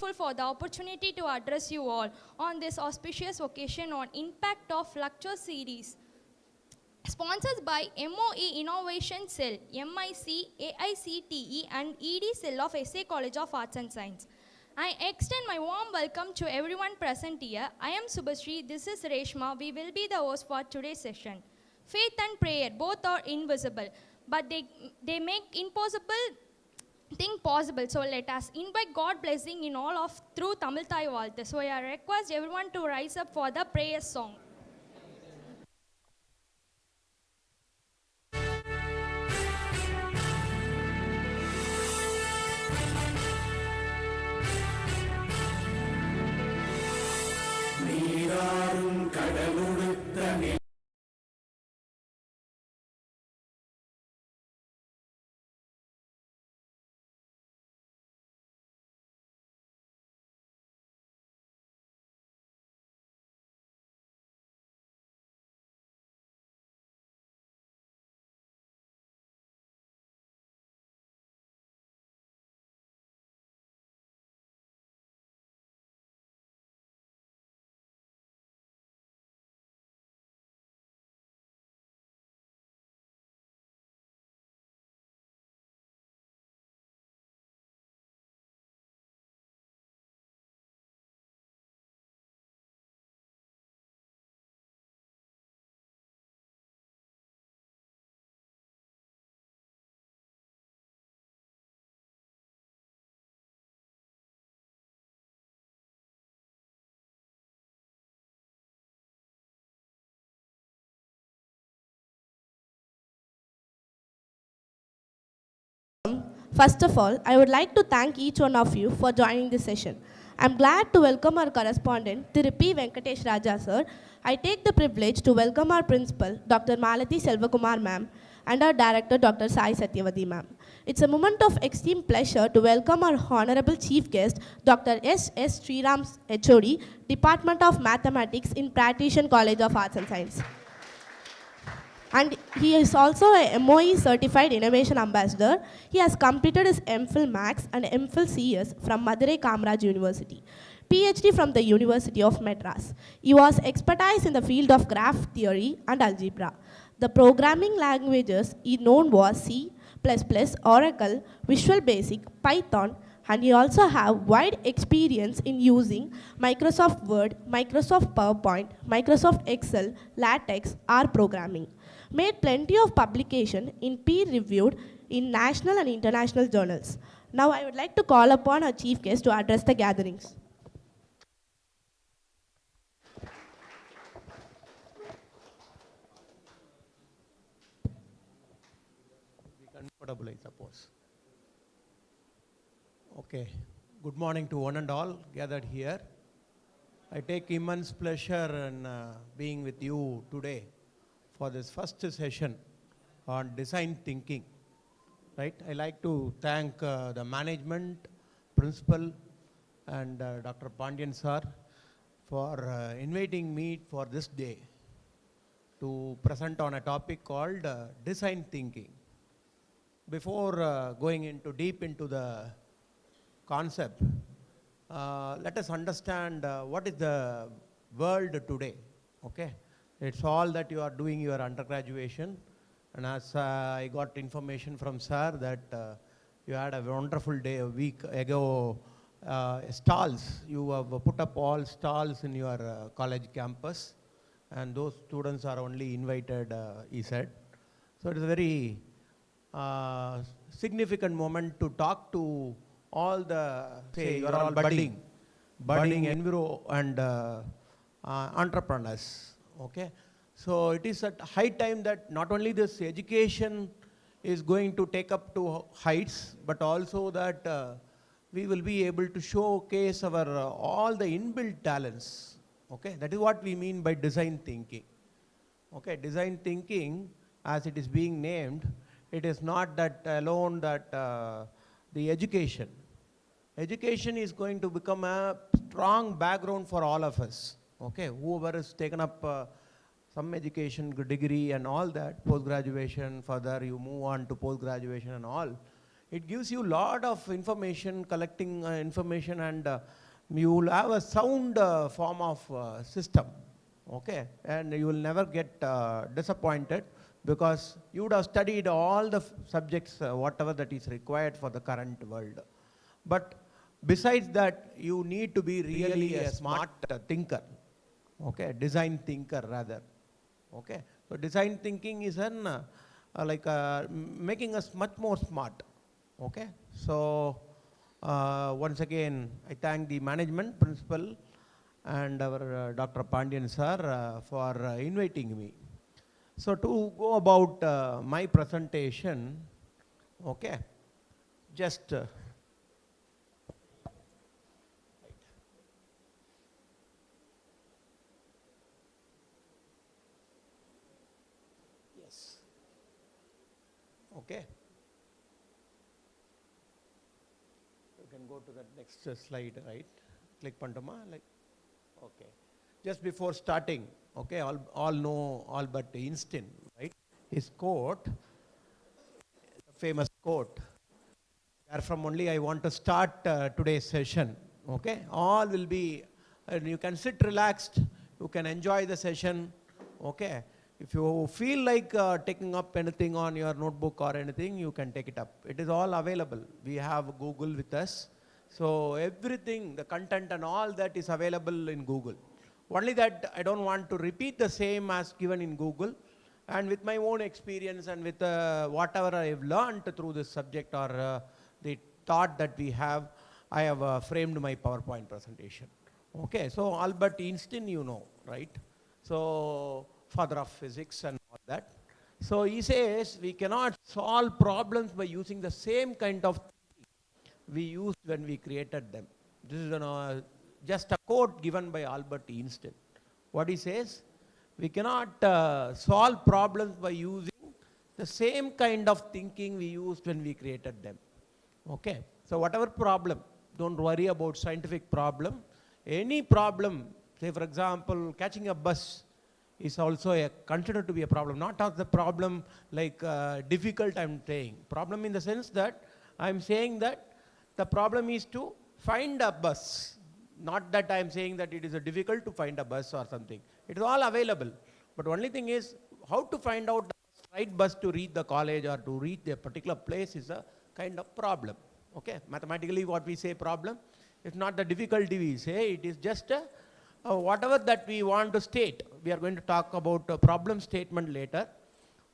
grateful for the opportunity to address you all on this auspicious occasion on Impact of Lecture Series, sponsored by MOE Innovation Cell, MIC, AICTE and ED Cell of SA College of Arts and Science. I extend my warm welcome to everyone present here. I am Subhasri, this is Reshma. We will be the host for today's session. Faith and prayer, both are invisible, but they make impossible thing possible. So let us invite God blessing in all of through Tamil Thai Valthu. So I request everyone to rise up for the prayer song. First of all, I would like to thank each one of you for joining this session. I'm glad to welcome our correspondent, Thirupi Venkatesh Raja sir. I take the privilege to welcome our principal, Dr. Malathi Selvakumar ma'am, and our director, Dr. Sai Satyavadi ma'am. It's a moment of extreme pleasure to welcome our honorable chief guest, Dr. S. Sriram HOD, Department of Mathematics in Practitioner College of Arts and Science. And he is also a MOE Certified Innovation Ambassador. He has completed his MPhil Max and MPhil CS from Madurai Kamaraj University, PhD from the University of Madras. He was expertise in the field of graph theory and algebra. The programming languages he known was C++, Oracle, Visual Basic, Python, and he also have wide experience in using Microsoft Word, Microsoft PowerPoint, Microsoft Excel, LaTeX, R programming. Made plenty of publication in peer-reviewed in national and international journals. Now I would like to call upon our chief guest to address the gatherings. Comfortable, I suppose. Okay. Good morning to one and all gathered here. I take immense pleasure in being with you today for this first session on design thinking. Right? I like to thank the management, principal, and Dr. Pandian sir for inviting me for this day to present on a topic called design thinking. Before going into deep into the concept, let us understand what is the world today. Okay, it's all that you are doing your undergraduation, and as I got information from sir that you had a wonderful day a week ago. Stalls, you have put up all stalls in your college campus, and those students are only invited, he said. So it is a very significant moment to talk to all the, say, you are all budding enviro and entrepreneurs, okay? So it is at high time that not only this education is going to take up to heights, but also that we will be able to showcase our all the inbuilt talents, okay? That is what we mean by design thinking, okay? Design thinking, as it is being named, it is not that alone that the education is going to become a strong background for all of us. Okay, whoever has taken up some education, degree and all that, post-graduation, further you move on to post-graduation and all, it gives you lot of information, collecting information, and you will have a sound form of system, okay? And you will never get disappointed because you would have studied all the subjects, whatever that is required for the current world. But besides that, you need to be really a smart thinker, okay? Design thinker rather, okay? So design thinking is making us much more smart, okay? So once again, I thank the management, principal, and our Dr. Pandian sir for inviting me. So to go about my presentation, okay, just yes, okay. You can go to the next slide, right? Click Pantama, like, okay. Just before starting, okay, all know all but Einstein, right? His quote, famous quote, therefrom only I want to start today's session, okay? All will be, and you can sit relaxed, you can enjoy the session, okay? If you feel like taking up anything on your notebook or anything, you can take it up. It is all available. We have Google with us. So everything, the content and all that is available in Google. Only that I don't want to repeat the same as given in Google. And with my own experience and with whatever I have learned through this subject or the thought that we have, I have framed my PowerPoint presentation. Okay, so Albert Einstein, you know, right? So father of physics and all that. So he says we cannot solve problems by using the same kind of thinking we used when we created them. This is just a quote given by Albert Einstein. What he says, we cannot solve problems by using the same kind of thinking we used when we created them. Okay, so whatever problem, don't worry about scientific problem. Any problem, say for example, catching a bus, is also considered to be a problem. Not as the problem like difficult I'm saying. Problem in the sense that I'm saying that the problem is to find a bus. Not that I'm saying that it is difficult to find a bus or something. It is all available. But only thing is how to find out the right bus to reach the college or to reach a particular place is a kind of problem. Okay, mathematically what we say problem, it's not the difficulty we say, it is just whatever that we want to state. We are going to talk about problem statement later.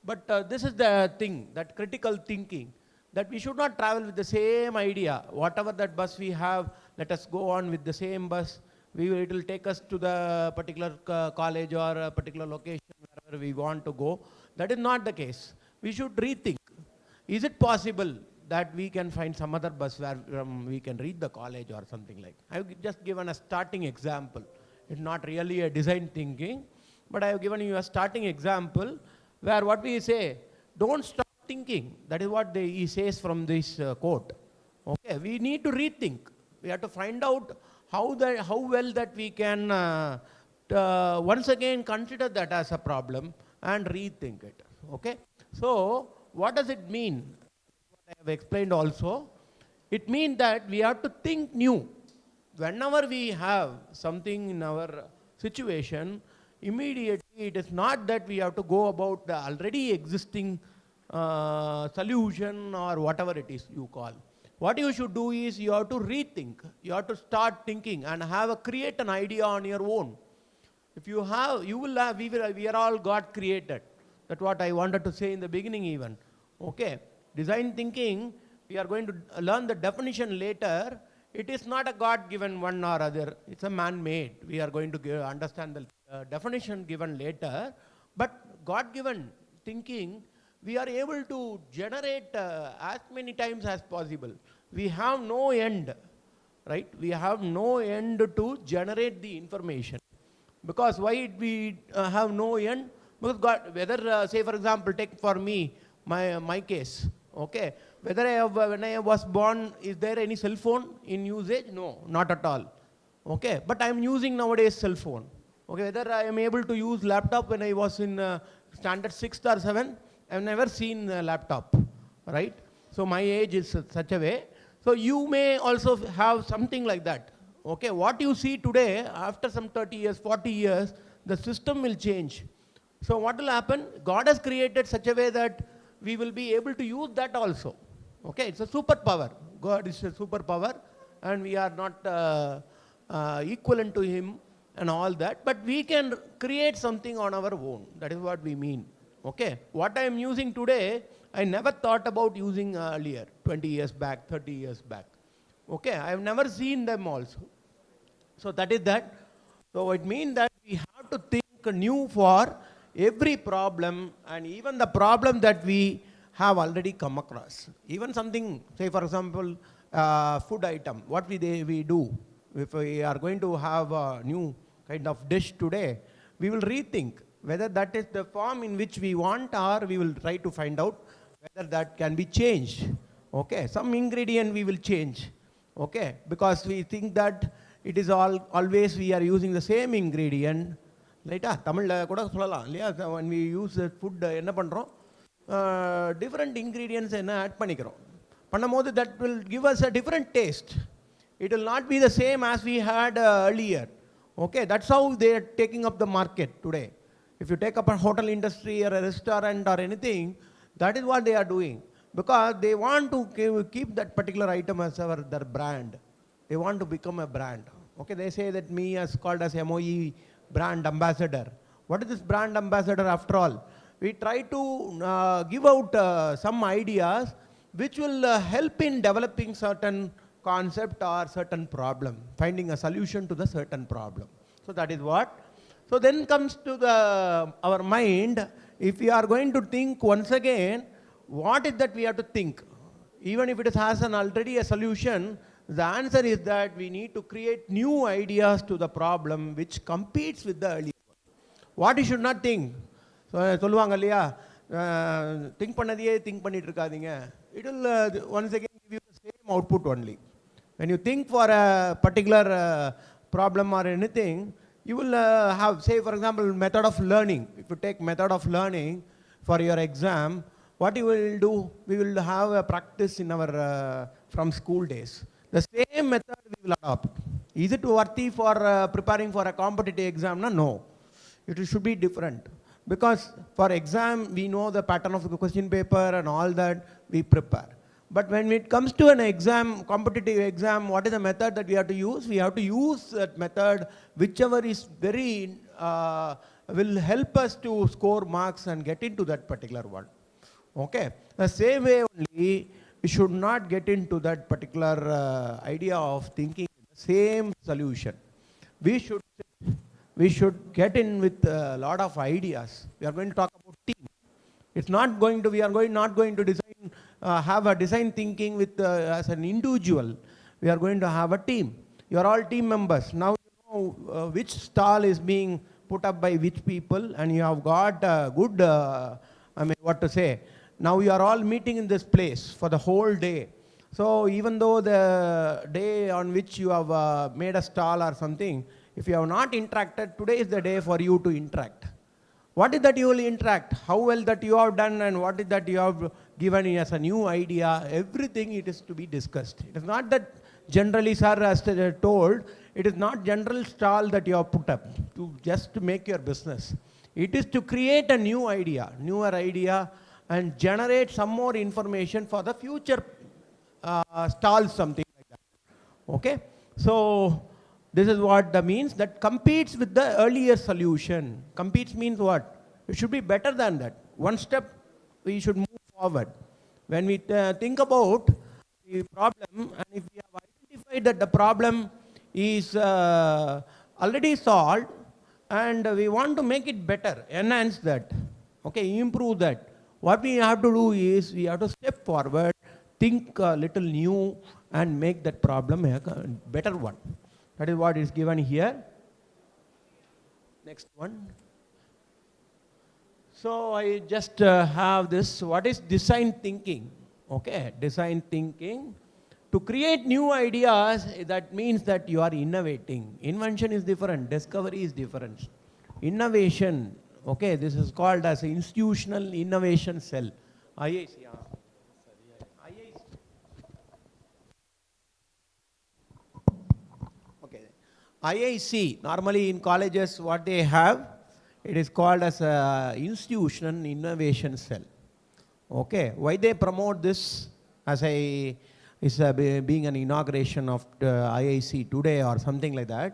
But this is the thing, that critical thinking, that we should not travel with the same idea. Whatever that bus we have, let us go on with the same bus. It will take us to the particular college or a particular location wherever we want to go. That is not the case. We should rethink. Is it possible that we can find some other bus where we can reach the college or something like? I have just given a starting example. It's not really a design thinking, but I have given you a starting example where what we say, don't stop thinking. That is what he says from this quote. Okay, we need to rethink. We have to find out how well that we can once again consider that as a problem and rethink it. Okay, so what does it mean? What I have explained also. It means that we have to think new. Whenever we have something in our situation, immediately it is not that we have to go about the already existing solution or whatever it is you call. What you should do is you have to rethink. You have to start thinking and create an idea on your own. If you have, you will have, we are all God created. That's what I wanted to say in the beginning even. Okay, design thinking, we are going to learn the definition later. It is not a God-given one or other. It's a man-made. We are going to understand the definition given later. But God-given thinking, we are able to generate as many times as possible. We have no end, right? We have no end to generate the information. Because why we have no end? Because God, whether, say for example, take for me, my case, okay? Whether when I was born, is there any cell phone in usage? No, not at all. Okay, but I am using nowadays cell phone. Okay, whether I am able to use laptop when I was in standard 6th or 7th, I have never seen a laptop, right? So my age is such a way. So you may also have something like that. Okay, what you see today, after some 30 years, 40 years, the system will change. So what will happen? God has created such a way that we will be able to use that also. Okay, it's a superpower. God is a superpower, and we are not equivalent to Him and all that. But we can create something on our own. That is what we mean. Okay, what I am using today, I never thought about using earlier, 20 years back, 30 years back. Okay, I have never seen them also. So that is that. So it means that we have to think new for every problem, and even the problem that we have already come across. Even something, say for example, food item, what we do. If we are going to have a new kind of dish today, we will rethink whether that is the form in which we want, or we will try to find out whether that can be changed. Okay, some ingredient we will change. Okay, because we think that it is always we are using the same ingredient. லைட்டா தமிழில் கூட சொல்லலாம் இல்லையா? when we use food என்ன பண்ணுறோம், different ingredients என்ன add பண்ணிக்கிறோம். பண்ணும்போது that will give us a different taste. It will not be the same as we had earlier. Okay, that's how they are taking up the market today. If you take up a hotel industry or a restaurant or anything, that is what they are doing. Because they want to keep that particular item as their brand. They want to become a brand. Okay, they say that me as called as MOE brand ambassador. What is this brand ambassador after all? We try to give out some ideas which will help in developing certain concept or certain problem, finding a solution to the certain problem. So that is what. So then comes to our mind, if we are going to think once again, what is that we have to think? Even if it has already a solution, the answer is that we need to create new ideas to the problem which competes with the earlier one. What you should not think. So சொல்லுவாங்க இல்லையா, think பண்ணதையே think பண்ணிட்டு இருக்காதீங்க. It will once again give you the same output only. When you think for a particular problem or anything, you will have, say for example, method of learning. If you take method of learning for your exam, what you will do, we will have a practice in our from school days. The same method we will adopt. Is it worthy for preparing for a competitive exam? No. It should be different. Because for exam, we know the pattern of the question paper and all that we prepare. But when it comes to an exam, competitive exam, what is the method that we have to use? We have to use that method, whichever is very, will help us to score marks and get into that particular one. Okay. The same way only, we should not get into that particular idea of thinking the same solution. We should get in with a lot of ideas. We are going to talk about team. It's not going to, we are not going to design, have a design thinking with as an individual. We are going to have a team. You are all team members. Now you know which stall is being put up by which people, and you have got good, what to say. Now you are all meeting in this place for the whole day. So even though the day on which you have made a stall or something, if you have not interacted, today is the day for you to interact. What is that you will interact? How well that you have done, and what is that you have given as a new idea? Everything it is to be discussed. It is not that generally, sir, as told, it is not general stall that you have put up to just to make your business. It is to create a new idea, newer idea, and generate some more information for the future stalls, something like that. Okay? So this is what that means, that competes with the earlier solution. Competes means what? It should be better than that. One step we should move forward. When we think about the problem, and if we have identified that the problem is already solved, and we want to make it better, enhance that, okay, improve that, what we have to do is we have to step forward, think a little new, and make that problem a better one. That is what is given here. Next one. So I just have this. What is design thinking? Okay, design thinking. To create new ideas, that means that you are innovating. Invention is different. Discovery is different. Innovation. Okay, this is called as an institutional innovation cell. IIC. IIC, normally in colleges what they have, it is called as a institution innovation cell. Okay, why they promote this as being an inauguration of the IIC today or something like that?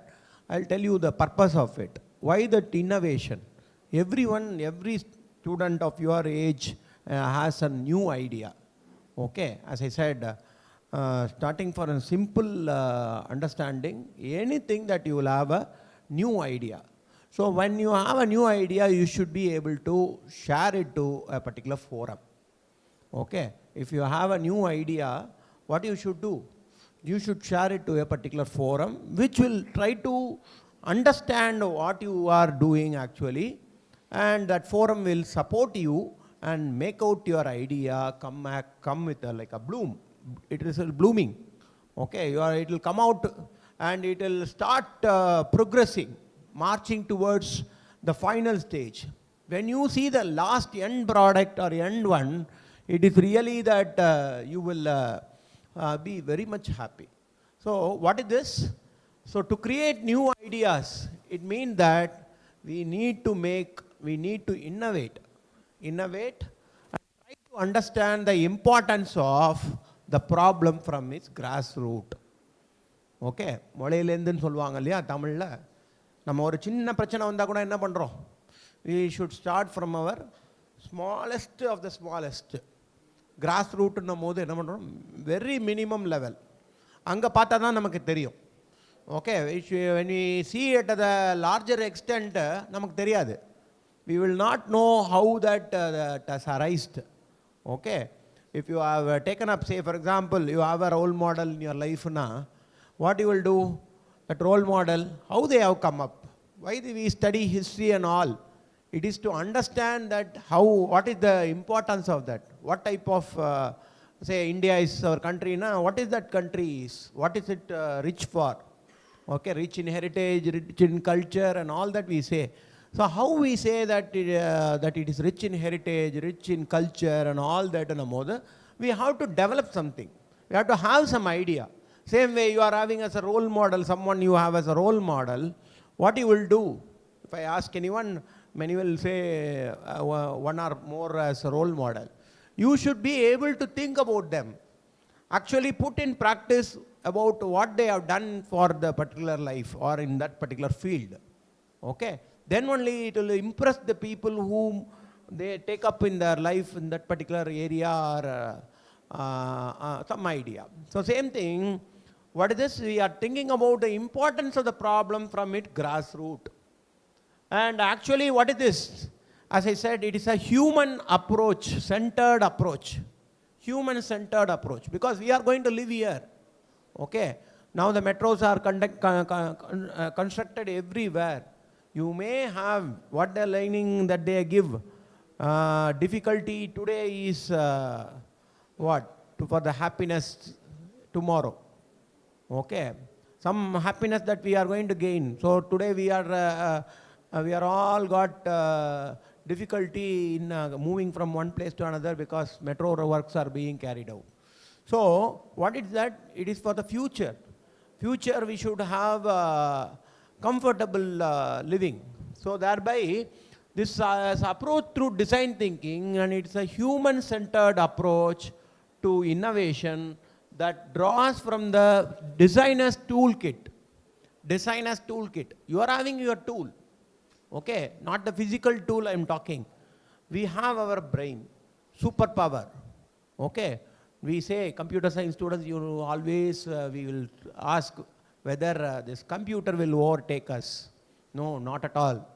I'll tell you the purpose of it. Why that innovation? Every student of your age has a new idea. Okay, as I said, starting for a simple understanding, anything that you will have a new idea. So when you have a new idea, you should be able to share it to a particular forum. Okay, if you have a new idea, what you should do? You should share it to a particular forum, which will try to understand what you are doing actually, and that forum will support you and make out your idea come with like a bloom. It is blooming. Okay, it will come out and it will start progressing, marching towards the final stage. When you see the last end product or end one, it is really that you will be very much happy. So what is this? So to create new ideas, it means that we need to innovate and try to understand the importance of the problem from its grassroots. Okay, முளையிலேருந்துன்னு சொல்லுவாங்க இல்லையா தமிழில். நம்ம ஒரு சின்ன பிரச்சனை வந்தால் கூட என்ன பண்ணுறோம்? We should start from our smallest of the smallest. Grass ரூட்டுன்னும் போது என்ன பண்ணுறோம்? Very minimum level. அங்கே பார்த்தா தான் நமக்கு தெரியும். Okay, when we see it at the larger extent, நமக்கு தெரியாது. We will not know how that has arisen. Okay, if you have taken up, say for example, you have a role model in your life now, what you will do? That role model, how they have come up? Why do we study history and all? It is to understand that what is the importance of that? What type of, say India is our country now, what is that country is? What is it rich for? Okay, rich in heritage, rich in culture and all that we say. So how we say that it is rich in heritage, rich in culture and all that in a mode, we have to develop something. We have to have some idea. Same way you are having as a role model, someone you have as a role model, what you will do? If I ask anyone, many will say one or more as a role model. You should be able to think about them. Actually put in practice about what they have done for the particular life or in that particular field. Okay? Then only it will impress the people whom they take up in their life in that particular area or some idea. So same thing, what is this? We are thinking about the importance of the problem from its grassroots. And actually what is this? As I said, it is a human approach, centered approach. Human-centered approach, because we are going to live here. Okay, now the metros are constructed everywhere. You may have what the lining that they give. Difficulty today is for the happiness tomorrow. Okay, some happiness that we are going to gain. So today we are all got difficulty in moving from one place to another because metro works are being carried out. So what is that? It is for the future. Future we should have comfortable living. So thereby this approach through design thinking, and it's a human-centered approach to innovation that draws from the designer's toolkit. Designer's toolkit. You are having your tool. Okay, not the physical tool I am talking. We have our brain, superpower. Okay, we say computer science students, you always we will ask whether this computer will overtake us. No, not at all.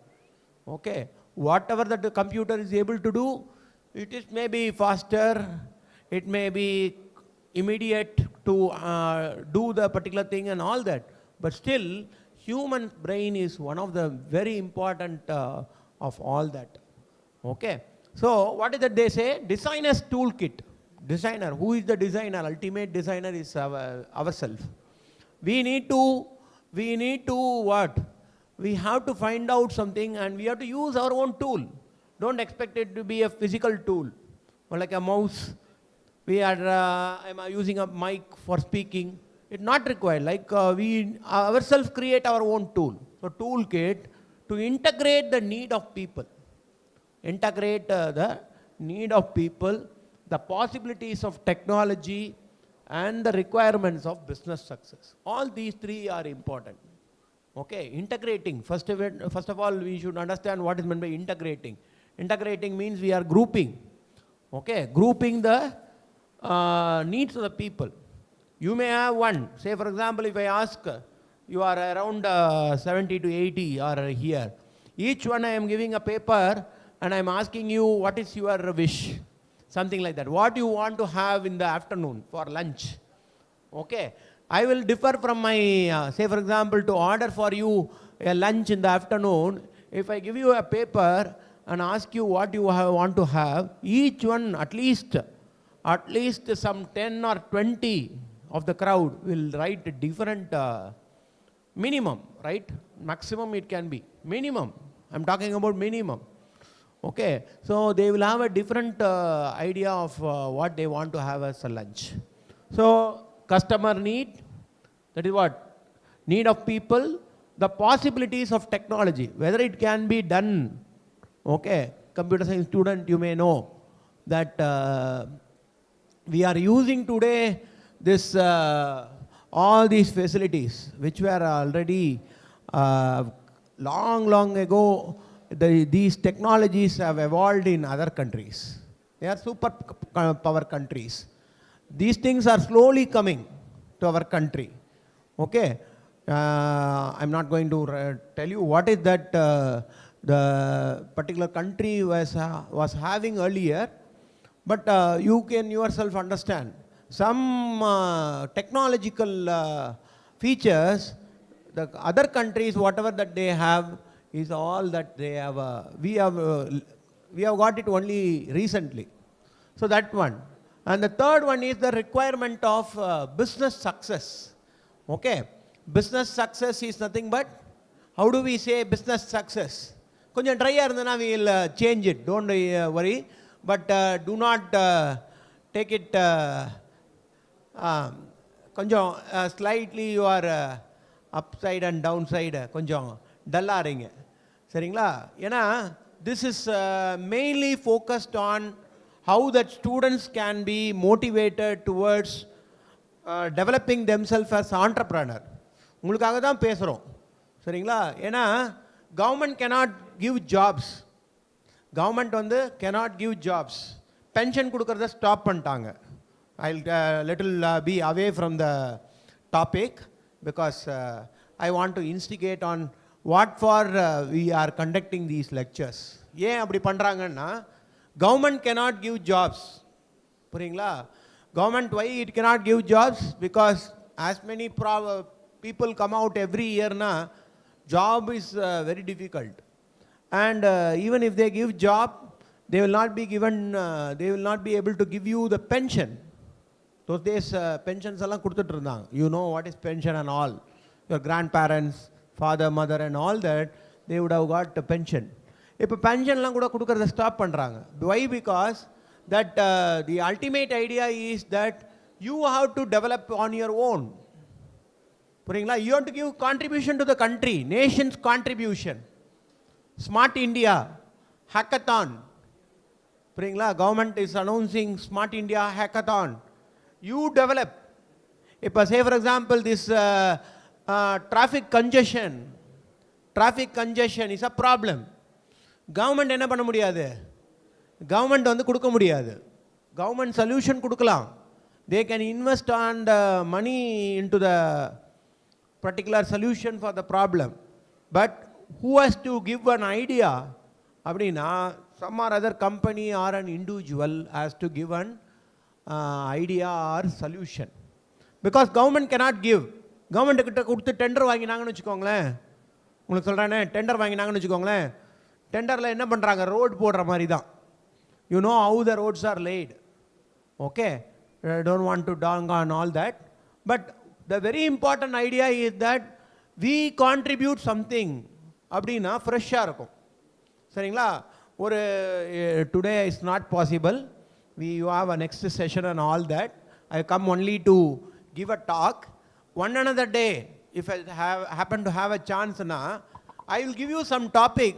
Okay, whatever that the computer is able to do, it is maybe faster, it may be immediate to do the particular thing and all that, but still human brain is one of the very important of all that. Okay, so what is that they say? Designer's toolkit. Designer, who is the designer? Ultimate designer is ourselves. We need to what? We have to find out something and we have to use our own tool. Don't expect it to be a physical tool, or like a mouse. I'm using a mic for speaking. It's not required. Like we ourselves create our own tool. So toolkit to integrate the need of people. Integrate the need of people, the possibilities of technology, and the requirements of business success. All these three are important. Okay, integrating. First of all, we should understand what is meant by integrating. Integrating means we are grouping. Okay, grouping the needs of the people. You may have one. Say, for example, if I ask, you are around 70 to 80 or here. Each one I am giving a paper and I am asking you, what is your wish? Something like that. What you want to have in the afternoon for lunch? Okay. I will differ from my, say for example, to order for you a lunch in the afternoon. If I give you a paper and ask you what you want to have, each one at least some 10 or 20 of the crowd will write a different minimum, right? Maximum it can be. Minimum. I'm talking about minimum. Okay. So they will have a different idea of what they want to have as a lunch. So customer need, that is what? Need of people, the possibilities of technology, whether it can be done. Okay. Computer science student, you may know that we are using today this all these facilities which were already long ago. These technologies have evolved in other countries. They are super power countries. These things are slowly coming to our country. Okay, I'm not going to tell you what is that the particular country was having earlier, but you can yourself understand. Some technological features, the other countries, whatever that they have, is all that they have. We have got it only recently. So that one. And the third one is the requirement of business success. Okay. Business success is nothing but, how do we say business success? Konjam try irundana we will change it. Don't worry. But do not take it konjam slightly you are upside and downside konjam dull ஆறீங்க சரிங்களா ஏன்னா this is mainly focused on how that students can be motivated towards developing themselves as entrepreneur. உங்களுக்காக தான் பேசுகிறோம் சரிங்களா ஏன்னா government cannot give jobs. Government வந்து cannot give jobs. Pension கொடுக்கறத stop பண்ணிட்டாங்க. I'll little be away from the topic because I want to instigate on what for we are conducting these lectures. ஏன் அப்படி பண்ணுறாங்கன்னா government cannot give jobs. புரியுங்களா government why it cannot give jobs? Because as many people come out every year na, job is very difficult. And even if they give job, they will not be given, they will not be able to give you the pension. Those days pensions எல்லாம் கொடுத்துட்டு இருந்தாங்க. You know what is pension and all. Your grandparents, father, mother and all that, they would have got a pension. இப்போ பென்ஷன்லாம் கூட கொடுக்கறத stop பண்ணுறாங்க. Why? Because that the ultimate idea is that you have to develop on your own. புரியுங்களா? You have to give contribution to the country, nation's contribution. Smart India, hackathon. புரியுங்களா? Government is announcing Smart India hackathon. You develop. இப்போ say for example this traffic congestion is a problem. Government என்ன பண்ண முடியாது? Government வந்து கொடுக்க முடியாது. Government solution கொடுக்கலாம். They can invest on the money into the particular solution for the problem. But who has to give an idea? அப்படின்னா some or other company or an individual has to give an idea or solution. Because government cannot give. Government கிட்ட கொடுத்து tender வாங்கினாங்கன்னு வச்சுக்கோங்களேன், உங்களுக்கு சொல்கிறேனே tender வாங்கினாங்கன்னு வச்சுக்கோங்களேன், டெண்டரில் என்ன பண்ணுறாங்க? Road போடுற மாதிரி தான். You know how the roads are laid. Okay, I don't want to dwell on all that. But the very important idea is that we contribute something. அப்படின்னா ஃப்ரெஷ்ஷாக இருக்கும். சரிங்களா? ஒரு today is not possible. We have a next session and all that. I come only to give a talk. one another day, if I happen to have a chance, I will give you some topic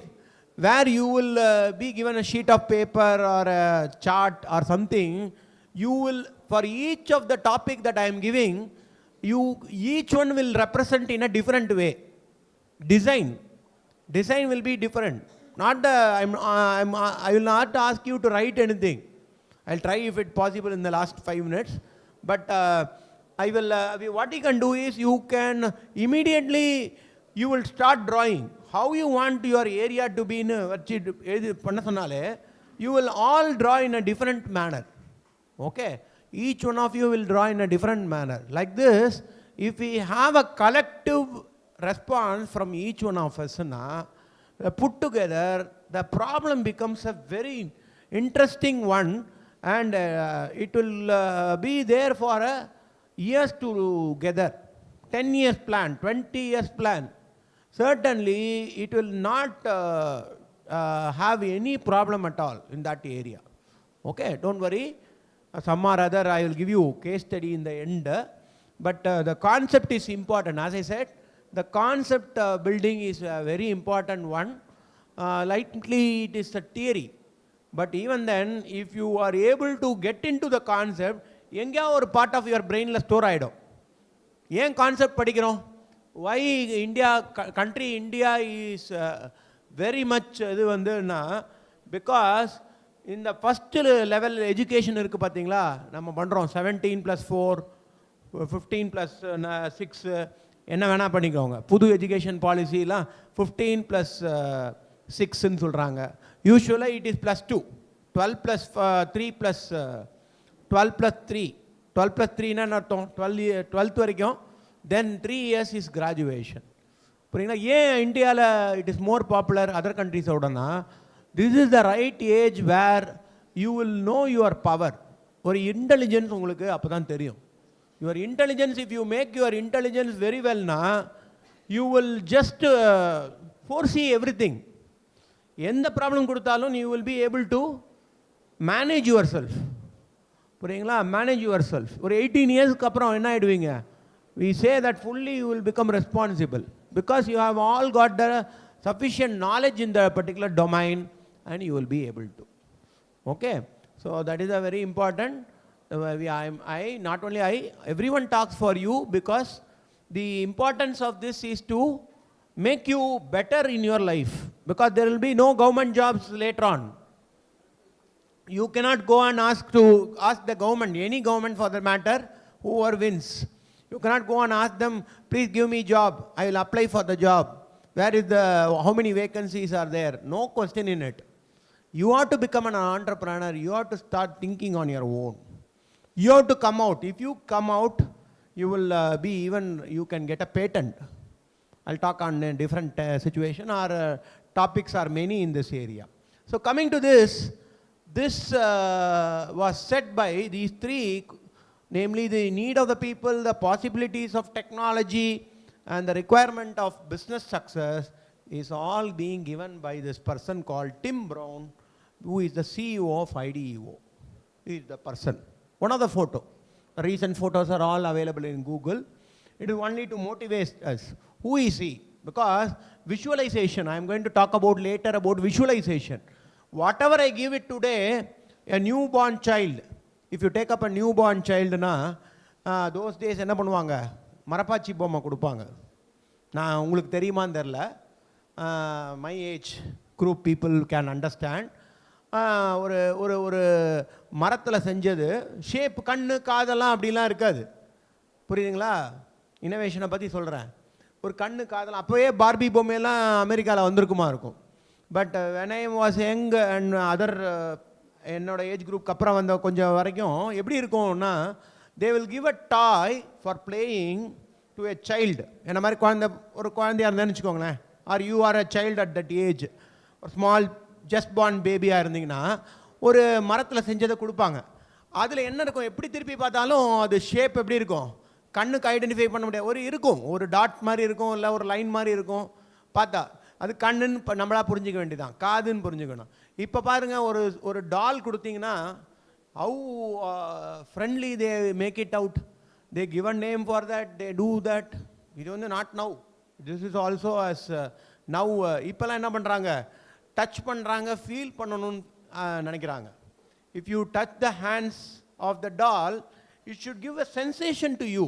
where you will be given a sheet of paper or a chart or something. You will, for each of the topic that I am giving, each one will represent in a different way. Design will be different. Not I will not ask you to write anything. I'll try if it's possible in the last 5 minutes. But I will. What you can do is you can immediately you will start drawing how you want your area to be in. You will all draw in a different manner. Okay, each one of you will draw in a different manner. Like this, if we have a collective response from each one of us, put together, the problem becomes a very interesting one, and it will be there for years together. 10 years plan, 20 years plan. Certainly, it will not have any problem at all in that area. Okay, don't worry. Some or other, I will give you case study in the end. But the concept is important. As I said, the concept building is a very important one. Likely it is a theory. But even then, if you are able to get into the concept, எங்கேயா ஒரு part of your பிரெயினில் store ஆகிடும். ஏன் concept படிக்கிறோம்? Why India country India is very much இது வந்துன்னா because இந்த first level education இருக்குது பார்த்தீங்களா, நம்ம பண்ணுறோம் 17+4, 15+6 என்ன வேணால் பண்ணிக்கோங்க. புது எஜுகேஷன் பாலிசிலாம் 15+6ன்னு சொல்கிறாங்க. யூஸ்வலாக இட் இஸ் +2, 12+3 12+3னா அர்த்தம் 12th வரைக்கும், தென் 3 years இஸ் கிராஜுவேஷன். புரியுங்களா? ஏன் இந்தியாவில் it is more popular other கண்ட்ரிஸோடனா, this is the right age where you will know your power. ஒரு இன்டெலிஜென்ஸ் உங்களுக்கு அப்போ தான் தெரியும். Your intelligence, if you make your intelligence very வெல்னா, you will just foresee everything. எந்த problem கொடுத்தாலும் you will be able to manage yourself. புரியுங்களா? Manage yourself. ஒரு 18 இயர்ஸ்க்கு அப்புறம் என்ன ஆகிடுவீங்க? We say that fully you will become responsible because you have all got the sufficient knowledge in the particular domain and you will be able to. Okay, so that is a very important. Not only everyone talks for you because the importance of this is to make you better in your life, because there will be no government jobs later on. You cannot go and ask the government, any government for that matter, whoever wins. You cannot go and ask them, please give me job, I will apply for the job. Where is how many vacancies are there? No question in it. You have to become an entrepreneur. You have to start thinking on your own. You have to come out. If you come out, you will you can get a patent. I'll talk on a different situation, or topics are many in this area. So coming to this was set by these three, namely the need of the people, the possibilities of technology, and the requirement of business success is all being given by this person called Tim Brown, who is the CEO of IDEO. He is the person. One of the photo. The recent photos are all available in Google. It is only to motivate us. Who is he? Because visualization, I am going to talk about later about visualization. Whatever I give it today, a newborn child, if you take up a newborn child, those days என்ன பண்ணுவாங்க? மரப்பாச்சி பொம்மை கொடுப்பாங்க. நான் உங்களுக்கு தெரியுமான்னு தெரில, my age group people can understand. ஒரு ஒரு ஒரு மரத்தில் செஞ்சது ஷேப், கண்ணு காதெல்லாம் அப்படிலாம் இருக்காது. புரியுதுங்களா? இனோவேஷனை பற்றி சொல்கிறேன். ஒரு கண்ணு காதெல்லாம் அப்போவே பார்பி பொம்மையெல்லாம் அமெரிக்காவில் வந்திருக்குமா இருக்கும். But when I was young and other என்னோட ஏஜ் குரூப்க்கு அப்புறம் வந்த கொஞ்சம் வரைக்கும் எப்படி இருக்கும்னா, they will give a toy for playing to a child. என்ன மாதிரி ஒரு குழந்தையாக இருந்தேன்னு வச்சுக்கோங்களேன், are you are a child at that age, ஒரு ஸ்மால் ஜஸ்ட் பார்ன் பேபியாக இருந்தீங்கன்னா ஒரு மரத்தில் செஞ்சதை கொடுப்பாங்க. அதில் என்ன இருக்கும், எப்படி திருப்பி பார்த்தாலும் அது ஷேப் எப்படி இருக்கும், கண்ணுக்கு ஐடென்டிஃபை பண்ண முடியாது. ஒரு டாட் மாதிரி இருக்கும், இல்லை ஒரு லைன் மாதிரி இருக்கும். பார்த்தா அது கண்ணுன்னு நம்மளா புரிஞ்சிக்க வேண்டியதான், காதுன்னு புரிஞ்சுக்கணும். இப்போ பாருங்கள், ஒரு டால் கொடுத்தீங்கன்னா how friendly they make it out. they give a name for that, they do that. இது வந்து not now. This is also as now இப்போலாம் என்ன பண்ணுறாங்க, டச் பண்ணுறாங்க, ஃபீல் பண்ணணும்னு நினைக்கிறாங்க. If you touch the hands of the doll, it should give a sensation to you.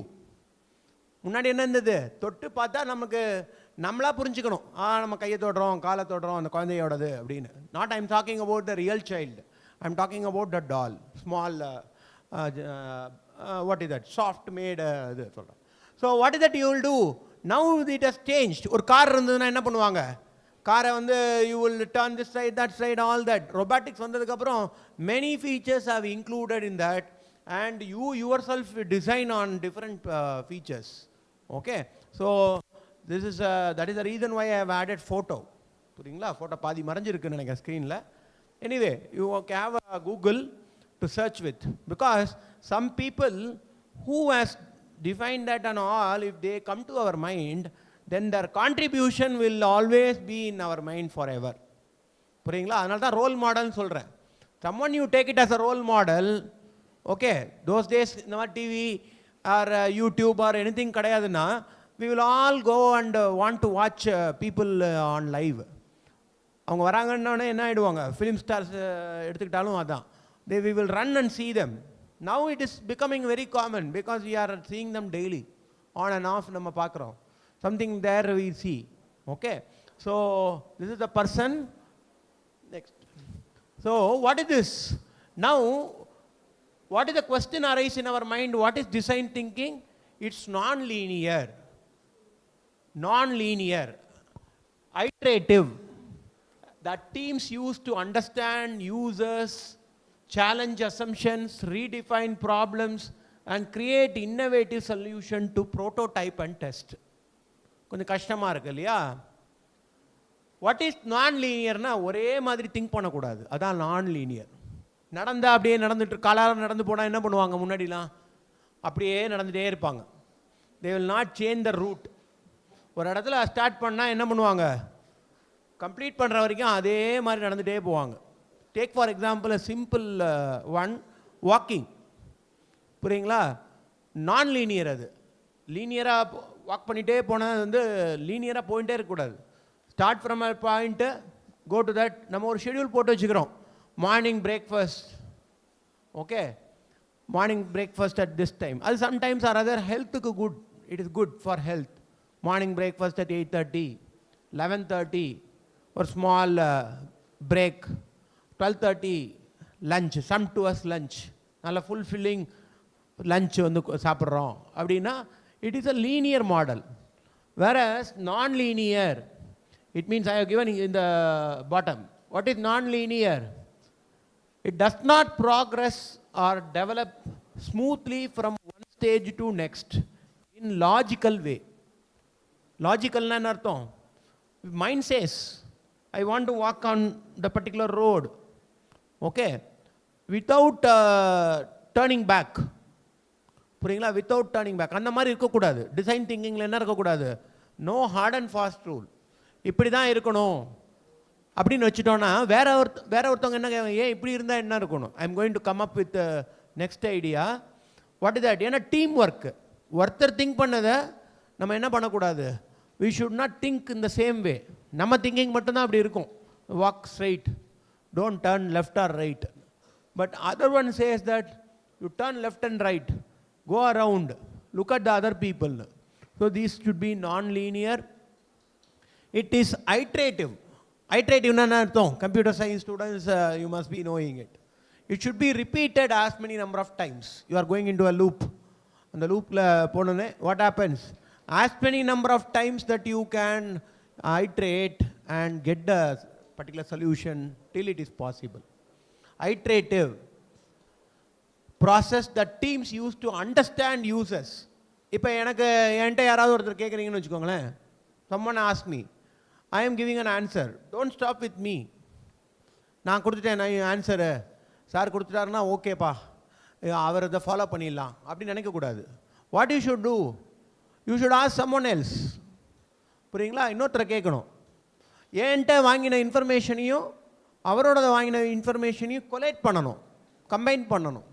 முன்னாடி என்ன இருந்தது, தொட்டு பார்த்தா நமக்கு நம்மளா புரிஞ்சுக்கணும், நம்ம கையை தொடுறோம், காலை தொடுறோம், அந்த குழந்தையோடது அப்படின்னு. Not I'm talking about the real child, I'm talking about the doll, small what is that, soft made இது சொல்கிறேன். So what is that you will do now, it has change. ஒரு கார் இருந்ததுன்னா என்ன பண்ணுவாங்க, காரை வந்து you will turn this side that side all that. Robotics வந்ததுக்கப்புறம் many features have included in that, and you yourself design on different features. Okay, so this is that is the reason why I have added photo. புரியுங்களா, photo பாதி மறைஞ்சிருக்குன்னு நினைக்கிறேன் ஸ்க்ரீனில். Anyway you have a Google to search with, because some people who has defined that and all, if they come to our mind, then their contribution will always be in our mind forever. புரியுங்களா, அதனால தான் role மாடல்னு சொல்கிறேன். someone you take it as a role model. Okay, those days நம்ம TV or YouTube or anything கிடையாதுன்னா, we will all go and want to watch people on live. அவங்க வராங்கன்னே என்ன ஆகிடுவாங்க, film stars எடுத்துக்கிட்டாலும் அதான், we will run and see them. Now it is becoming very common because we are seeing them daily, on and off நம்ம பார்க்குறோம். Something there we see. Okay, so this is the person. Next. So what is this? Now what is the question arise in our mind, what is design thinking? It's non-linear, iterative, that teams use to understand users, challenge assumptions, redefine problems, and create innovative solution to prototype and test. கொஞ்சம் கஷ்டமா இருக்கு இல்லையா? What is நான் லீனியர்னா, ஒரே மாதிரி think பண்ணக்கூடாது, அதான் நான் லீனியர். நடந்தால் அப்படியே நடந்துட்டு, காலாரம் நடந்து போனால் என்ன பண்ணுவாங்க, முன்னாடிலாம் அப்படியே நடந்துகிட்டே இருப்பாங்க. They will not change the route. ஒரு இடத்துல ஸ்டார்ட் பண்ணால் என்ன பண்ணுவாங்க, கம்ப்ளீட் பண்ணுற வரைக்கும் அதே மாதிரி நடந்துகிட்டே போவாங்க. Take for example a simple one, walking. புரியுங்களா, நான் லீனியர். அது லீனியராக வாக் பண்ணிகிட்டே போனால் வந்து லீனியராக போயிட்டே இருக்கக்கூடாது. Start from a point, go to that. நம்ம ஒரு ஷெடியூல் போட்டு வச்சுக்கிறோம், morning breakfast. Okay, morning breakfast at this time. அது சம்டைம்ஸ் ஆர் அதர் ஹெல்த்துக்கு good, it is good for health. Morning breakfast at 8:30, 11:30 ஒரு small break, 12:30 lunch, some to us lunch, நல்ல fulfilling lunch வந்து சாப்பிட்றோம் அப்படின்னா it is a linear model. whereas non-linear, it means I have given in the bottom. What is non-linear? It does not progress or develop smoothly from one stage to next in logical way. Logical na artham, mind says I want to walk on the particular road, okay, without turning back. புரியுங்களா, without turning back. அந்த மாதிரி இருக்கக்கூடாது. Design திங்கிங்கில் என்ன இருக்கக்கூடாது, no hard and fast rule, இப்படி தான் இருக்கணும் அப்படின்னு வச்சுட்டோன்னா வேற ஒருத்தவங்க என்ன கேட்பாங்க, ஏன் இப்படி இருந்தால் என்ன இருக்கணும், I am going to come up with next idea. What is that? ஏன்னா டீம் ஒர்க்கு, ஒருத்தர் திங்க் பண்ணதை நம்ம என்ன பண்ணக்கூடாது, we should not think in the same way. நம்ம திங்கிங் மட்டும்தான் அப்படி இருக்கும், walk straight, don't turn left or right. But other one says that you turn left and right, go around, look at the other people. So these should be non-linear. It is iterative. Iterative na artham, computer science students you must be knowing it. It should be repeated as many number of times. You are going into a loop, and the loop la ponone what happens, as many number of times that you can iterate and get the particular solution till it is possible. Iterative process that teams use to understand users. இப்போ எனக்கு என்கிட்ட யாராவது ஒருத்தர் கேட்குறீங்கன்னு வச்சுக்கோங்களேன், someone ask me, I am giving an answer, don't stop with me. நான் கொடுத்துட்டேன் நான் answer, sir கொடுத்துட்டாருன்னா ஓகேப்பா அவர் அதை ஃபாலோ பண்ணிடலாம் அப்படின்னு நினைக்கக்கூடாது. What you should do, you should ask someone else. புரியுங்களா, இன்னொருத்தரை கேட்கணும். என்கிட்ட வாங்கின இன்ஃபர்மேஷனையும் அவரோட வாங்கின இன்ஃபர்மேஷனையும் கொலேட் பண்ணணும், கம்பைன் பண்ணணும்.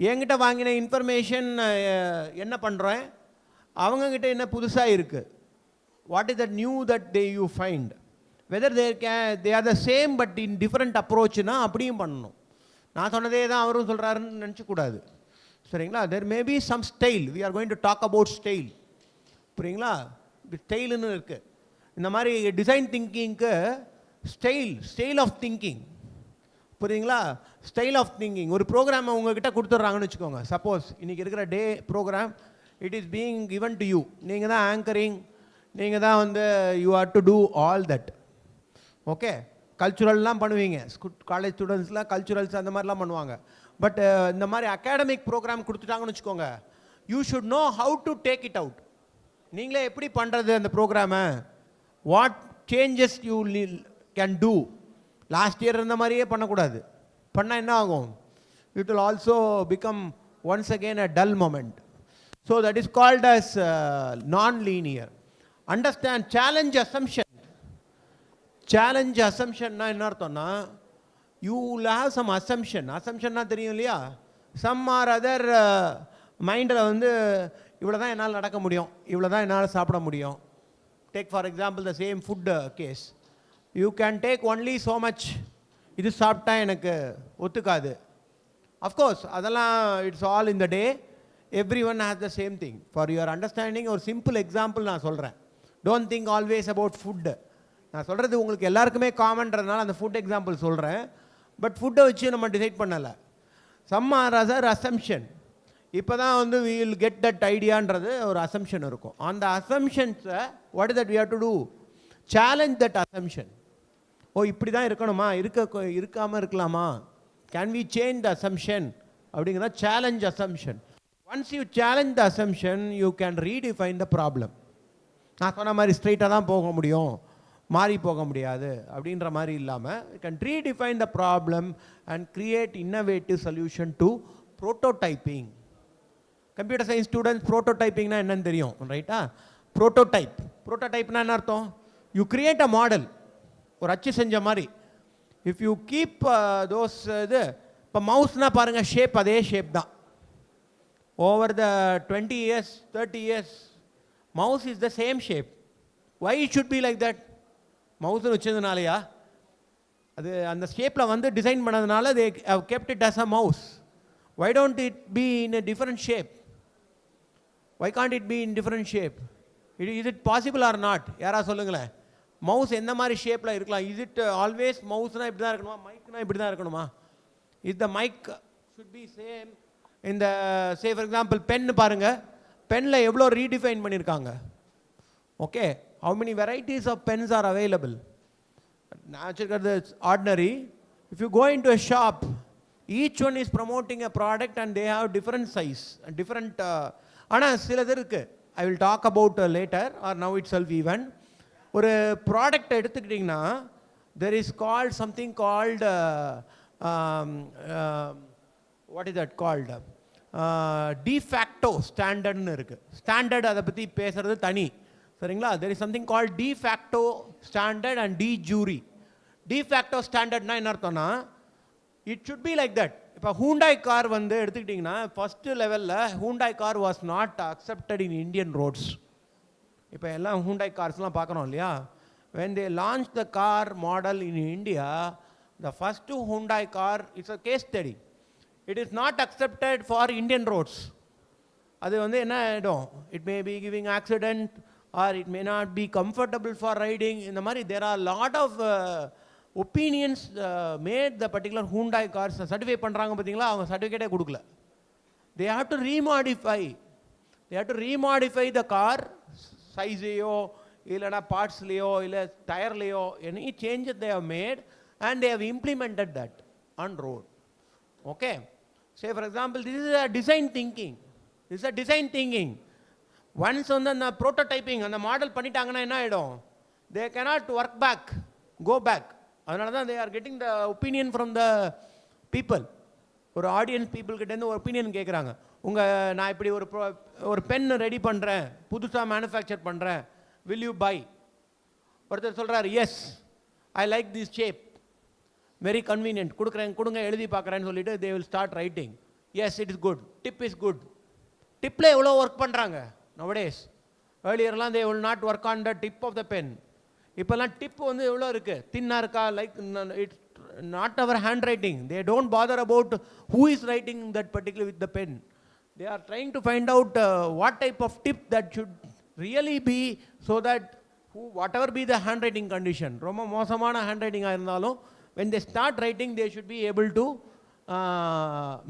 என்கிட்ட வாங்கின இன்ஃபர்மேஷன் என்ன பண்ணுறேன், அவங்கக்கிட்ட என்ன புதுசாக இருக்குது, what is that new that you find, whether they are the same but in different அப்ரோச்னா அப்படியும் பண்ணணும். நான் சொன்னதே தான் அவரும் சொல்கிறாருன்னு நினச்சக்கூடாது. சரிங்களா? There may be some style. We are going to talk about style. புரியுங்களா? ஸ்டைலுன்னு இருக்குது. இந்த மாதிரி டிசைன் திங்கிங்க்கு ஸ்டைல் ஆஃப் திங்கிங். புரியுங்களா? Style of thinking. ஒரு ப்ரோக்ராமை உங்ககிட்ட கொடுத்துட்றாங்கன்னு வச்சுக்கோங்க. சப்போஸ் இன்றைக்கி இருக்கிற day programme it is being given to you. நீங்கள் தான் ஆங்கரிங், நீங்கள் தான் வந்து you are to do all that. Okay, கல்ச்சுரல்லாம் பண்ணுவீங்க. காலேஜ் ஸ்டூடெண்ட்ஸ்லாம் கல்ச்சுரல்ஸ் அந்த மாதிரிலாம் பண்ணுவாங்க. பட் இந்த மாதிரி அகாடமிக் ப்ரோக்ராம் கொடுத்துட்டாங்கன்னு வச்சுக்கோங்க, you should know how to take it out. நீங்களே எப்படி பண்ணுறது அந்த ப்ரோக்ராமை, what changes you can do. Last year இருந்த மாதிரியே பண்ணக்கூடாது. பண்ணால் என்ன ஆகும், it will also become once again a dull moment. So that is called as non-linear. Understand challenge assumption. Challenge அசம்ஷன்னா என்ன அர்த்தம்னா, யூ வில் ஹாவ் சம் அசம்ஷன்னா தெரியும் இல்லையா, சம் ஆர் அதர் மைண்டில் வந்து இவ்வளோ தான் என்னால் நடக்க முடியும், இவ்வளோ தான் என்னால் சாப்பிட முடியும். Take for example the same food case. You can take only so much. இது சாப்பிட்டா எனக்கு ஒத்துக்காது. அஃப்கோர்ஸ் அதெல்லாம் it's all in the day. Every one has the same thing. For your understanding ஒரு சிம்பிள் எக்ஸாம்பிள் நான் சொல்கிறேன். Don't think always about food. நான் சொல்கிறது உங்களுக்கு எல்லாருக்குமே காமன்றதுனால அந்த ஃபுட் எக்ஸாம்பிள் சொல்கிறேன். பட் ஃபுட்டை வச்சு நம்ம டிசைட் பண்ணலை. Some or other assumption. இப்போ தான் வந்து we will get that ஐடியான்றது ஒரு அசம்ஷன் இருக்கும். அந்த அசம்ஷன்ஸை what is that we have to do? Challenge that assumption. ஓ இப்படி தான் இருக்கணுமா, இருக்காமல் இருக்கலாமா, can we change the assumption அப்படிங்கிறத challenge assumption. Once you challenge the assumption you can redefine the problem. நான் சொன்ன மாதிரி ஸ்ட்ரெயிட்டாக தான் போக முடியும், மாறி போக முடியாது அப்படின்ற மாதிரி இல்லாமல் you can redefine the problem and create innovative solution to prototyping. Computer science students ப்ரோட்டோடைப்பிங்னா என்னன்னு தெரியும், ரைட்டா? ப்ரோட்டோடைப்னா என்ன அர்த்தம்? யூ கிரியேட் அ மாடல், ஒரு அச்சு செஞ்ச மாதிரி. இஃப் யூ கீப் தோஸ் இது, இப்போ மவுஸ்னால் பாருங்கள், ஷேப் அதே ஷேப் தான். Over the 20 years 30 years mouse is the same shape. Why it should be like that? Mouse வச்சதுனாலயா? அது அந்த ஷேப்பில் வந்து டிசைன் பண்ணதுனால they have kept it as a mouse. Why don't it be in a different shape? Why can't it be in different shape? Is it possible or not? யாரா சொல்லுங்களேன். Mouse எந்த மாதிரி ஷேப்பில் இருக்கலாம்? இஸ் இட் ஆல்வேஸ் மவுஸ்னால் இப்படி தான் இருக்கணுமா, மைக்னா இப்படி தான் இருக்கணுமா? Is the mic should be same. இந்த சே ஃபார் எக்ஸாம்பிள் பென்னு பாருங்கள், பெனில் எவ்வளோ ரீடிஃபைன் பண்ணியிருக்காங்க. Okay, how many varieties of pens are available? நான் வச்சுருக்கிறது ordinary. If you go into a shop, each one is promoting a product and they have different size and different ஆனால் சிலது இருக்குது. I will talk about later or now itself even. ஒரு product எடுத்துக்கிட்டிங்கன்னா there is called something called what is that called? De facto ஸ்டாண்டர்ட்னு இருக்குது. Standard அதை பற்றி பேசுகிறது தனி, சரிங்களா? there is something called de facto standard and de jure. de facto ஸ்டாண்டர்ட்னா என்ன அர்த்தம்னா, it should be like that. இப்போ ஹூண்டாய் கார் வந்து எடுத்துக்கிட்டிங்கன்னா ஃபஸ்ட்டு லெவலில் Hyundai car was not accepted in Indian roads. இப்போ எல்லாம் ஹூண்டாய் கார்ஸ்லாம் பார்க்குறோம் இல்லையா? when they launched the car model in India, the first Hyundai car, it's a case study. It is not accepted for Indian roads. அது வந்து என்ன ஆகிடும், it may be giving accident or it may not be comfortable for riding. இந்த மாதிரி there are lot of opinions made the particular Hyundai cars. Certify பண்ணுறாங்க பார்த்தீங்களா, அவங்க சர்டிஃபிகேட்டே கொடுக்கல. they have to remodify the car சைஸையோ இல்லைனா பார்ட்ஸ்லேயோ இல்லை டயர்லேயோ any changes they have made and they have implemented that on road. Okay, say for example this is a design thinking. Once வந்து அந்த ப்ரோட்டோடைப்பிங் அந்த மாடல் பண்ணிட்டாங்கன்னா என்ன ஆகிடும், they cannot go back. அதனால தான் they are getting the opinion from the people. ஒரு audience பீப்புள்கிட்டேருந்து ஒரு ஒப்பீனியன் கேட்குறாங்க. நான் இப்படி ஒரு பென் ரெடி பண்ணுறேன், புதுசாக மேனுஃபேக்சர் பண்ணுறேன், will you buy? ஒருத்தர் சொல்கிறார், yes I like this shape, very convenient, கொடுங்க எழுதி பார்க்குறேன்னு சொல்லிட்டு they will start writing. Yes, it is good. Tip is good. Tipல எவ்வளோ ஒர்க் பண்ணுறாங்க nowadays. Earlierலாம் they will not work on the tip of the pen. இப்போல்லாம் tip வந்து எவ்வளோ இருக்குது, தின்னாக இருக்கா, like it's not our handwriting. They don't bother about who is writing that particular with the pen. They are trying to find out what type of tip that should really be, so that whatever be the handwriting condition, ரொம்ப மோசமான handwriting-ஆ இருந்தாலும் when they start writing they should be able to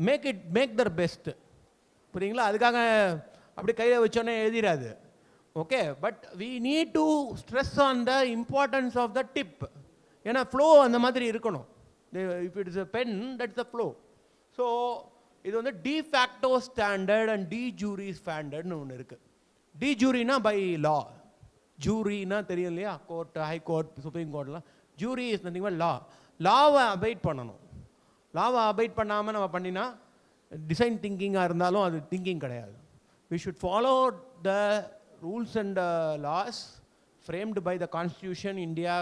make their best. புரியுங்களா? அதுக்காக அப்படி கையில் வச்சோன்னே எழுதிடாது. Okay, but we need to stress on the importance of the tip. ஏன்னா ஃப்ளோ அந்த மாதிரி இருக்கணும். If it is a pen, that's the flow. So இது வந்து de facto standard and de jure standardனு ஒன்று இருக்குது. De jureனா by law. ஜூரினா தெரியும் இல்லையா, கோர்ட், ஹை கோர்ட், சுப்ரீம் கோர்ட்லாம். Jury is nothing but law. லாவை அபைட் பண்ணணும். லாவை அபைட் பண்ணாமல் நம்ம பண்ணினா டிசைன் திங்கிங்காக இருந்தாலும் அது திங்கிங் கிடையாது. We should follow the rules and laws framed by the constitution, India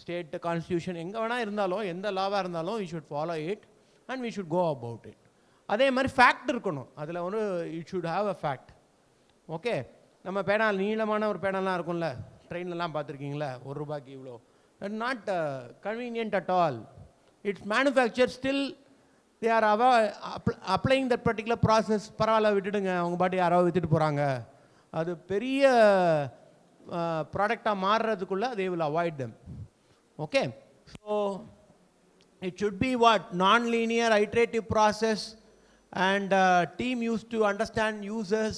state constitution. எங்கே வேணால் இருந்தாலும், எந்த லாவாக இருந்தாலும் we should follow it and we should go about it. அதே மாதிரி ஃபேக்ட் இருக்கணும். அதில் வந்து it should have a fact. Okay, நம்ம பேனா நீளமான ஒரு பேனாலாம் இருக்கும்ல, ட்ரெயின்லலாம் பார்த்துருக்கீங்களா, ₹1 இவ்வளோ. Not convenient at all. It's manufacture still they are அப்ளைங் that particular process. பரவாயில்ல விட்டுடுங்க, அவங்க பாட்டி யாராவது விற்றுட்டு போகிறாங்க. அது பெரிய ப்ராடக்டாக மாறுறதுக்குள்ளே they will avoid them. Okay, so it should be what? Non-linear iterative process, and team used to understand users,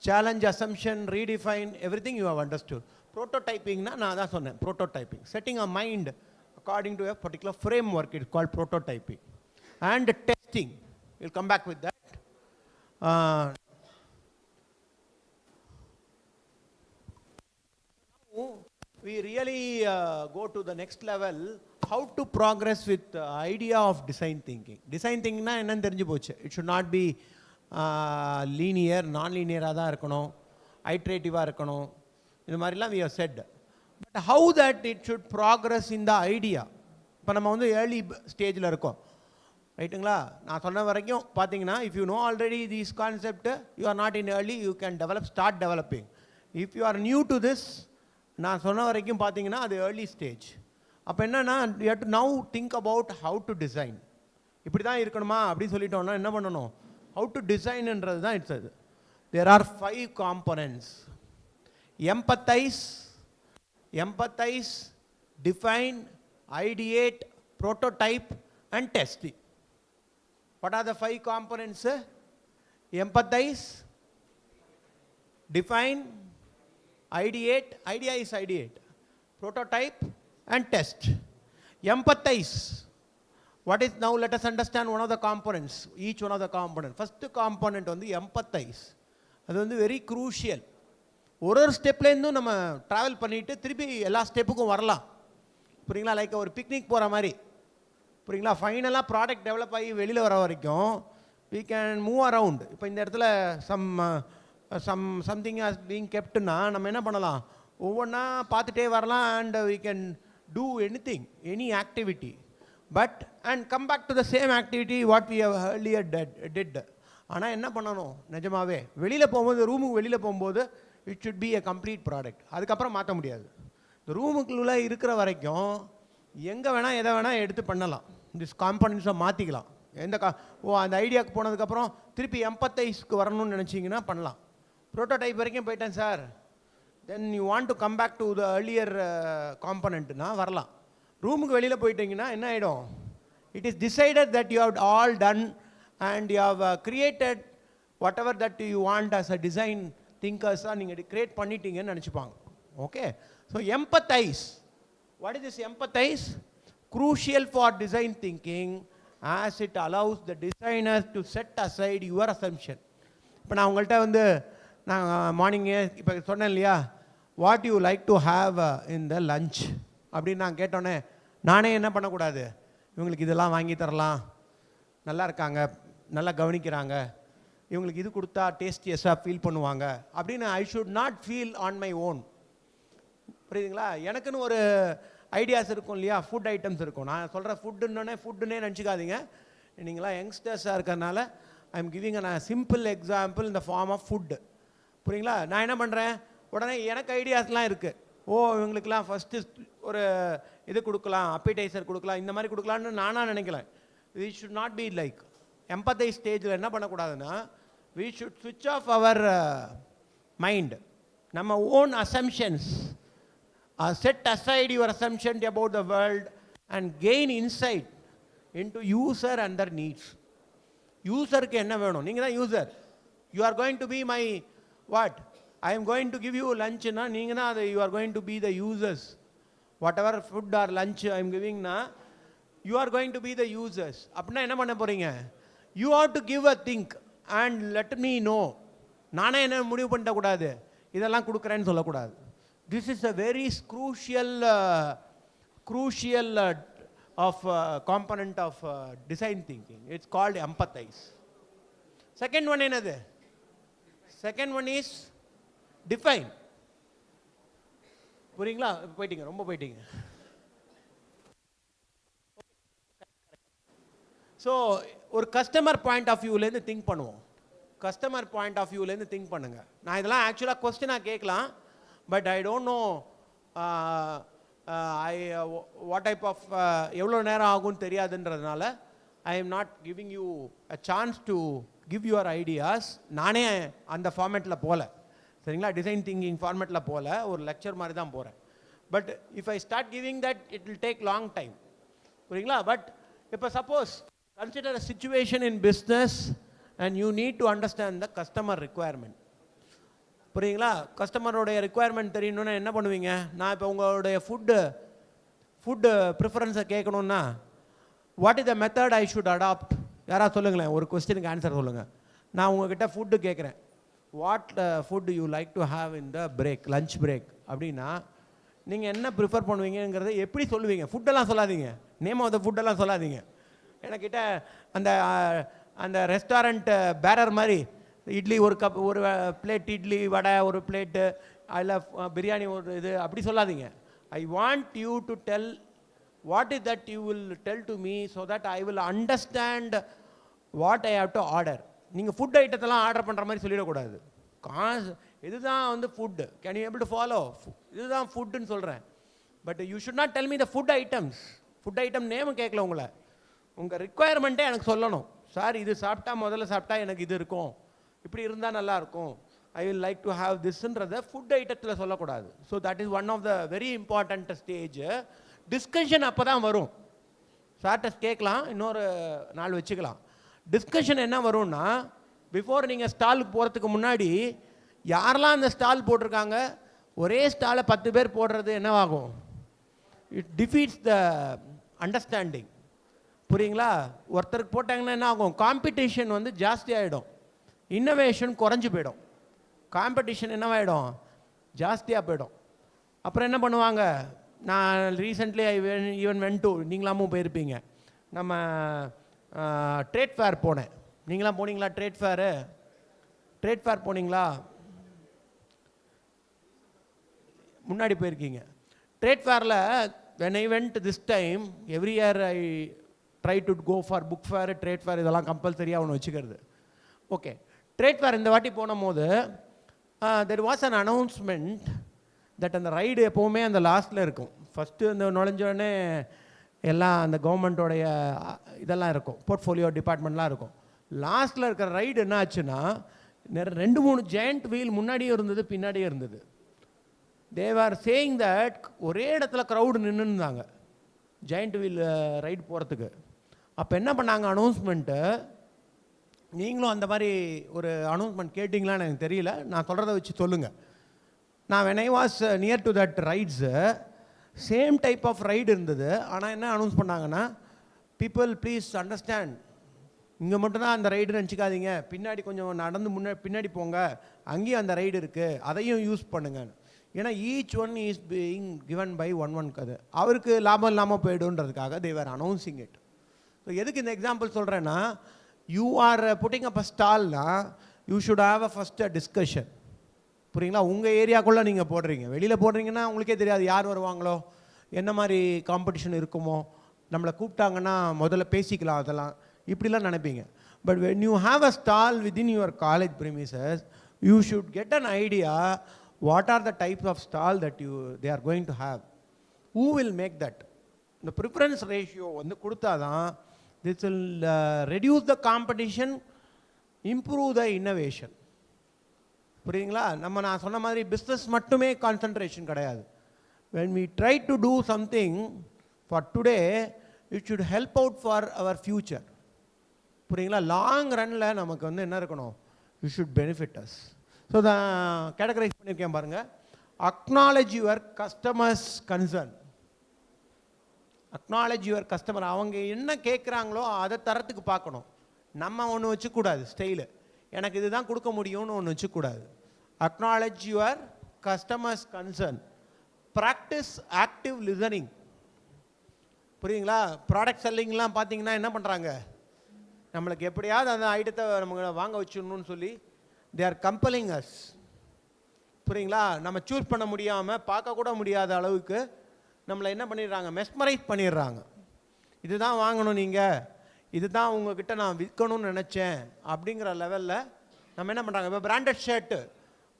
challenge assumption, redefine, everything you have understood. Prototyping na நான் தான் சொன்னேன், prototyping, setting a mind according to a particular framework, it's called prototyping. And testing, we'll come back with that. Now we really go to the next level, how to progress with the idea of design thinking. Design thinking na enna therinju pochu. It should not be linear, non-linear தான் இருக்கணும், ஐட்ரேட்டிவாக இருக்கணும். இது மாதிரிலாம் we have said. But how that it should progress in the idea. இப்போ நம்ம வந்து early ஸ்டேஜில் இருக்கோம், ரைட்டுங்களா? நான் சொன்ன வரைக்கும் பார்த்தீங்கன்னா, if you know already this concept, you are not in early, you can start developing. If you are new to this, நான் சொன்ன வரைக்கும் பார்த்தீங்கன்னா அது ஏர்லி ஸ்டேஜ். அப்போ என்னன்னா, you have to now think about how to design. இப்படி தான் இருக்கணுமா அப்படின்னு சொல்லிட்டோம்னா என்ன பண்ணணும்? How to design என்றது தான் இட்ஸ் அது. There are 5 components. Empathize, define, ideate, prototype and testing. What are the 5 components? Empathize, define, ideate, idea is ideate, prototype and test. Empathize. What is, now let us understand one of the components, each one of the components. First component வந்து empathize. அது வந்து very crucial. ஒரு ஸ்டெப்லேருந்தும் நம்ம travel பண்ணிவிட்டு திருப்பி எல்லா ஸ்டெப்புக்கும் வரலாம். புரியுங்களா? லைக் ஒரு பிக்னிக் போகிற மாதிரி. புரியுங்களா? ஃபைனலாக ப்ராடக்ட் டெவலப் ஆகி வெளியில் வர வரைக்கும் we can move around. இப்போ இந்த இடத்துல something as being kept-னா நம்ம என்ன பண்ணலாம்? ஒவ்வொன்றா பார்த்துட்டே வரலாம். and we can do anything, any activity. But and come back to the same activity what we have earlier did. ஆனால் என்ன பண்ணணும்? நிஜமாவே வெளியில் போகும்போது, ரூமுக்கு வெளியில் போகும்போது it should be a complete product. அதுக்கப்புறம் மாற்ற முடியாது. இந்த ரூமுக்குள்ளே இருக்கிற வரைக்கும் எங்கே வேணால் எதை வேணால் எடுத்து பண்ணலாம். திஸ் காம்பனன்ட்ஸை மாற்றிக்கலாம். அந்த ஐடியாவுக்கு போனதுக்கப்புறம் திருப்பி எம்பத்தைஸ்க்கு வரணும்னு நினச்சிங்கன்னா பண்ணலாம். ப்ரோட்டோடைப் வரைக்கும் போயிட்டேன் sir, then you want to come back to the earlier காம்பனண்ட்னா வரலாம். ரூமுக்கு வெளியில் போயிட்டீங்கன்னா என்ன ஆகிடும்? It is decided that you have all done and you have created whatever that you want as a design திங்கர்ஸாக நீங்கள் கிரியேட் பண்ணிட்டீங்கன்னு நினச்சிப்பாங்க. Okay, so empathise. What is this empathise? Crucial for design thinking as it allows the designers to set aside your assumption. இப்போ நான் உங்கள்கிட்ட வந்து நான் மார்னிங்கே இப்போ சொன்னேன் இல்லையா, what you like to have in the lunch அப்படின்னு நான் கேட்டோன்னே நானே என்ன பண்ணக்கூடாது, இவங்களுக்கு இதெல்லாம் வாங்கி தரலாம், நல்லா இருக்காங்க, நல்லா கவனிக்கிறாங்க, இவங்களுக்கு இது கொடுத்தா டேஸ்டியஸாக ஃபீல் பண்ணுவாங்க அப்படின்னு ஐ should not feel on my own. புரியுதுங்களா? எனக்குன்னு ஒரு ஐடியாஸ் இருக்கும் இல்லையா, ஃபுட் ஐட்டம்ஸ் இருக்கும். நான் சொல்கிற ஃபுட்டுன்னொன்னே நினச்சிக்காதீங்க. நீங்களாம் யங்ஸ்டர்ஸாக இருக்கிறதுனால I am giving a simple example in the form of food. புரியுங்களா? நான் என்ன பண்ணுறேன், உடனே எனக்கு ஐடியாஸ்லாம் இருக்குது. ஓ இவங்களுக்குலாம் ஃபஸ்ட்டு ஒரு இது கொடுக்கலாம், அப்பைடைசர் கொடுக்கலாம், இந்த மாதிரி கொடுக்கலான்னு நானாக நினைக்கலேன். we should not be like empathize ஸ்டேஜில் என்ன பண்ணக்கூடாதுன்னா, we should switch off our mind. நம்ம own assumptions, set aside your assumption about the world and gain insight into user and their needs. யூசருக்கு என்ன வேணும்? நீங்கள் தான் user. you are going to be my what? I am going to give you lunch na, நீங்கள் தான் அது you are going to be the users. whatever food or lunch I am giving na, you are going to be the users. அப்படின்னா என்ன பண்ண போகிறீங்க? you have to give a think and let me know. நானே என்ன முடிவு பண்ணிடக்கூடாது, இதெல்லாம் கொடுக்குறேன்னு சொல்லக்கூடாது. this is a very crucial of component of design thinking. It's called empathize. Second one என்னது? Second one is define. புரியுங்களா? போயிட்டீங்க, ரொம்ப போயிட்டீங்க. ஸோ ஒரு கஸ்டமர் பாயிண்ட் ஆஃப் வியூலேருந்து திங்க் பண்ணுவோம். கஸ்டமர் பாயிண்ட் ஆஃப் வியூலேருந்து திங்க் பண்ணுங்க. நான் இதெல்லாம் ஆக்சுவலாக கொஸ்டினாக கேட்கலாம், but I don't know what type of எவ்வளோ நேரம் ஆகும்னு தெரியாதுன்றதுனால I am not giving you a chance to give your ideas. நானே அந்த ஃபார்மேட்டில் போகல, சரிங்களா? டிசைன் திங்கிங் ஃபார்மேட்டில் போகல, ஒரு லெக்சர் மாதிரி தான் போகிறேன். But if I start giving that it will take long time. புரியுங்களா? பட் இப்போ suppose consider a situation in business and you need to understand the customer requirement. புரியுங்களா? கஸ்டமரோடைய ரிக்குவயர்மெண்ட் தெரியணுன்னா என்ன பண்ணுவீங்க? நான் இப்போ உங்களுடைய ஃபுட்டு ப்ரிஃபரன்ஸை கேட்கணுன்னா what is the method I should adapt? யாராவது சொல்லுங்களேன், ஒரு கொஸ்டினுக்கு ஆன்சர் சொல்லுங்கள். நான் உங்ககிட்ட ஃபுட்டு கேட்குறேன், what food you like to have in the break, lunch break அப்படின்னா நீங்கள் என்ன ப்ரிஃபர் பண்ணுவீங்கிறத எப்படி சொல்லுவீங்க? ஃபுட்டெல்லாம் சொல்லாதீங்க, நேம் ஆஃப் த ஃபுட்டெல்லாம் சொல்லாதீங்க. எனக்கிட்ட அந்த அந்த ரெஸ்டாரண்ட் பேரர் மாதிரி இட்லி ஒரு கப், ஒரு பிளேட் இட்லி, வடை ஒரு பிளேட்டு, அதில் பிரியாணி ஒரு இது, அப்படி சொல்லாதீங்க. I want you to tell what is that you will tell to me so that I will understand what I have to order. நீங்கள் ஃபுட் ஐட்டத்தெல்லாம் ஆர்டர் பண்ணுற மாதிரி சொல்லிடக்கூடாது. இதுதான் வந்து food, can you able to follow, இதுதான் ஃபுட்டுன்னு சொல்கிறேன். But you should not tell me the food items. Food item நேமும் கேட்கல உங்களை, உங்கள் ரிக்குவயர்மெண்ட்டே எனக்கு சொல்லணும். சார் இது சாப்பிட்டா, முதல்ல சாப்பிட்டா எனக்கு இது இருக்கும், இப்படி இருந்தால் நல்லாயிருக்கும், I will like to have திஸ்ன்றதை ஃபுட் ஐட்டத்தில் சொல்லக்கூடாது. So that is one of the very important stage. Discussion அப்போ தான் வரும். சார்ட்ட கேட்கலாம், இன்னொரு நாள் வச்சுக்கலாம். டிஸ்கஷன் என்ன வரும்னா, பிஃபோர் நீங்கள் ஸ்டாலுக்கு போகிறதுக்கு முன்னாடி யாரெல்லாம் அந்த ஸ்டால் போட்டிருக்காங்க, ஒரே ஸ்டாலை 10 பேர் போடுறது என்னவாகும்? It defeats the understanding. புரியுங்களா? ஒருத்தருக்கு போட்டாங்கன்னா என்ன ஆகும்? காம்படிஷன் வந்து ஜாஸ்தி ஆகிடும், இன்னோவேஷன் குறைஞ்சி போயிடும், காம்படிஷன் என்னவாயிடும்? ஜாஸ்தியாக போயிடும். அப்புறம் என்ன பண்ணுவாங்க? நான் ரீசெண்ட்லி ஈவன் வென் டு, நீங்களாமும் போயிருப்பீங்க, நம்ம ட்ரேட் ஃபேர் போனேன். நீங்களாம் போனீங்களா ட்ரேட் ஃபேரு? ட்ரேட் ஃபேர் போனீங்களா? முன்னாடி போயிருக்கீங்க. ட்ரேட் ஃபேரில் when I went this time, every year I try to go for book fair, trade fair, இதெல்லாம் கம்பல்சரியாக ஒன்று வச்சுக்கிறது. ஓகே, ட்ரேட் ஃபேர் இந்த வாட்டி போன போது there was an announcement that அந்த ரைடு எப்போவுமே அந்த லாஸ்ட்டில் இருக்கும். ஃபஸ்ட்டு இந்த நுழைஞ்சோடனே எல்லாம் அந்த கவர்மெண்ட்டோடைய இதெல்லாம் இருக்கும், போர்ட்ஃபோலியோ டிபார்ட்மெண்ட்லாம் இருக்கும். லாஸ்ட்டில் இருக்கிற ரைடு என்ன ஆச்சுன்னா, 2-3 ஜெயண்ட் வீல் முன்னாடியும் இருந்தது, பின்னாடியும் இருந்தது. they were saying that ஒரே இடத்துல க்ரௌடு நின்றுந்தாங்க ஜெயண்ட் வீல் ரைடு போகிறதுக்கு. அப்போ என்ன பண்ணாங்க அனௌன்ஸ்மெண்ட்டு, நீங்களும் அந்த மாதிரி ஒரு அனௌன்ஸ்மெண்ட் கேட்டிங்களான்னு எனக்கு தெரியல, நான் சொல்கிறத வச்சு சொல்லுங்கள். நான் when I was near to that rides, same type of ride இருந்தது. ஆனால் என்ன அனௌன்ஸ் பண்ணாங்கன்னா, பீப்புள் ப்ளீஸ் அண்டர்ஸ்டாண்ட், இங்கே மட்டும்தான் அந்த ரைடு நினச்சிக்காதீங்க, பின்னாடி கொஞ்சம் நடந்து பின்னாடி போங்க, அங்கேயும் அந்த ரைடு இருக்குது, அதையும் யூஸ் பண்ணுங்கன்னு. ஏன்னா each one is being given by one கதை, அவருக்கு லாபம் இல்லாமல் போய்டுன்றதுக்காக they were announcing it. So எதுக்கு இந்த எக்ஸாம்பிள் சொல்கிறேன்னா, you are putting up a ஸ்டால்னா you should have a first a discussion. புரியுங்களா? உங்கள் ஏரியாக்குள்ளே நீங்கள் போடுறீங்க, வெளியில் போடுறீங்கன்னா உங்களுக்கே தெரியாது யார் வருவாங்களோ, என்ன மாதிரி காம்படிஷன் இருக்குமோ, நம்மளை கூப்பிட்டாங்கன்னா முதல்ல பேசிக்கலாம், அதெல்லாம் இப்படிலாம் நினைப்பீங்க. But when you have a stall within your college premises, you should get an idea what are the types of stall that they are going to have. Who will make that? The preference ratio வந்து கொடுத்தாதான் this will reduce the competition, improve the innovation. புரியுங்களா? நான் சொன்ன மாதிரி business மட்டுமே concentration கிடையாது. When we try to do something for today, it should help out for our future. புரியுங்களா? Long ரன்னில் நமக்கு வந்து என்ன இருக்கணும்? You should benefit us. So தான் கேட்டகரைஸ் பண்ணியிருக்கேன் பாருங்கள். Acknowledge your customers concern. Acknowledge your customer. அவங்க என்ன கேட்குறாங்களோ அதை தரத்துக்கு பார்க்கணும். நம்ம ஒன்று வச்சுக்கூடாது ஸ்டைலு, எனக்கு இதுதான் கொடுக்க முடியும்னு ஒன்று வச்சுக்கூடாது. Acknowledge your customers concern. Practise active listening. புரியுங்களா? ப்ராடக்ட் செல்லிங்லாம் பார்த்தீங்கன்னா என்ன பண்ணுறாங்க, நம்மளுக்கு எப்படியாவது அந்த ஐட்டத்தை நம்ம வாங்க வச்சிடணும்னு சொல்லி தே ஆர் கம்பலிங் அஸ். புரியுங்களா? நம்ம சூஸ் பண்ண முடியாமல் பார்க்கக்கூட முடியாத அளவுக்கு நம்மளை என்ன பண்ணிடுறாங்க, மெஸ்மரைஸ் பண்ணிடுறாங்க. இதுதான் வாங்கணும், நீங்கள் இதுதான் உங்ககிட்ட நான் விற்கணும்னு நினச்சேன் அப்படிங்கிற லெவலில் நம்ம என்ன பண்ணுறாங்க. இப்போ பிராண்டட் ஷர்ட்டு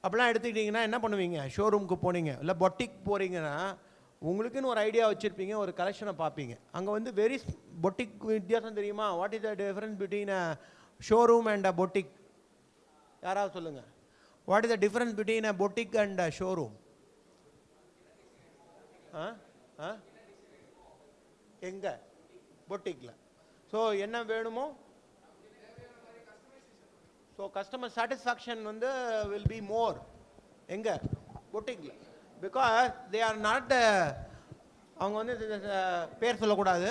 அப்படிலாம் எடுத்துக்கிட்டிங்கன்னா என்ன பண்ணுவீங்க, ஷோரூமுக்கு போனீங்க இல்லை பொட்டிக் போகிறீங்கன்னா உங்களுக்குன்னு ஒரு ஐடியா வச்சுருப்பீங்க, ஒரு கலெக்ஷனை பார்ப்பீங்க. அங்கே வந்து வெரி பொட்டிக் வித்தியாசம் தெரியுமா? What is the difference between a showroom and a boutique? யாராவது சொல்லுங்கள். What is the difference between a boutique and a showroom? எங்கே? பொட்டிக்கில். ஸோ என்ன வேணுமோ, ஸோ கஸ்டமர் சாட்டிஸ்ஃபேக்ஷன் வந்து வில் பி மோர் எங்கே? பொட்டிக்கில். பிகாஸ் தே ஆர் நாட், அவங்க வந்து பேர் சொல்லக்கூடாது,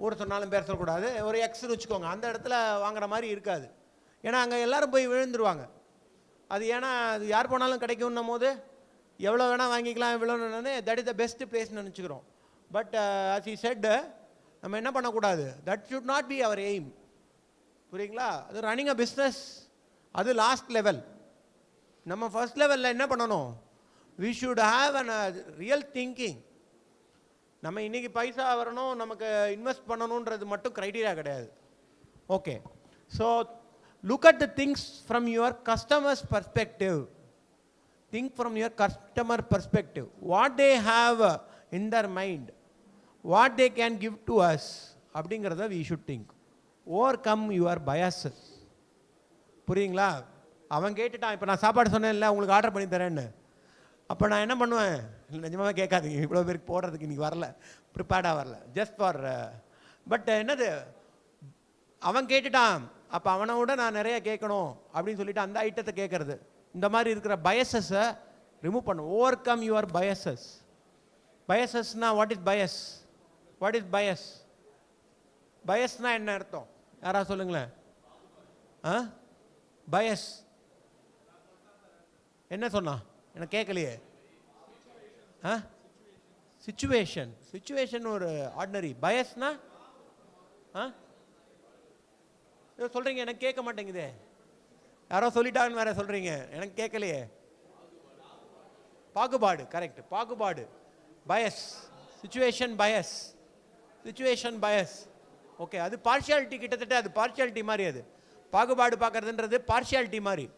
ஊர் சொன்னாலும் பேர் சொல்லக்கூடாது, ஒரு எக்ஸ்னு வச்சுக்கோங்க, அந்த இடத்துல வாங்குற மாதிரி இருக்காது. ஏன்னா அங்கே எல்லோரும் போய் விழுந்துருவாங்க. அது ஏன்னா அது யார் போனாலும் கிடைக்கும்னும் போது எவ்வளோ வேணால் வாங்கிக்கலாம், இவ்வளோன்னு தட் இஸ் த பெஸ்ட் பிளேஸ்னு நினச்சிக்கிறோம். பட் as he said, நம்ம என்ன பண்ணக்கூடாது, that should not be our aim. புரியுங்களா? அது ரன்னிங் அ பிஸ்னஸ், அது லாஸ்ட் லெவல். நம்ம ஃபர்ஸ்ட் லெவலில் என்ன பண்ணணும், we should have an real thinking. நம்ம இன்றைக்கி பைசா வரணும், நமக்கு இன்வெஸ்ட் பண்ணணுன்றது மட்டும் க்ரைட்டீரியா கிடையாது. Okay, so look at the things from your customers perspective. Think from your customer perspective. What they have in their mind, what they can give to us, அப்படிங்கிறத we should think. Overcome your biases. புரியுங்களா? அவன் கேட்டுட்டான், இப்போ நான் சாப்பாடு சொன்னேன்ல உங்களுக்கு order பண்ணி தரேன்னு, அப்போ நான் என்ன பண்ணுவேன், நிஜமாவே கேட்காதீங்க, இவ்வளோ பேருக்கு போடுறதுக்கு இன்றைக்கி வரல, ப்ரிப்பேர்டாக வரல, ஜஸ்ட் ஃபார் பட் என்னது, அவன் கேட்டுட்டான், அப்போ அவனை விட நான் நிறைய கேட்கணும் அப்படின்னு சொல்லிட்டு அந்த ஐட்டத்தை கேட்கறது. இந்த மாதிரி இருக்கிற பயசஸை ரிமூவ் பண்ணும். Overcome your biases. பயசஸ்னா what is bias? What is bias? பயஸ்னா என்ன அர்த்தம்? யாராவது சொல்லுங்களேன். பயஸ் என்ன சொன்னா, எனக்கு கேட்கலையே. சிச்சுவேஷன். சிச்சுவேஷன் ஒரு ஆர்டினரி. பயஸ்னா சொல்றீங்க, எனக்கு கேட்க மாட்டேங்குதே. யாரோ சொல்லிட்டாங்கன்னு வேற சொல்றீங்க, எனக்கு கேட்கலையே. பாகுபாடு. கரெக்ட், பாகுபாடு. Bias, situation bias, situation bias. Okay, அது பார்ஷியாலிட்டி, கிட்டத்தட்ட அது பார்ஷியாலிட்டி மாதிரி. அது பாகுபாடு பார்க்கறதுன்றது பார்ஷியாலிட்டி மாதிரி.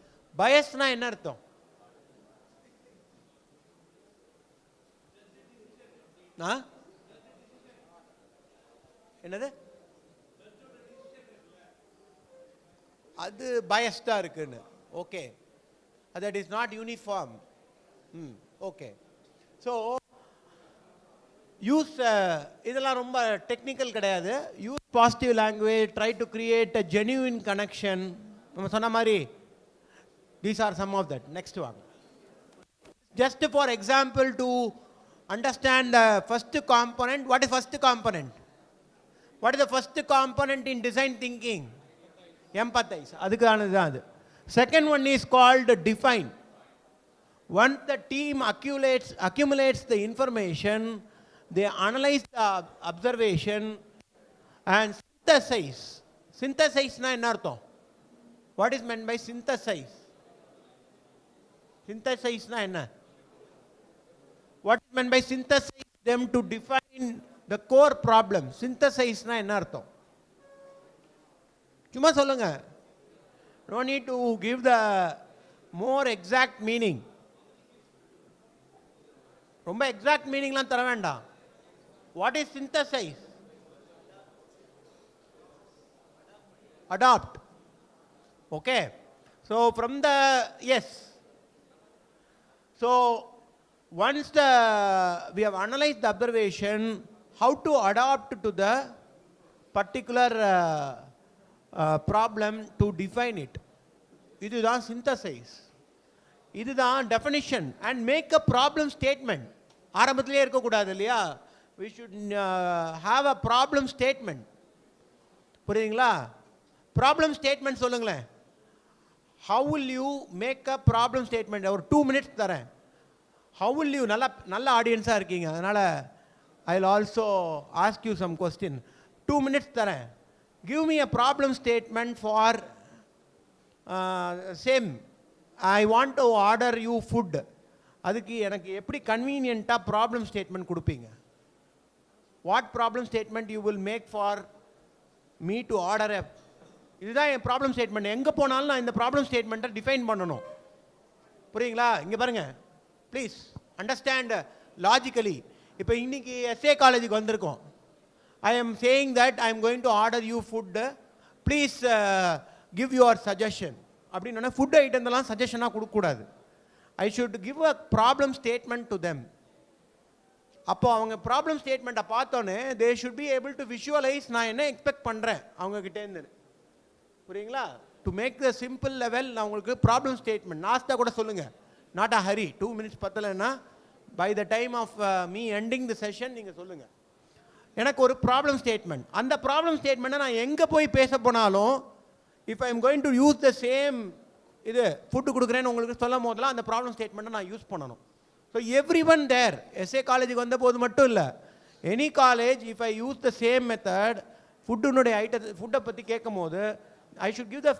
பயஸ்னா என்ன அர்த்தம்? என்னது? அது பயஸ்டாக இருக்குன்னு. Okay, that is not uniform. Okay, so use, இதெல்லாம் ரொம்ப டெக்னிக்கல் கிடையாது. Use positive language, try to create a genuine connection. நம்ம சொன்ன மாதிரி these are some of that. Next வாங்க. Just for example to understand the first component. What is first component? What is the first component in design thinking? Empathize. அதுக்கானது தான் அது. Second one is called define. Once the team accumulates the information, they analyze the observation and synthesize. Synthesize na enna artham? What is meant by synthesize? Synthesize na enna? What is meant by synthesize? Them to define the core problem. Synthesize na enna artham? சும்மா சொல்லுங்க. No need to give the more exact meaning. ரொம்ப exact மீனிங்லாம் தர வேண்டாம். What is synthesize? Adopt. Okay. So from the, yes. So once we have analyzed the observation, how to adapt to the particular problem to define it. இதுதான் synthesize. இதுதான் definition and make a problem statement. ஆரம்பத்திலே இருக்கக்கூடாது இல்லையா? We should have a problem statement. புரியுதுங்களா? Problem statement சொல்லுங்களேன். How will you make a problem statement? ஒரு 2 minutes தரேன். How will you, நல்ல ஆடியன்ஸாக இருக்கீங்க, அதனால் I will also ask you some question. 2 minutes தரேன். Give me a problem statement for same. I want to order you food. அதுக்கு எனக்கு எப்படி கன்வீனியண்ட்டாக ப்ராப்ளம் ஸ்டேட்மெண்ட் கொடுப்பீங்க? What problem statement you will make for me to order a, இதுதான் என் problem statement. எங்கே போனாலும் நான் இந்த ப்ராப்ளம் ஸ்டேட்மெண்ட்டை டிஃபைன் பண்ணணும். புரியுங்களா? இங்கே பாருங்கள், ப்ளீஸ் அண்டர்ஸ்டாண்ட் லாஜிக்கலி. இப்போ இன்னைக்கு எஸ்ஏ காலேஜுக்கு வந்திருக்கோம். I am saying that I am going to order you food, please give your suggestion அப்படின்னு. ஃபுட் ஐட்டம்லாம் சஜஷனாக கொடுக்கக்கூடாது. I should give a problem statement to them. அப்போ அவங்க ப்ராப்ளம் ஸ்டேட்மெண்ட்டை பார்த்தோன்னே they should be able to visualise நான் என்ன எக்ஸ்பெக்ட் பண்ணுறேன் அவங்கக்கிட்டேருந்து. புரியுங்களா? To make the simple level நான் உங்களுக்கு ப்ராப்ளம் ஸ்டேட்மெண்ட் நாஸ்தா கூட சொல்லுங்கள். Not a hurry. 2 minutes பத்தலைன்னா by the time of me ending the session நீங்கள் சொல்லுங்கள், எனக்கு ஒரு ப்ராப்ளம் ஸ்டேட்மெண்ட். அந்த ப்ராப்ளம் ஸ்டேட்மெண்ட்டை நான் எங்கே போய் பேச போனாலும், if I am going to use the same இது ஃபுட்டு கொடுக்குறேன்னு உங்களுக்கு சொல்லும் போதெல்லாம் அந்த ப்ராப்ளம் ஸ்டேட்மெண்ட்டை நான் யூஸ் பண்ணணும். So everyone there, S காலேஜுக்கு வந்த போது மட்டும் இல்லை, any college if I use the same method ஃபுட்டுனுடைய ஃபுட்டை பற்றி கேட்கும் போது I should give the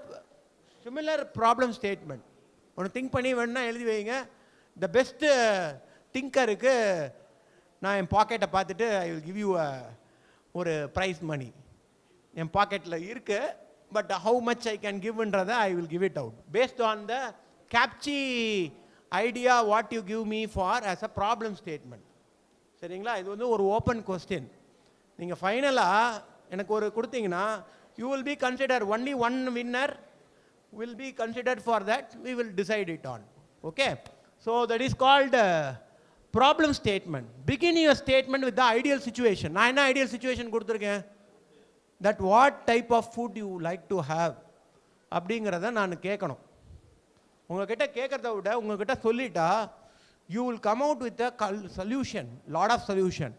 similar problem statement. ஒன்று திங்க் பண்ணி வேணுன்னா எழுதி வைங்க. த பெஸ்ட்டு திங்கருக்கு நான் என் பாக்கெட்டை பார்த்துட்டு ஐ வில் கிவ் யூ ஒரு ப்ரைஸ் மணி. என் பாக்கெட்டில் இருக்குது, but how much I can கிவ்ன்றதை I will give it out based on the கேப்சி idea what you give me for as a problem statement. சரிங்களா? இது வந்து ஒரு ஓப்பன் கொஸ்டின். நீங்கள் ஃபைனலாக எனக்கு ஒரு கொடுத்தீங்கன்னா you will B consider only one winner will be considered. For that we will decide it on. Okay, so that is called problem statement. Begin your statement with the ideal situation. நான் என்ன ideal situation கொடுத்துருக்கேன்? that what type of food you like to have அப்படிங்கிறத நான் கேட்கணும். உங்ககிட்ட கேட்கறத விட உங்ககிட்ட சொல்லிட்டா you will come out with a solution, lot of solution.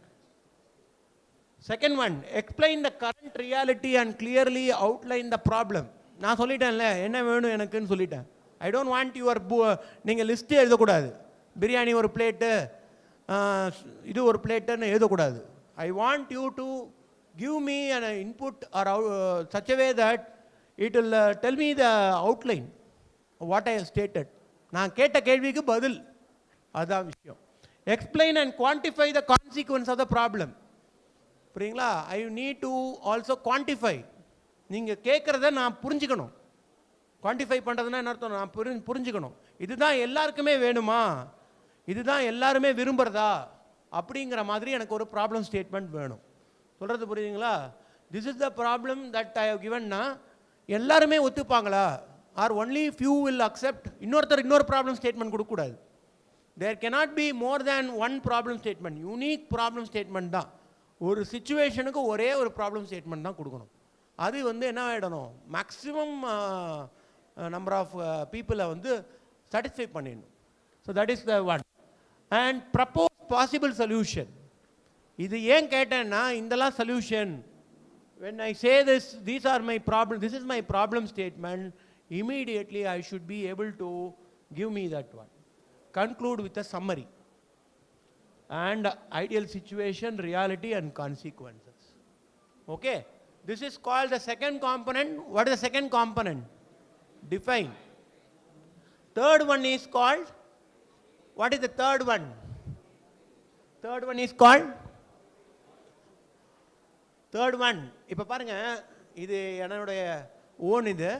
Second one, explain the current reality and clearly outline the problem. நான் சொல்லிட்டேன்ல என்ன வேணும் எனக்குன்னு சொல்லிட்டேன். ஐ டோன்ட் வாண்ட் யுவர் நீங்கள் லிஸ்ட்டு எழுதக்கூடாது. பிரியாணி ஒரு பிளேட்டு, இது ஒரு பிளேட்டுன்னு எழுதக்கூடாது. I want you to give me an input or such a way that it will tell me the outline what I have stated. நான் கேட்ட கேள்விக்கு பதில், அதுதான் விஷயம். Explain and quantify the consequence of the problem. புரியுங்களா? I need to also quantify. நீங்கள் கேட்குறத நான் புரிஞ்சுக்கணும். குவான்டிஃபை பண்ணுறதுனா என்ன அர்த்தம்? நான் புரிஞ்சுக்கணும். இதுதான் எல்லாருக்குமே வேணுமா, இதுதான் எல்லாருமே விரும்புகிறதா அப்படிங்கிற மாதிரி எனக்கு ஒரு ப்ராப்ளம் ஸ்டேட்மெண்ட் வேணும். சொல்கிறது புரியுதுங்களா? This is the problem that I have கிவன்னா எல்லாருமே ஒத்துப்பாங்களா, or only few will accept? இன்னொருத்தர் இன்னொரு ப்ராப்ளம் ஸ்டேட்மெண்ட் கொடுக்கக்கூடாது. There cannot be more than one problem statement. Unique problem statement தான். ஒரு சிச்சுவேஷனுக்கு ஒரே ஒரு ப்ராப்ளம் ஸ்டேட்மெண்ட் தான் கொடுக்கணும். அது வந்து என்ன ஆகிடணும், மேக்ஸிமம் நம்பர் ஆஃப் பீப்புளை வந்து சாட்டிஸ்ஃபை பண்ணிடணும். So that is the one. And propose possible solution. இது ஏன் கேட்டேன்னா இதெல்லாம் solution. When I say this, these are my problem, this is my problem statement, immediately I should be able to give me that one. Conclude with a summary and ideal situation, reality and consequences. Okay, this is called the second component. What is the second component? Define. Third one is called, what is the third one? Third one is called, third one, இப்போ பாருங்க, இது என்னுடைய own இது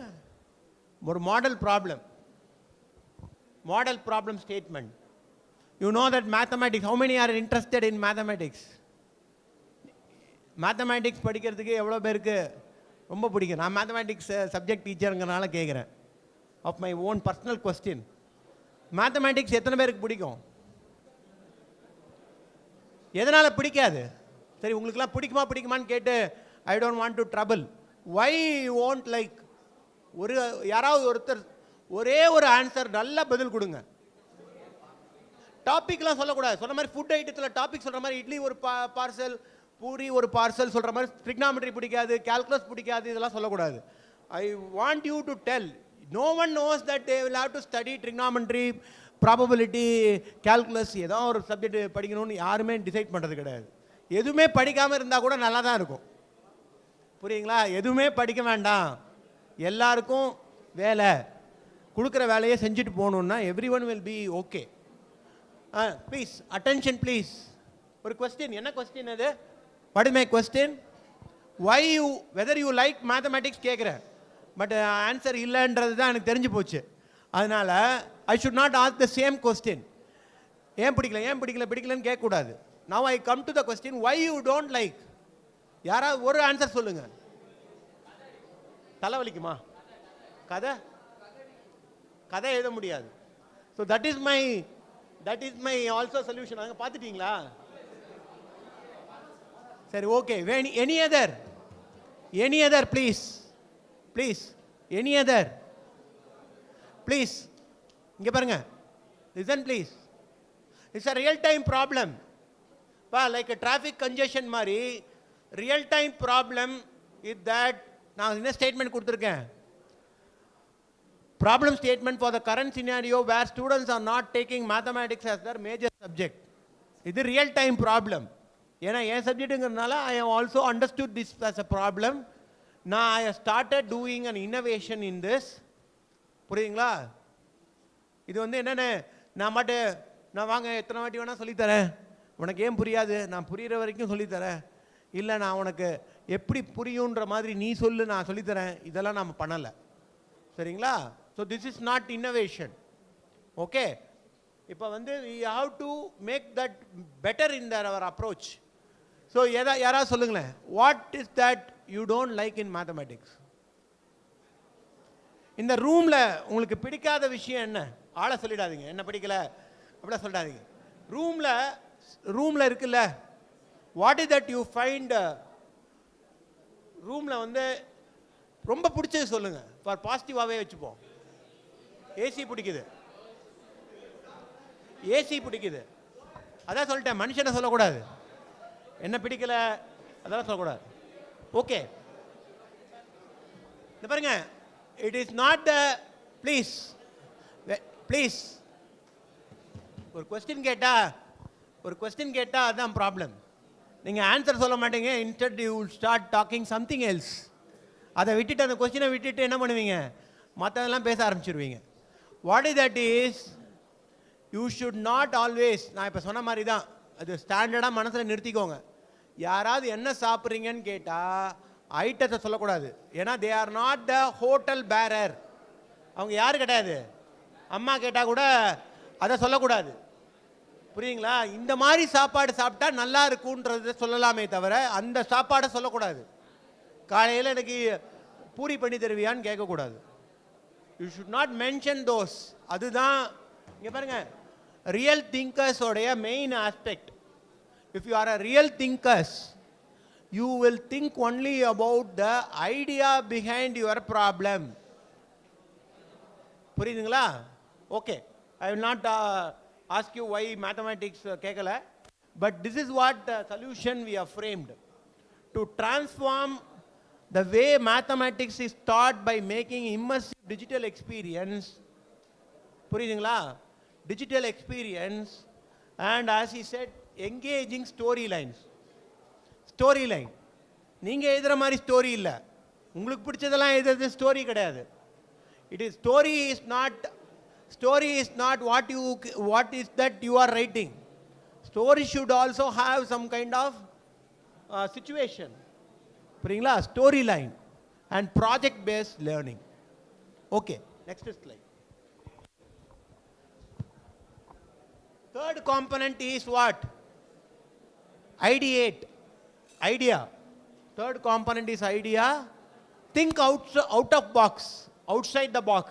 ஒரு model problem statement. You know that mathematics, how many are interested in mathematics? Mathematics படிக்கிறதுக்கு எவ்வளோ பேருக்கு ரொம்ப பிடிக்கும்? நான் மேத்தமேட்டிக்ஸ் சப்ஜெக்ட் டீச்சருங்கிறனால கேட்குறேன். Of my own personal question, mathematics எத்தனை பேருக்கு பிடிக்கும்? எதனால் பிடிக்காது? சரி, உங்களுக்குலாம் பிடிக்குமான்னு கேட்டு I don't want to trouble. Why won't like? யாராவது ஒருத்தர் ஒரே ஒரு ஆன்சர் நல்ல பதில் கொடுங்க. டாபிக்லாம் சொல்லக்கூடாது. சொன்ன மாதிரி ஃபுட் ஐட்டத்தில் டாபிக் சொல்கிற மாதிரி இட்லி ஒரு பார்சல், பூரி ஒரு பார்சல் சொல்கிற மாதிரி ட்ரிக்னாமெட்ரி பிடிக்காது, கால்குலஸ் பிடிக்காது, இதெல்லாம் சொல்லக்கூடாது. I want you to tell. No one knows that they will have to study trigonometry, probability, calculus, ஏதோ ஒரு சப்ஜெக்ட் படிக்கணும்னு யாருமே டிசைட் பண்ணுறது கிடையாது. எதுவுமே படிக்காமல் இருந்தால் கூட நல்லா தான் இருக்கும். புரியுங்களா? எதுவுமே படிக்க வேண்டாம், எல்லாருக்கும் வேலை கொடுக்குற வேலையை செஞ்சுட்டு போகணுன்னா every one will be okay. Please attention please. ஒரு கொஸ்டின். என்ன கொஸ்டின் அது? What is my question? Why you, whether you like mathematics கேட்குறேன், பட் ஆன்சர் இல்லைன்றது தான் எனக்கு தெரிஞ்சு போச்சு. அதனால் I should not ask the same question. ஏன் பிடிக்கலன்னு கேட்கக்கூடாது. Now I come to the question, why you don't like. யாராவது ஒரு ஆன்சர் சொல்லுங்க. தலைவலிக்குமா? கதை எழுத முடியாது. So that is my also solution. அங்கே பார்த்துட்டீங்களா? சரி, okay. Any other please any other please. இங்கே பாருங்க, listen please. It's a real time problem. Like traffic congestion மாதிரி real time problem is that. நான் என்ன ஸ்டேட்மெண்ட் கொடுத்துருக்கேன்? Problem statement for the current scenario where students are not taking mathematics as their major subject. இது real time problem. ஏன்னா என் சப்ஜெக்ட்டுங்கிறதுனால I have also understood this as a problem. Now I have started doing an innovation in this. புரியுதுங்களா? இது வந்து என்னென்ன, நான் வாங்க எத்தனை வாட்டி வேணால் சொல்லித்தரேன், உனக்கு ஏன் புரியாது, நான் புரிகிற வரைக்கும் சொல்லித்தரேன், இல்லை நான் உனக்கு எப்படி புரியுன்ற மாதிரி நீ சொல்லு, நான் சொல்லித்தரேன், இதெல்லாம் நம்ம பண்ணலை. சரிங்களா? So this is not innovation. Okay? இப்போ வந்து we have to make that better in our approach. So யாராவது சொல்லுங்களேன், what is that you don't like in mathematics? இந்த ரூமில் உங்களுக்கு பிடிக்காத விஷயம் என்ன? ஆளை சொல்லிடாதீங்க, என்ன பிடிக்கல அப்படியே சொல்லிடாதீங்க. ரூமில் இருக்குல்ல, what is that you find? ரூமில் வந்து ரொம்ப பிடிச்சது சொல்லுங்க, ஃபார் பாசிட்டிவாகவே வச்சுப்போம். ஏசி பிடிக்குது, அதான் சொல்லிட்டேன். மனுஷனை சொல்லக்கூடாது, என்ன பிடிக்கல அதெல்லாம் சொல்லக்கூடாது. ஓகே, இந்த பாருங்க, it is not the please ஒரு கொஸ்டின் கேட்டா அதுதான் ப்ராப்ளம். நீங்கள் ஆன்சர் சொல்ல மாட்டீங்க, instead you will start talking something else. அதை விட்டுட்டு, அந்த கொஸ்டினை விட்டுட்டு என்ன பண்ணுவீங்க? மற்றதெல்லாம் பேச ஆரம்பிச்சிருவீங்க. What is that is, you should not always, நான் இப்போ சொன்ன மாதிரி தான், அது ஸ்டாண்டர்டாக மனசில் நிறுத்திக்கோங்க. யாராவது என்ன சாப்பிட்றீங்கன்னு கேட்டால் ஐட்டத்தை சொல்லக்கூடாது. ஏன்னா they are not the hotel bearer. அவங்க யார் கிடையாது. அம்மா கேட்டால் கூட அதை சொல்லக்கூடாது. புரியுங்களா? இந்த மாதிரி சாப்பாடு சாப்பிட்டா நல்லா இருக்குன்றத சொல்லலாமே தவிர அந்த சாப்பாடை சொல்லக்கூடாது. காலையில் எனக்கு பூரி பண்ணி தருவியான்னு கேட்கக்கூடாது. You should not mention those. அதுதான் இங்கே பாருங்க, ரியல் திங்கர்ஸோடைய main aspect. If you are a real thinkers, you will think only about the idea behind your problem. புரியுதுங்களா? Okay, I will not ask you why mathematics கேட்கல, but this is what the solution we have framed to transform the way mathematics is taught by making immersive digital experience. புரியுதுங்களா? digital experience, and as he said, engaging storylines. storyline நீங்க எழுதுற மாதிரி story இல்லை, உங்களுக்கு பிடிச்சதெல்லாம் எழுதுறது story கிடையாது. it is story is not what is that you are writing. Story should also have some kind of situation. புரியுங்களா? Story line. and project-based learning. Okay, next slide. Third component is what? Ideate. Idea. Third component is idea. Think out of box. Outside the box.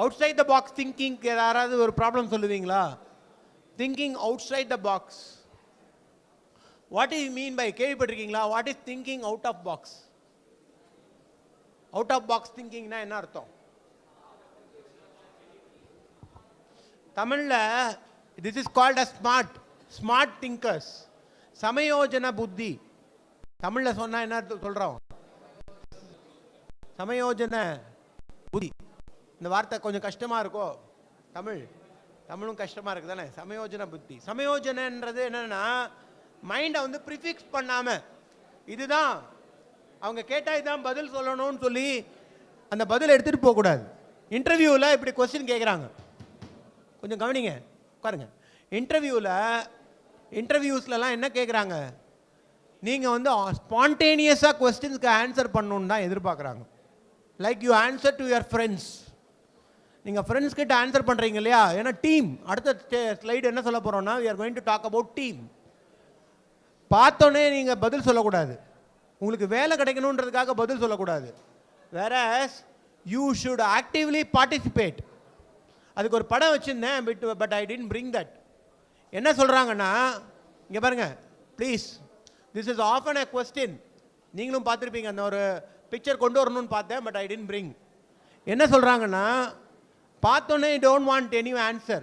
Outside the box thinking யாராவது ஒரு problem சொல்லுவீங்களா? Thinking outside the box. What do you mean by கேள்விப்பட்டிருக்கீங்களா? What is thinking out of box? Out of box thinking னா என்ன அர்த்தம்? தமிழ்ல this is called as smart thinkers. சமயோஜன புத்தி. தமிழ்ல சொன்னா என்ன சொல்றோம்? சமயோஜன புத்தி. இந்த வார்த்தை கொஞ்சம் கஷ்டமா இருக்கோ? தமிழும் கஷ்டமா இருக்கு தானே? சமயோஜன புத்தி. சமயோஜனன்றது என்னன்னா மைண்டை வந்து ப்ரிஃபிக்ஸ் பண்ணாம இதுதான் அவங்க கேட்டா இதான் பதில் சொல்லணும்னு சொல்லி அந்த பதில் எடுத்துட்டு போக கூடாது. இன்டர்வியூவில் இப்படி கொஸ்டின் கேட்குறாங்க, கொஞ்சம் கவனிங்க, உட்காருங்க. இன்டர்வியூஸ்லாம் என்ன கேட்குறாங்க? நீங்கள் வந்து ஸ்பான்டேனியஸாக கொஸ்டின்ஸ்க்கு ஆன்சர் பண்ணணுன்னு தான் எதிர்பார்க்குறாங்க. Like you answer to your friends. நீங்கள் ஃப்ரெண்ட்ஸ் கிட்ட ஆன்சர் பண்ணுறீங்க இல்லையா? ஏன்னா டீம். அடுத்த ஸ்லைடு என்ன சொல்ல போகிறோம்னா we are going to talk about team. பார்த்தோன்னே நீங்கள் பதில் சொல்லக்கூடாது. உங்களுக்கு வேலை கிடைக்கணுன்றதுக்காக பதில் சொல்லக்கூடாது. whereas you should actively participate. அதுக்கு ஒரு படம் வச்சுருந்தேன், but I didn't bring that. என்ன சொல்கிறாங்கன்னா, இங்கே பாருங்க please, this is often a question. நீங்களும் பார்த்துருப்பீங்க, அந்த ஒரு பிக்சர் கொண்டு வரணும்னு பார்த்தேன், பட் ஐ didn't bring. என்ன சொல்கிறாங்கன்னா, பார்த்தோன்னே don't want any answer.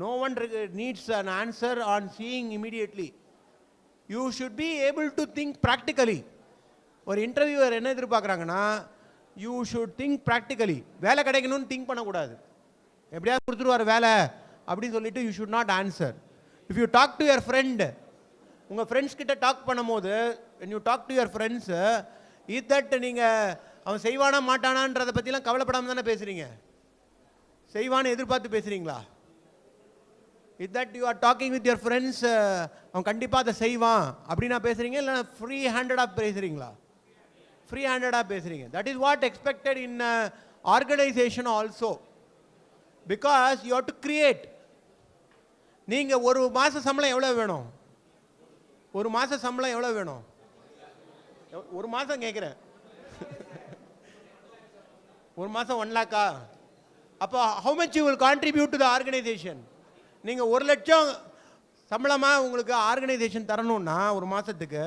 No one needs an answer on seeing immediately. You should be able to think practically. ஒரு இன்டர்வியூவர் என்ன எதிர்பார்க்குறாங்கன்னா, you should think practically. வேலை கிடைக்கணும்னு திங்க் பண்ணக்கூடாது. எப்படியாவது கொடுத்துருவார் வேலை அப்படின்னு சொல்லிட்டு you should not answer. If you talk to your friend, உங்கள் ஃப்ரெண்ட்ஸ் கிட்ட டாக் பண்ணும்போது when you talk to your friends, is that நீங்கள் அவன் செய்வானா மாட்டானான்றதை பற்றிலாம் கவலைப்படாமல் தானே பேசுகிறீங்க? செய்வான்னு எதிர்பார்த்து பேசுகிறீங்களா? is that you are talking with your friends, அவன் கண்டிப்பாக அதை செய்வான் அப்படின்னா பேசுகிறீங்க, இல்லை ஃப்ரீ ஹேண்டடாக பேசுகிறீங்களா? ஃப்ரீ ஹேண்டடாக பேசுகிறீங்க. that is what expected in organization also, because you have to create. நீங்கள் ஒரு மாத சம்பளம் எவ்வளோ வேணும்? ஒரு மாத சம்பளம் எவ்வளோ வேணும்? ஒரு மாதம் கேட்குறேன். ஒரு மாதம் 1 lakh. அப்போ how much you will contribute to the organization? நீங்கள் 1 லட்சம் சம்பளமாக உங்களுக்கு ஆர்கனைசேஷன் தரணும்னா ஒரு மாதத்துக்கு,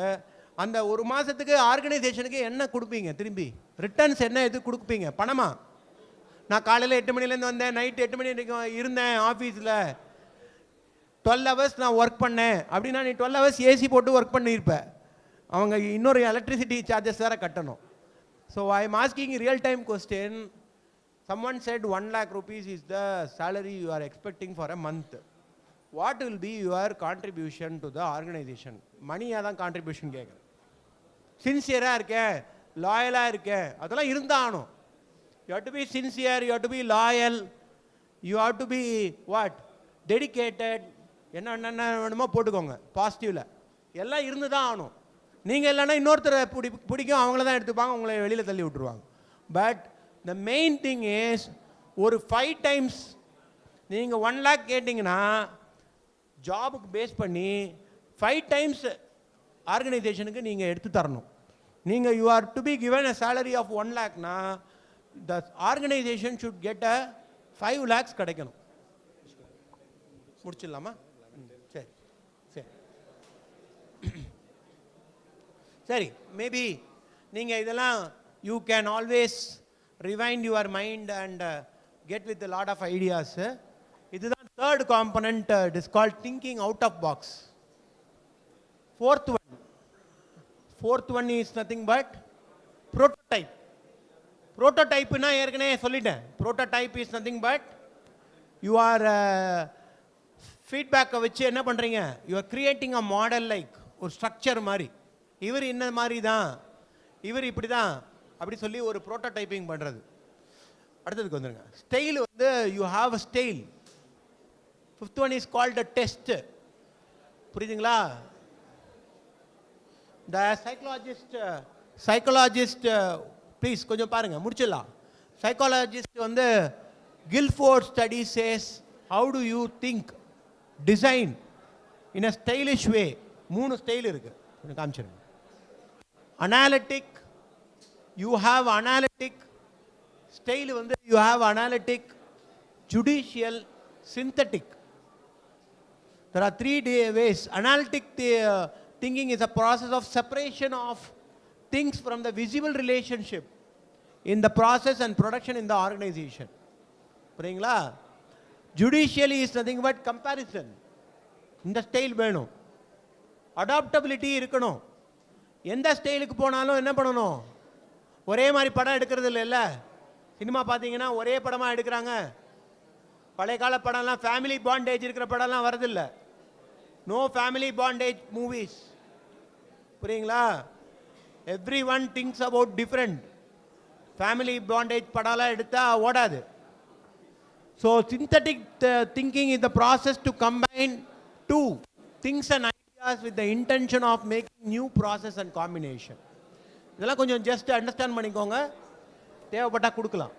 அந்த ஒரு மாதத்துக்கு ஆர்கனைசேஷனுக்கு என்ன கொடுப்பீங்க? திரும்பி ரிட்டர்ன்ஸ் என்ன எது கொடுப்பீங்க? பணமா? நான் காலையில் 8 மணிலேருந்து வந்தேன், நைட்டு 8 மணி வரைக்கும் இருந்தேன் ஆஃபீஸில், 12 hours நான் ஒர்க் பண்ணேன் அப்படின்னா நீ 12 hours ஏசி போட்டு ஒர்க் பண்ணியிருப்பேன். அவங்க இன்னொரு எலக்ட்ரிசிட்டி சார்ஜஸ் வேறு கட்டணும். So I am asking real time question. someone said 1 lakh rupees is the salary you are expecting for a month. What will be your contribution to the organization? மணியாக தான் contribution கேட்குறேன். சின்சியராக இருக்கேன், லாயலாக இருக்கேன், அதெல்லாம் இருந்தால் ஆகணும். you have to be sincere, you have to be loyal, you have to be what? Dedicated. என்ன வேணுமோ போட்டுக்கோங்க பாசிட்டிவில், எல்லாம் இருந்து தான் ஆகணும். நீங்கள் இல்லைன்னா இன்னொருத்தரை பிடிக்கும், அவங்கள தான் எடுத்துப்பாங்க, உங்களை வெளியில் தள்ளி விட்டுருவாங்க. But the main thing is, ஒரு 5 times நீங்கள் 1 lakh கேட்டிங்கன்னா ஜாபுக்கு பேஸ் பண்ணி 5 times ஆர்கனைசேஷனுக்கு நீங்கள் எடுத்து தரணும். நீங்கள் you are to be given a salary of 1 lakhனா the organisation should get a 5 lakhs கிடைக்கணும். முடிச்சிடலாமா? சரி சரி சரி. மேபி நீங்கள் இதெல்லாம் you can always rewind your mind and get with a lot of ideas. இதுதான் third component, it is called thinking out of box. Fourth one is nothing but prototype. ப்ரோட்டோடைப்னா ஏற்கனவே சொல்லிட்டேன். Prototype is nothing but you are ஃபீட்பேக்கை வச்சு என்ன பண்ணுறீங்க? You are creating a model, like ஒரு structure மாதிரி. இவர் இந்த மாதிரி தான், இவர் இப்படி தான் அப்படி சொல்லி ஒரு ப்ரோட்டோடைப்பிங் பண்ணுறது. அடுத்ததுக்கு வந்துடுங்க. ஸ்டைல் வந்து you have a style. 5th one is called a test. புரியுதுங்களா? The psychologist ப்ளீஸ் கொஞ்சம் பாருங்கள், முடிச்சிடலாம். சைக்காலஜிஸ்ட் வந்து Guilford study says how do you think design in a stylish way. 3 style இருக்குது, கொஞ்சம் காமிச்சிருங்க. Analytic, you have analytic style வந்து you have analytic, judicial, synthetic. There are 3 ways. Analytic thinking is a process of separation of things from the visible relationship in the process and production in the organization. புரியுங்களா? Judicially is nothing but comparison. இந்த style வேணும். Adaptability இருக்கணும். எந்த ஸ்டைலுக்கு போனாலும் என்ன பண்ணணும்? ஒரே மாதிரி படம் எடுக்கிறது இல்லைல்ல. சினிமா பார்த்தீங்கன்னா ஒரே படமாக எடுக்கிறாங்க. பழைய கால படம்லாம் ஃபேமிலி பாண்டேஜ் இருக்கிற படம்லாம் வரதில்லை. No family bondage movies. புரியுங்களா? Every one things about different. Family bondage படம்லாம் எடுத்தால் ஓடாது. So synthetic thinking is the process to combine two things and ideas with the intention of making new process and combination. இதெல்லாம் கொஞ்சம் just understand பண்ணிக்கோங்க, தேவைப்பட்டால் கொடுக்கலாம்.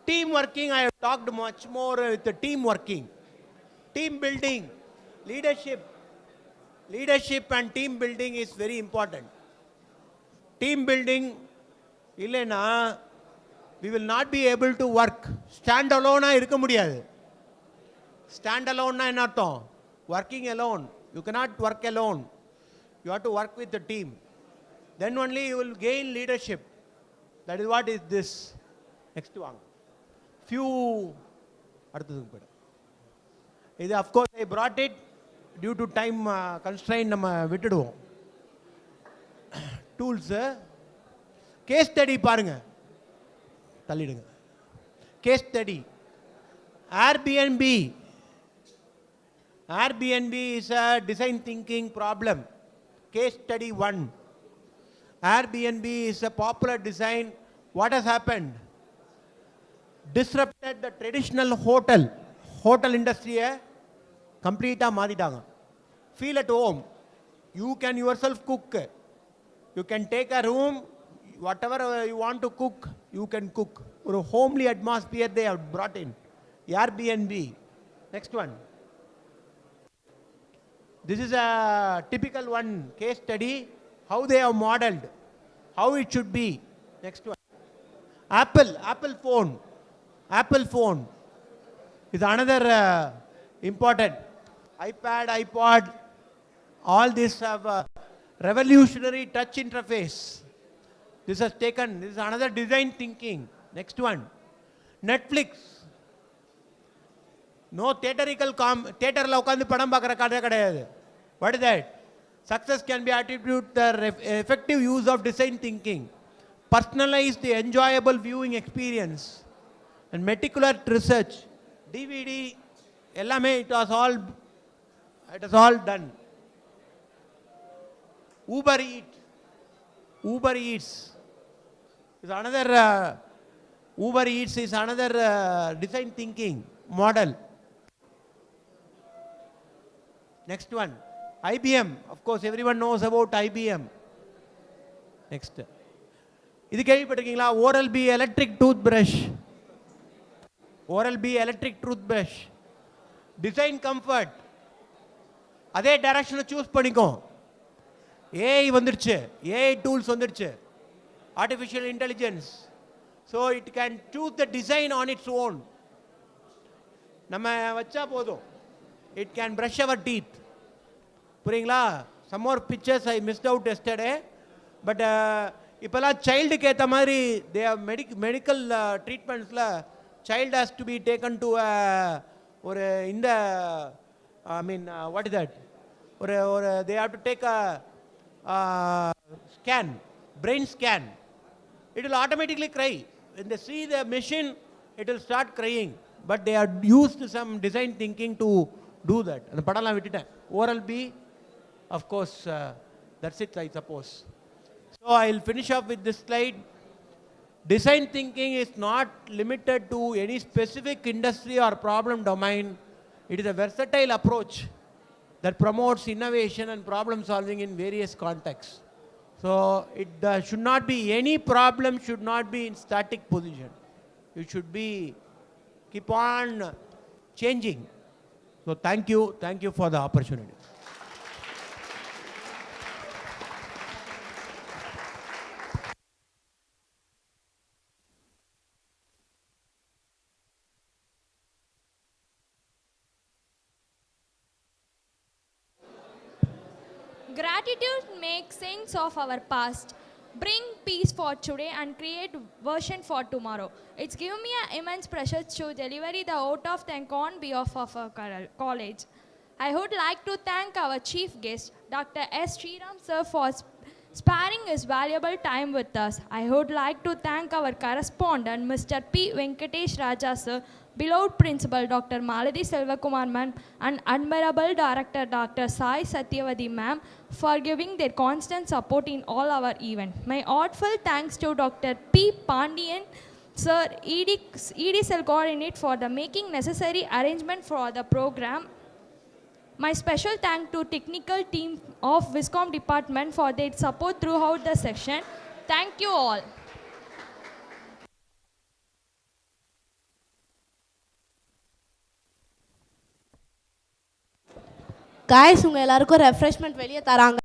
Team working, I have talked much more with the team working. Team building, leadership and team building is very important. Team building, illena we will not be able to work. Stand alone irukka mudiyadhu. Stand alone na enna artham? Working alone. You cannot work alone. You have to work with the team. Then only you will gain leadership. That is what is this. Next one. Few அடுத்ததுக்கு போய்டும். இது of course I brought it due to time constraint, நம்ம விட்டுடுவோம். Tools case study பாருங்க, தள்ளிடுங்க. Case study Airbnb is a design thinking problem. Case study 1. Airbnb is a popular design. What has happened? Disrupted the traditional hotel industry completely மாறிட்டாங்க. Feel at home. You can yourself cook. You can take a room, whatever you want to cook, you can cook. ஒரு homely atmosphere they have brought in. Airbnb. Next one. This is a typical one, case study, how they have modeled, how it should be. Next one. Apple phone is another important. iPad, iPod, all these have a revolutionary touch interface. This is another design thinking. Next one. Netflix. No theaterல உட்கார்ந்து படம் பார்க்குற கதை கிடையாது. What is that? Success can be attributed to the effective use of design thinking. Personalized the enjoyable viewing experience and meticulous research. DVD எல்லாமே it was all done. Uber Eats is another design thinking model. Next one. IBM, of course everyone knows about IBM. Next. இது கேள்விப்பட்டிருக்கீங்களா? Oral-B electric toothbrush. Design comfort. அதே டைரக்ஷனை choose பண்ணிக்கும். AI வந்துருச்சு, AI tools வந்துருச்சு, artificial intelligence. So it can choose the design on its own. நம்ம வச்சா போதும். It can brush our teeth. புரியுங்களா? Some more pictures I missed out yesterday. But இப்போலாம் சைல்டுக்கு ஏற்ற மாதிரி they have medical treatmentsல child has to be taken to ஒரு இந்த what is that? ஒரு they have to take a scan, brain scan. It will automatically cry. When they see the machine, it will start crying. But they have used some design thinking to do that. அந்த படம்லாம் விட்டுட்டேன். Oral-B, of course, that's it, I suppose. So I'll finish up with this slide. Design thinking is not limited to any specific industry or problem domain. It is a versatile approach that promotes innovation and problem solving in various contexts. So it should not be, any problem should not be in static position. It should be, keep on changing. So thank you for the opportunity. Gratitude makes sense of our past, bring peace for today and create version for tomorrow. It's given me an immense pressure to deliver the out of thank on behalf of our college. I would like to thank our chief guest, Dr. S. Sriram sir, for sparing his valuable time with us. I would like to thank our correspondent, Mr. P. Venkatesh Raja sir, beloved principal, Dr. Maladi Selvakumar ma'am, and admirable director, Dr. Sai Satyavadi ma'am, for giving their constant support in all our events. My heartfelt thanks to Dr. P. Pandian, Sir, ED cell coordinate for the making necessary arrangement for the program. My special thank to technical team of Viscom department for their support throughout the session. Thank you all. Guys, உங்க எல்லாருக்கும் refreshment வெளியே தராங்க.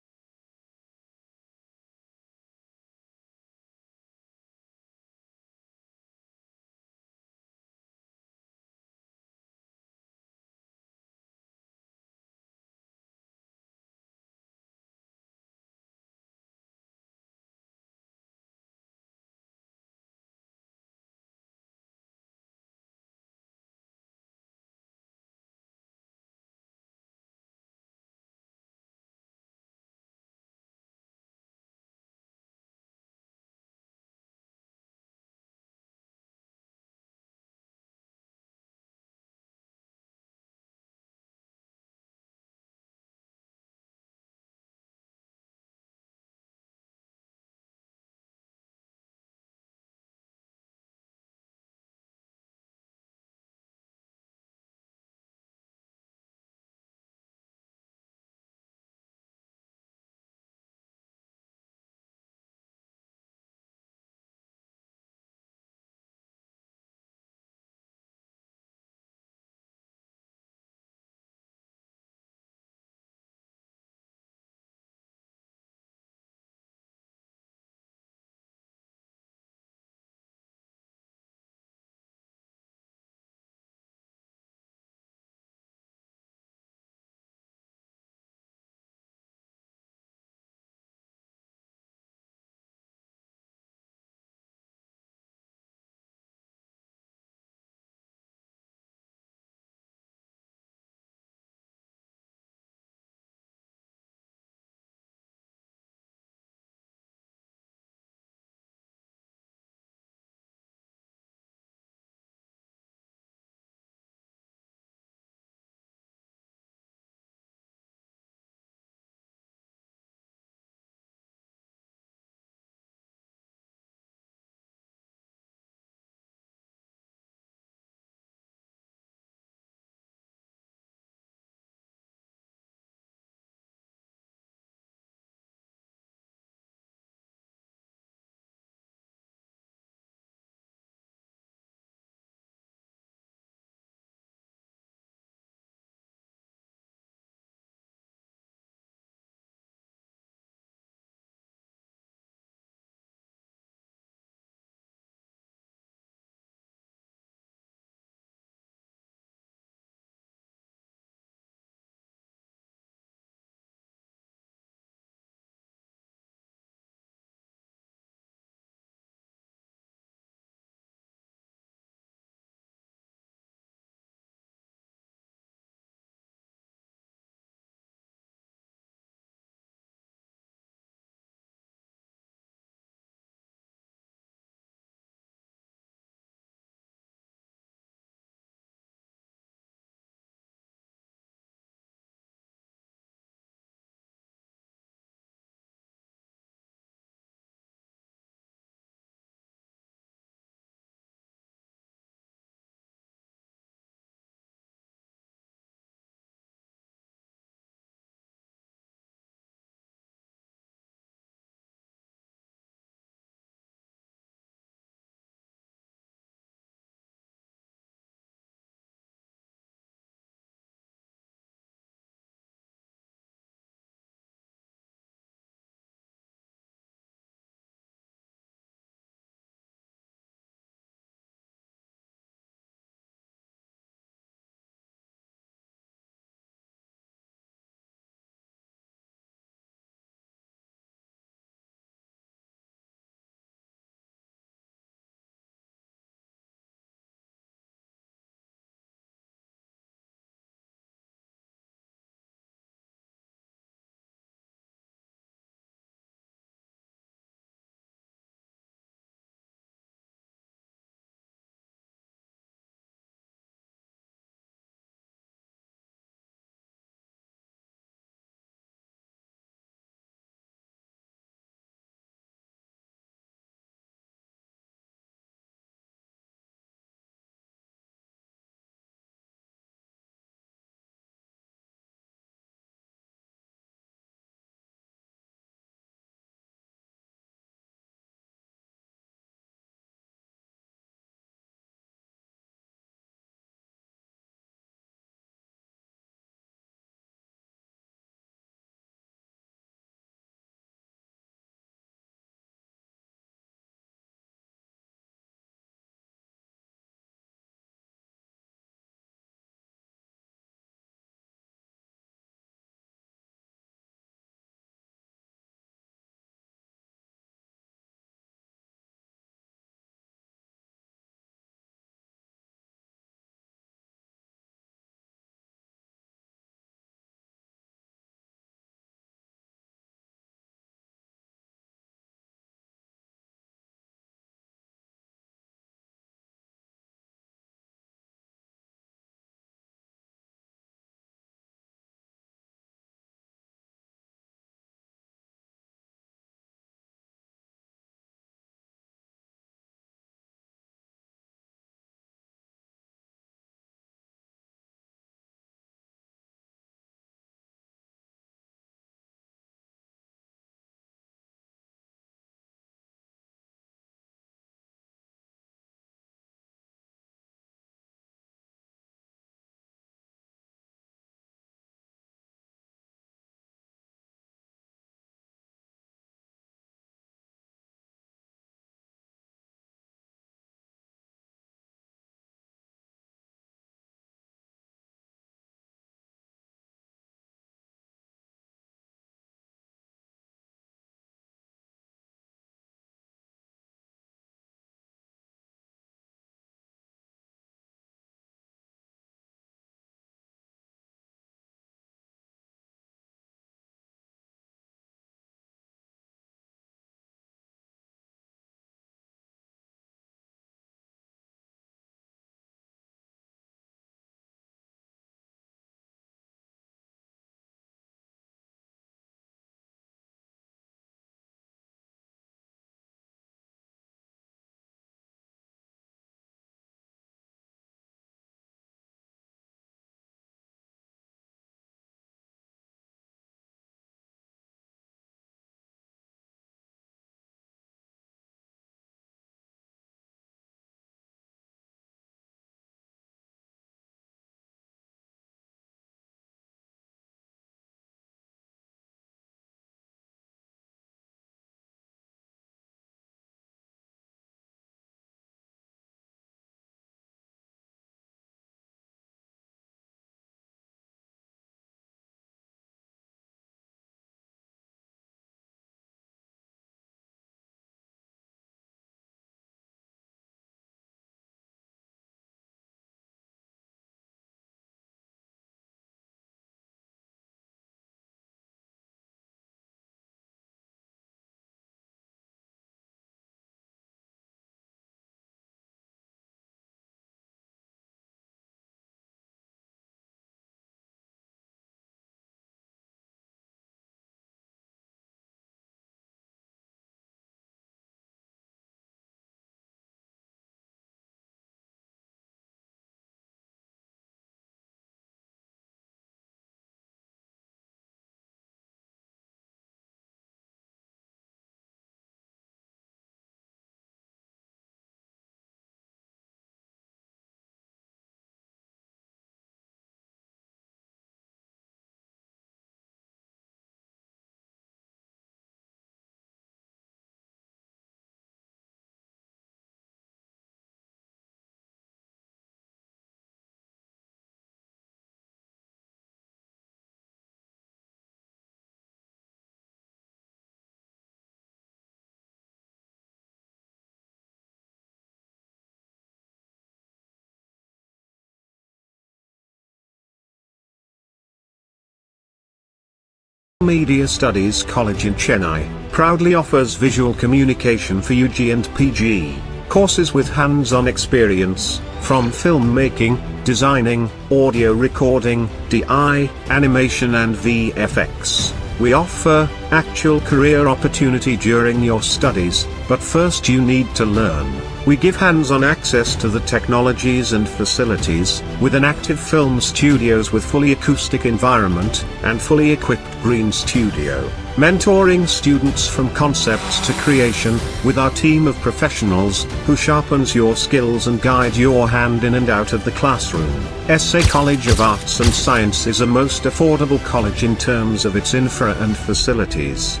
Media Studies College in Chennai proudly offers visual communication for UG and PG courses with hands-on experience from filmmaking, designing, audio recording, DI, animation and VFX. We offer actual career opportunity during your studies, but first you need to learn. We give hands-on access to the technologies and facilities, with an active film studios with fully acoustic environment, and fully equipped green studio. Mentoring students from concepts to creation, with our team of professionals, who sharpens your skills and guide your hand in and out of the classroom. SA College of Arts and Science is a most affordable college in terms of its infra and facilities.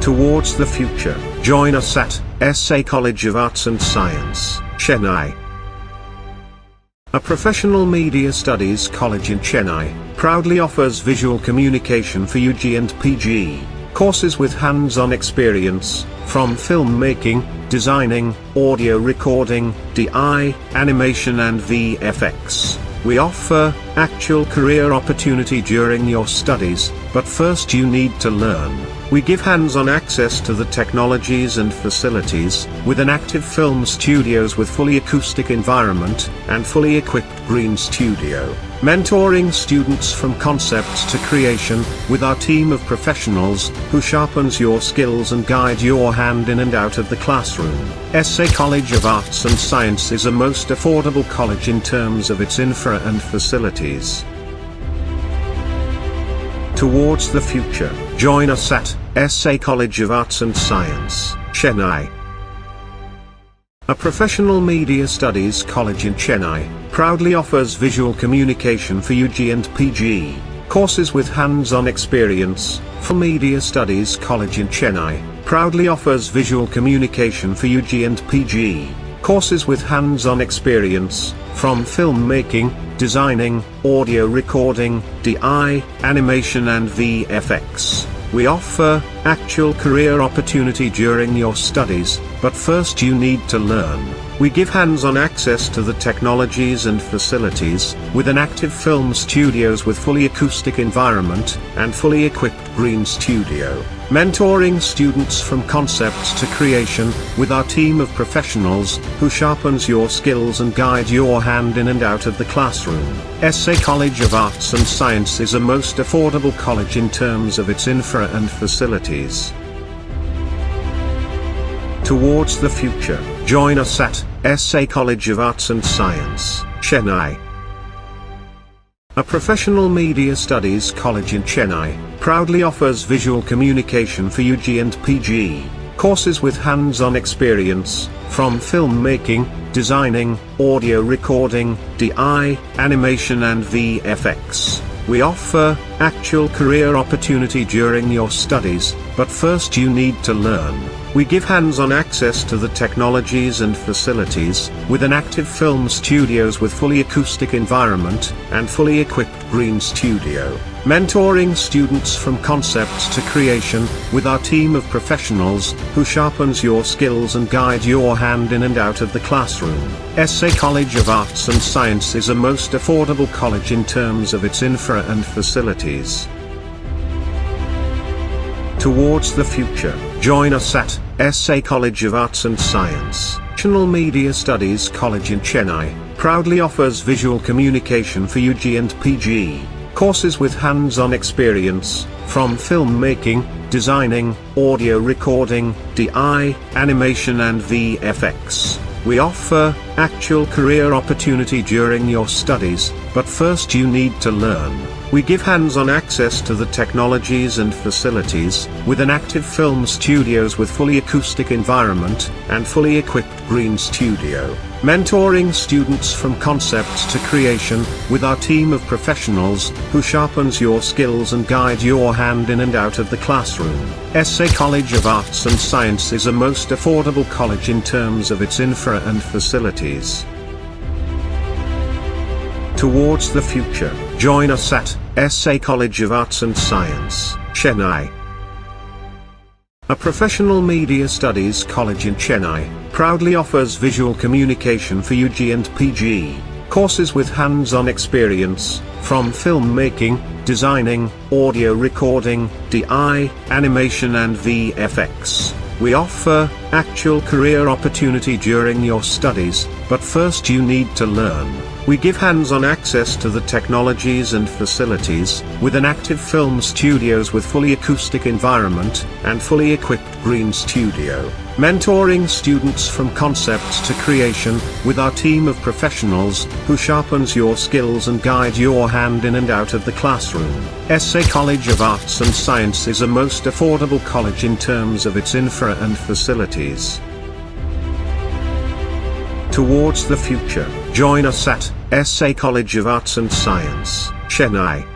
Towards the future, join us at SA College of Arts and Science, Chennai. A professional media studies college in Chennai proudly offers visual communication for UG and PG courses with hands-on experience from filmmaking, designing, audio recording, DI, animation and VFX. We offer actual career opportunity during your studies, but first you need to learn. We give hands-on access to the technologies and facilities, with an active film studios with fully acoustic environment, and fully equipped green studio. Mentoring students from concepts to creation, with our team of professionals, who sharpens your skills and guide your hand in and out of the classroom. SA College of Arts and Science is a most affordable college in terms of its infra and facilities. Towards the future, join us at SA College of Arts and Science, Chennai. A professional media studies college in Chennai proudly offers visual communication for UG and PG courses with hands-on experience. For Media Studies College in Chennai proudly offers visual communication for UG and PG courses with hands-on experience from filmmaking, designing, audio recording, DI, animation and VFX. We offer actual career opportunity during your studies, but first you need to learn. We give hands-on access to the technologies and facilities, with an active film studios with fully acoustic environment, and fully equipped green studio. Mentoring students from concepts to creation, with our team of professionals, who sharpens your skills and guide your hand in and out of the classroom. SA College of Arts and Science is a most affordable college in terms of its infra and facilities. Towards the future, join us at SA College of Arts and Science, Chennai. A professional media studies college in Chennai proudly offers visual communication for UG and PG courses with hands-on experience from filmmaking, designing, audio recording, DI, animation and VFX. We offer actual career opportunity during your studies, but first you need to learn. We give hands-on access to the technologies and facilities, with an active film studios with fully acoustic environment, and fully equipped green studio. Mentoring students from concepts to creation, with our team of professionals, who sharpens your skills and guide your hand in and out of the classroom. SA College of Arts and Science is a most affordable college in terms of its infra and facilities. Towards the future, join us at SA College of Arts and Science. National Media Studies College in Chennai proudly offers visual communication for UG and PG courses with hands-on experience from filmmaking, designing, audio recording, DI, animation and VFX. We offer actual career opportunity during your studies, but first you need to learn. We give hands-on access to the technologies and facilities, with an active film studios with fully acoustic environment, and fully equipped green studio. Mentoring students from concepts to creation, with our team of professionals, who sharpens your skills and guide your hand in and out of the classroom. SA College of Arts and Science is a most affordable college in terms of its infra and facilities. Towards the future, join us at SA College of Arts and Science, Chennai. A professional media studies college in Chennai proudly offers visual communication for UG and PG Courses with hands-on experience, from filmmaking, designing, audio recording, DI, animation and VFX. We offer actual career opportunity during your studies, but first you need to learn. We give hands-on access to the technologies and facilities, with an active film studios with fully acoustic environment, and fully equipped green studio. Mentoring students from concepts to creation, with our team of professionals, who sharpens your skills and guide your hand in and out of the classroom. SA College of Arts and Science is a most affordable college in terms of its infra and facilities. Towards the future, join us at SA College of Arts and Science, Chennai.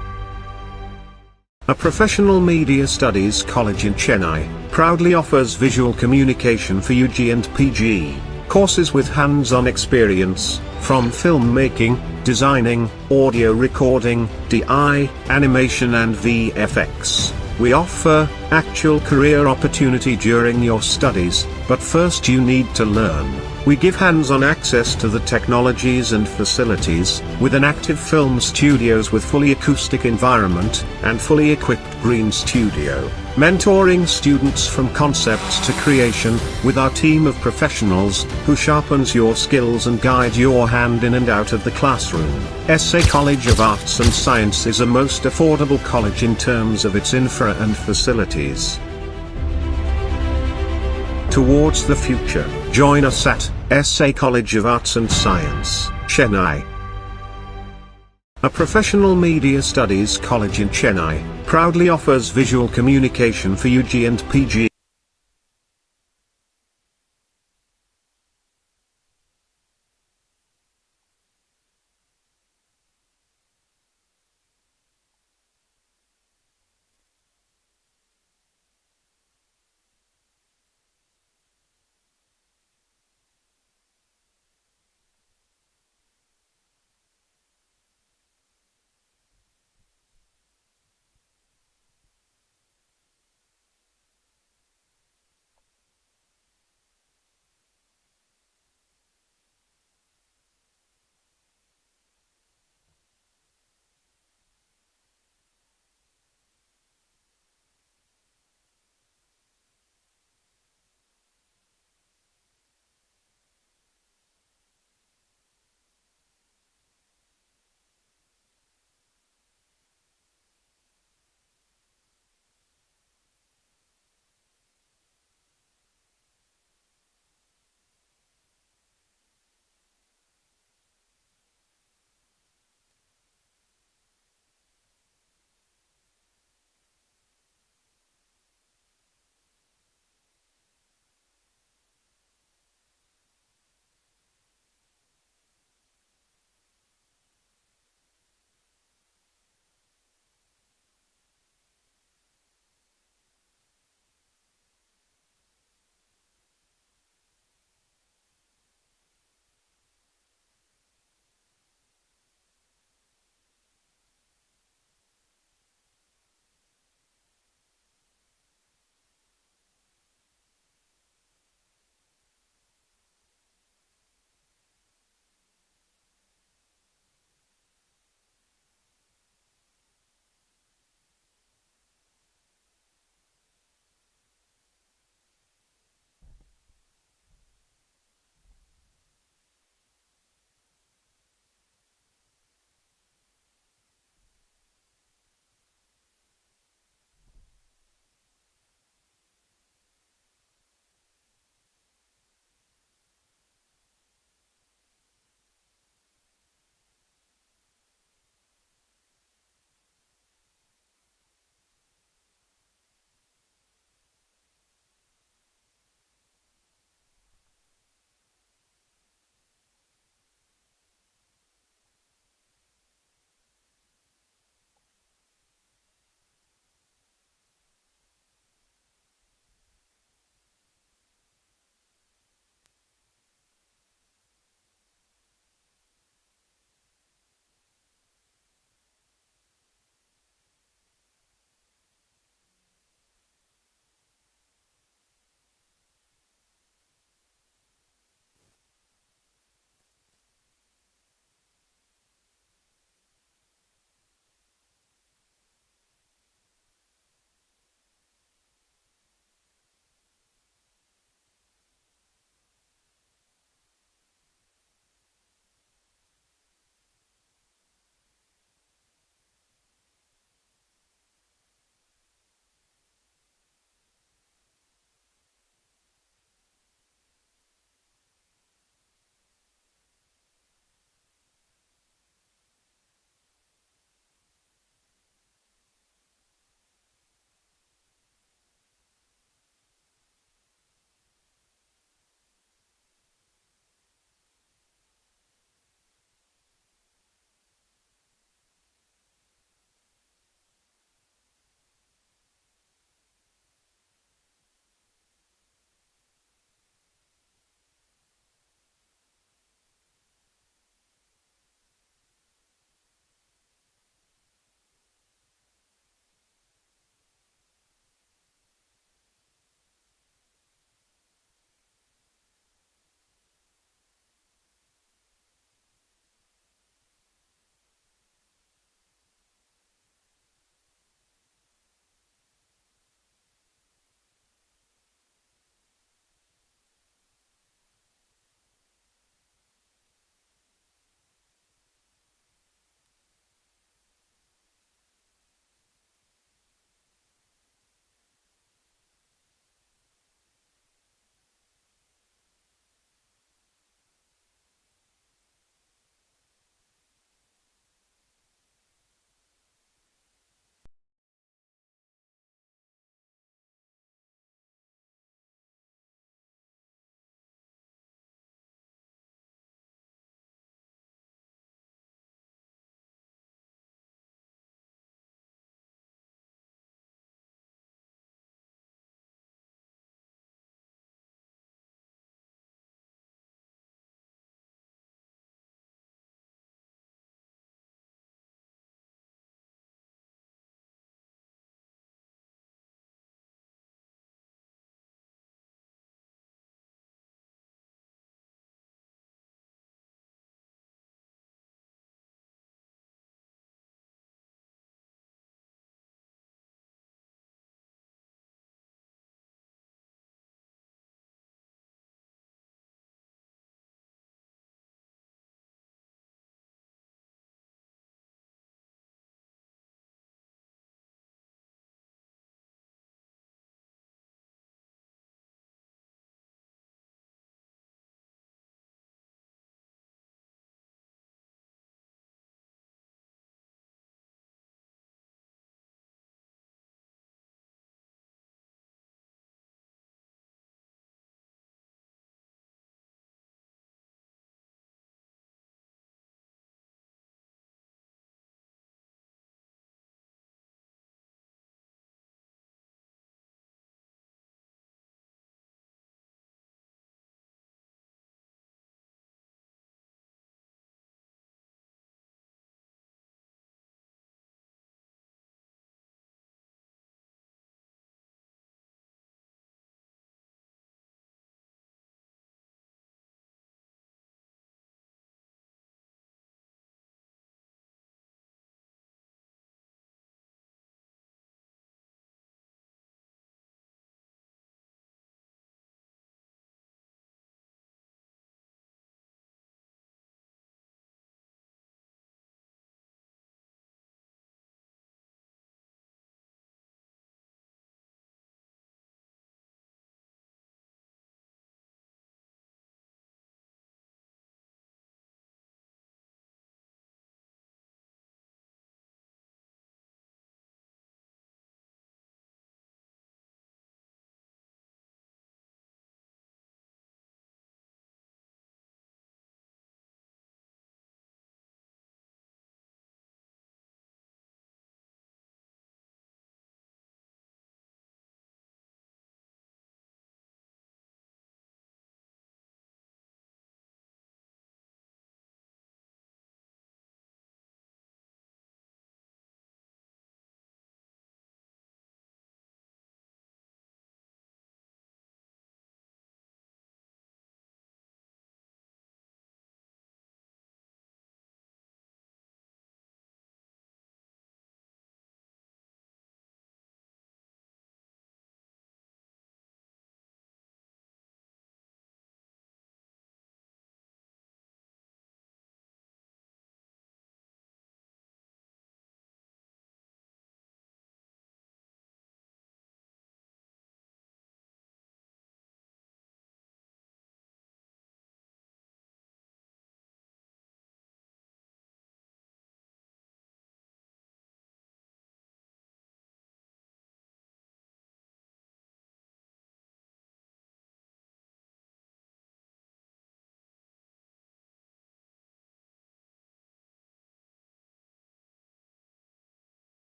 A professional media studies college in Chennai, proudly offers visual communication for UG and PG, courses with hands-on experience, from filmmaking, designing, audio recording, DI, animation and VFX. We offer actual career opportunity during your studies, but first you need to learn. We give hands-on access to the technologies and facilities, with an active film studios with fully acoustic environment, and fully equipped green studio. Mentoring students from concepts to creation, with our team of professionals, who sharpens your skills and guide your hand in and out of the classroom. SA College of Arts and Science is a most affordable college in terms of its infra and facilities. Towards the future, join us at SA College of Arts and Science, Chennai. A professional media studies college in Chennai, proudly offers visual communication for UG and PG.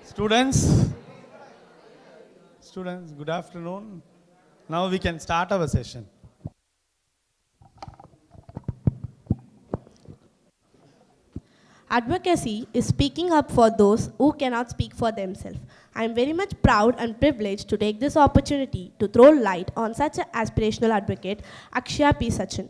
Students, good afternoon. Now we can start our session. Advocacy is speaking up for those who cannot speak for themselves. I am very much proud and privileged to take this opportunity to throw light on such an aspirational advocate, Akshaya P. Sachin.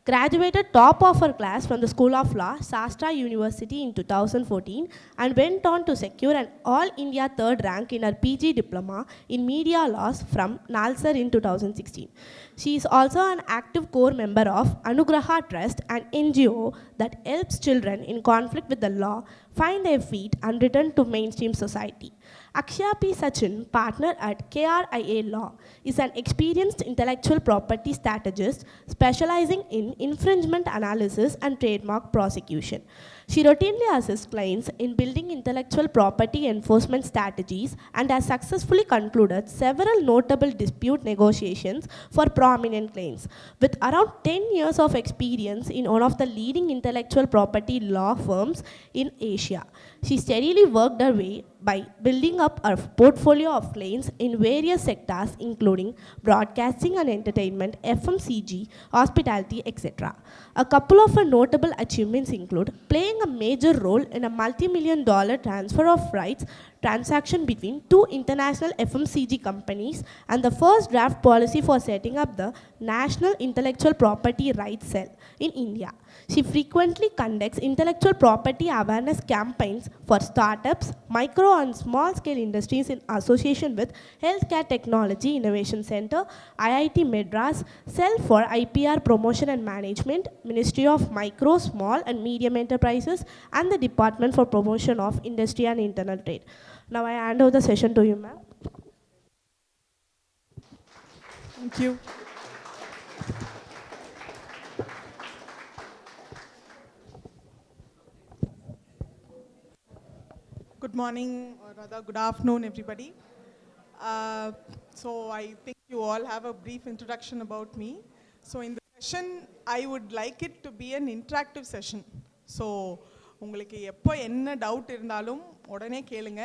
Graduated top of her class from the School of Law, Shastra University in 2014 and went on to secure an All India third rank in her PG diploma in media laws from NALSAR in 2016. She is also an active core member of Anugraha Trust, an NGO that helps children in conflict with the law find their feet and return to mainstream society. Akshaya P. Sachin, partner at KRIA Law, is an experienced intellectual property strategist specializing in infringement analysis and trademark prosecution. She routinely assists clients in building intellectual property enforcement strategies and has successfully concluded several notable dispute negotiations for prominent clients. With around 10 years of experience in one of the leading intellectual property law firms in Asia, she steadily worked her way by building up a portfolio of clients in various sectors including broadcasting and entertainment, FMCG, hospitality, etc. A couple of her notable achievements include playing a major role in a multi-million-dollar transfer of rights transaction between two international FMCG companies and the first draft policy for setting up the National Intellectual Property Rights Cell in India. She frequently conducts intellectual property awareness campaigns for startups, micro and small scale industries in association with Healthcare Technology Innovation Center, IIT Madras, Cell for IPR Promotion and Management, Ministry of Micro, Small and Medium Enterprises, and the Department for Promotion of Industry and Internal Trade. Now I hand over the session to you, ma'am. Thank you. Good morning, or rather good afternoon, everybody. So I think you all have a brief introduction about me. So in the session, I would like it to be an interactive session. So உங்களுக்கு எப்போ என்ன doubt இருந்தாலும் உடனே கேளுங்க.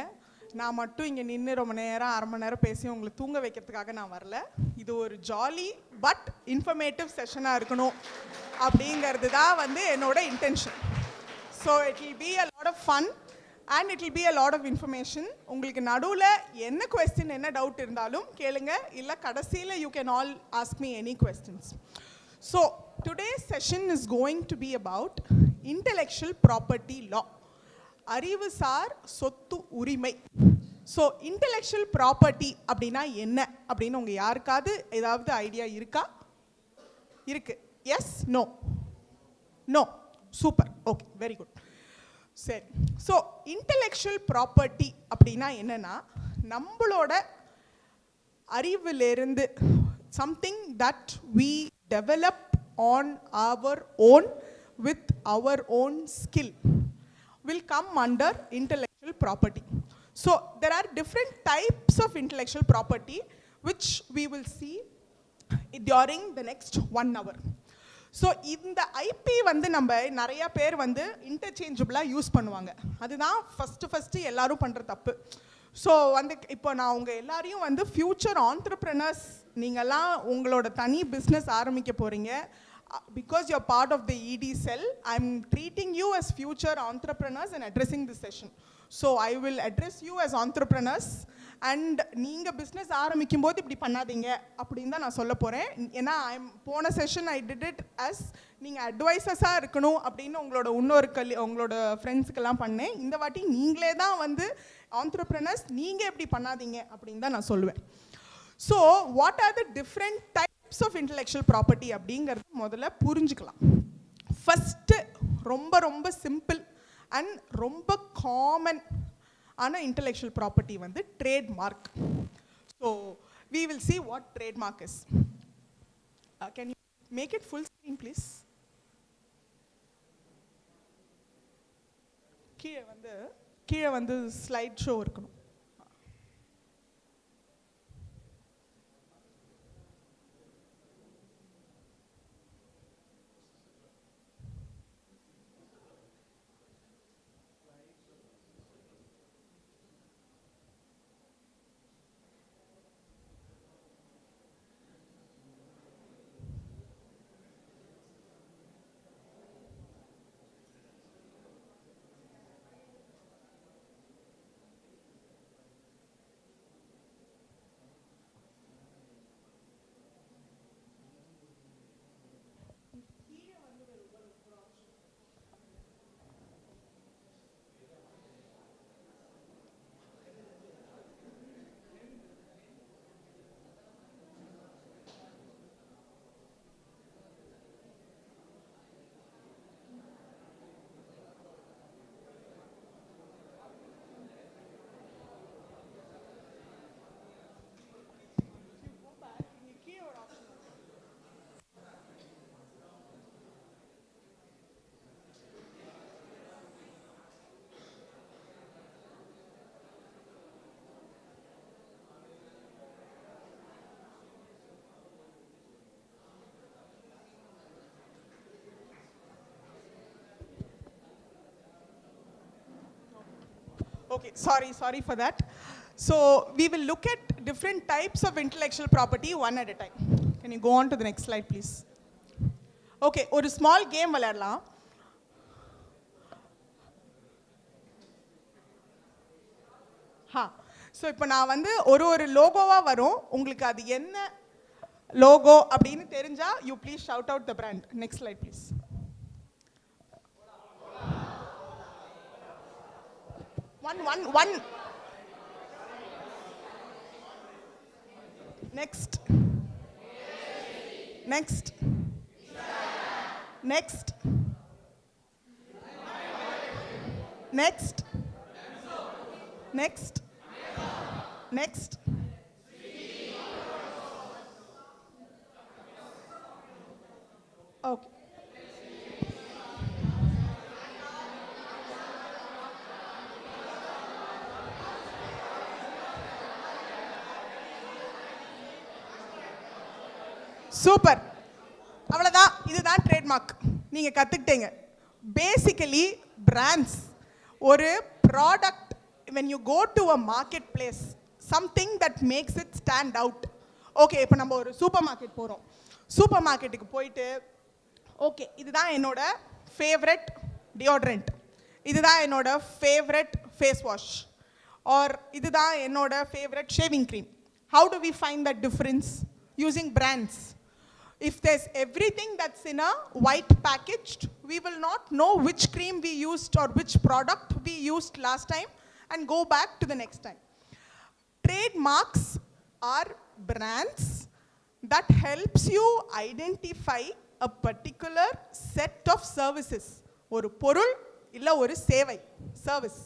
நான் மட்டும் இங்கே நின்று ரொம்ப நேரம் அரை மணி நேரம் பேசி உங்களை தூங்க வைக்கிறதுக்காக நான் வரல. இது ஒரு ஜாலி பட் இன்ஃபர்மேட்டிவ் செஷனாக இருக்கணும் அப்படிங்கிறது தான் வந்து என்னோட intention. So it will be a lot of fun and it will be a lot of information. உங்களுக்கு நடுவுல என்ன question என்ன டவுட் இருந்தாலும் கேளுங்க, இல்ல கடைசியில you can all ask me any questions. So today's session is going to be about intellectual property law. அறிவுசார் சொத்து உரிமை. So intellectual property அப்படினா என்ன அப்படினு உங்க யாருக்காவது ஏதாவது ஐடியா இருக்கா? இருக்கு. Yes, no. No. Super. Okay, very good. சரி. ஸோ இன்டெலெக்சுவல் ப்ராப்பர்ட்டி அப்படின்னா என்னன்னா, நம்மளோட அறிவிலிருந்து something that we develop on our own with our own skill will come under intellectual property. So there are different types of intellectual property which we will see during the next 1 hour. So இந்த IP வந்து நம்ம நிறையா பேர் வந்து இன்டர்சேஞ்சபிளாக use பண்ணுவாங்க. அதுதான் first எல்லாரும் பண்ணுற தப்பு. ஸோ வந்து இப்போ நான் உங்கள் எல்லாரையும் வந்து ஃப்யூச்சர் ஆண்டர்ப்ரனர்ஸ், நீங்கள்லாம் உங்களோட தனி பிஸ்னஸ் ஆரம்பிக்க போகிறீங்க. Because you're part of the ED cell, I'm treating you as future entrepreneurs and addressing this session. So I will address you as entrepreneurs. And நீங்கள் பிஸ்னஸ் ஆரம்பிக்கும் போது இப்படி பண்ணாதீங்க அப்படின்னு தான் நான் சொல்ல போகிறேன். ஏன்னா போன session I did it as நீங்கள் அட்வைசஸாக இருக்கணும் அப்படின்னு உங்களோட ஃப்ரெண்ட்ஸுக்கெல்லாம் பண்ணேன். இந்த வாட்டி நீங்களே தான் வந்து ஆண்டர்ப்ரனர்ஸ், நீங்கள் எப்படி பண்ணாதீங்க அப்படின்னு தான் நான் சொல்லுவேன். So what are the different types of intellectual property அப்படிங்கிறது முதல்ல புரிஞ்சுக்கலாம். ஃபஸ்ட்டு ரொம்ப ரொம்ப சிம்பிள் அண்ட் ரொம்ப காமன் ஆன intellectual property வந்து trademark. So we will see what trademark is. Can you make it full screen please? கீழே வந்து ஸ்லைட் ஷோ இருக்கணும். Okay, sorry for that. So we will look at different types of intellectual property one at a time. Can you go on to the next slide, please? Okay, ஒரு small game விளையாடலாம். So இப்போ நான் வந்து ஒரு லோகோவாக வரும், உங்களுக்கு அது என்ன லோகோ அப்படின்னு தெரிஞ்சா you please shout out the brand. Next slide please. One. Next. Next. Next. Next. Next. Next. Okay. Super, அவ்வளோதான். இதுதான் ட்ரேட்மார்க். நீங்கள் கற்றுக்கிட்டீங்க. பேசிக்கலி பிராண்ட்ஸ் ஒரு product, when you go to a marketplace, something that makes it stand out. Okay, இப்போ நம்ம ஒரு super market போகிறோம். Super மார்க்கெட்டுக்கு போயிட்டு ஓகே இதுதான் என்னோட ஃபேவரட் டியோட்ரண்ட், இதுதான் என்னோட ஃபேவரட் ஃபேஸ் வாஷ், ஆர் இதுதான் என்னோட favourite shaving cream. How do we find that difference? Using brands. If there's everything that's in a white packaged, we will not know which cream we used or which product we used last time and go back to the next time. Trademarks are brands that helps you identify a particular set of services. ஒரு பொருள் இல்லை ஒரு சேவை, service,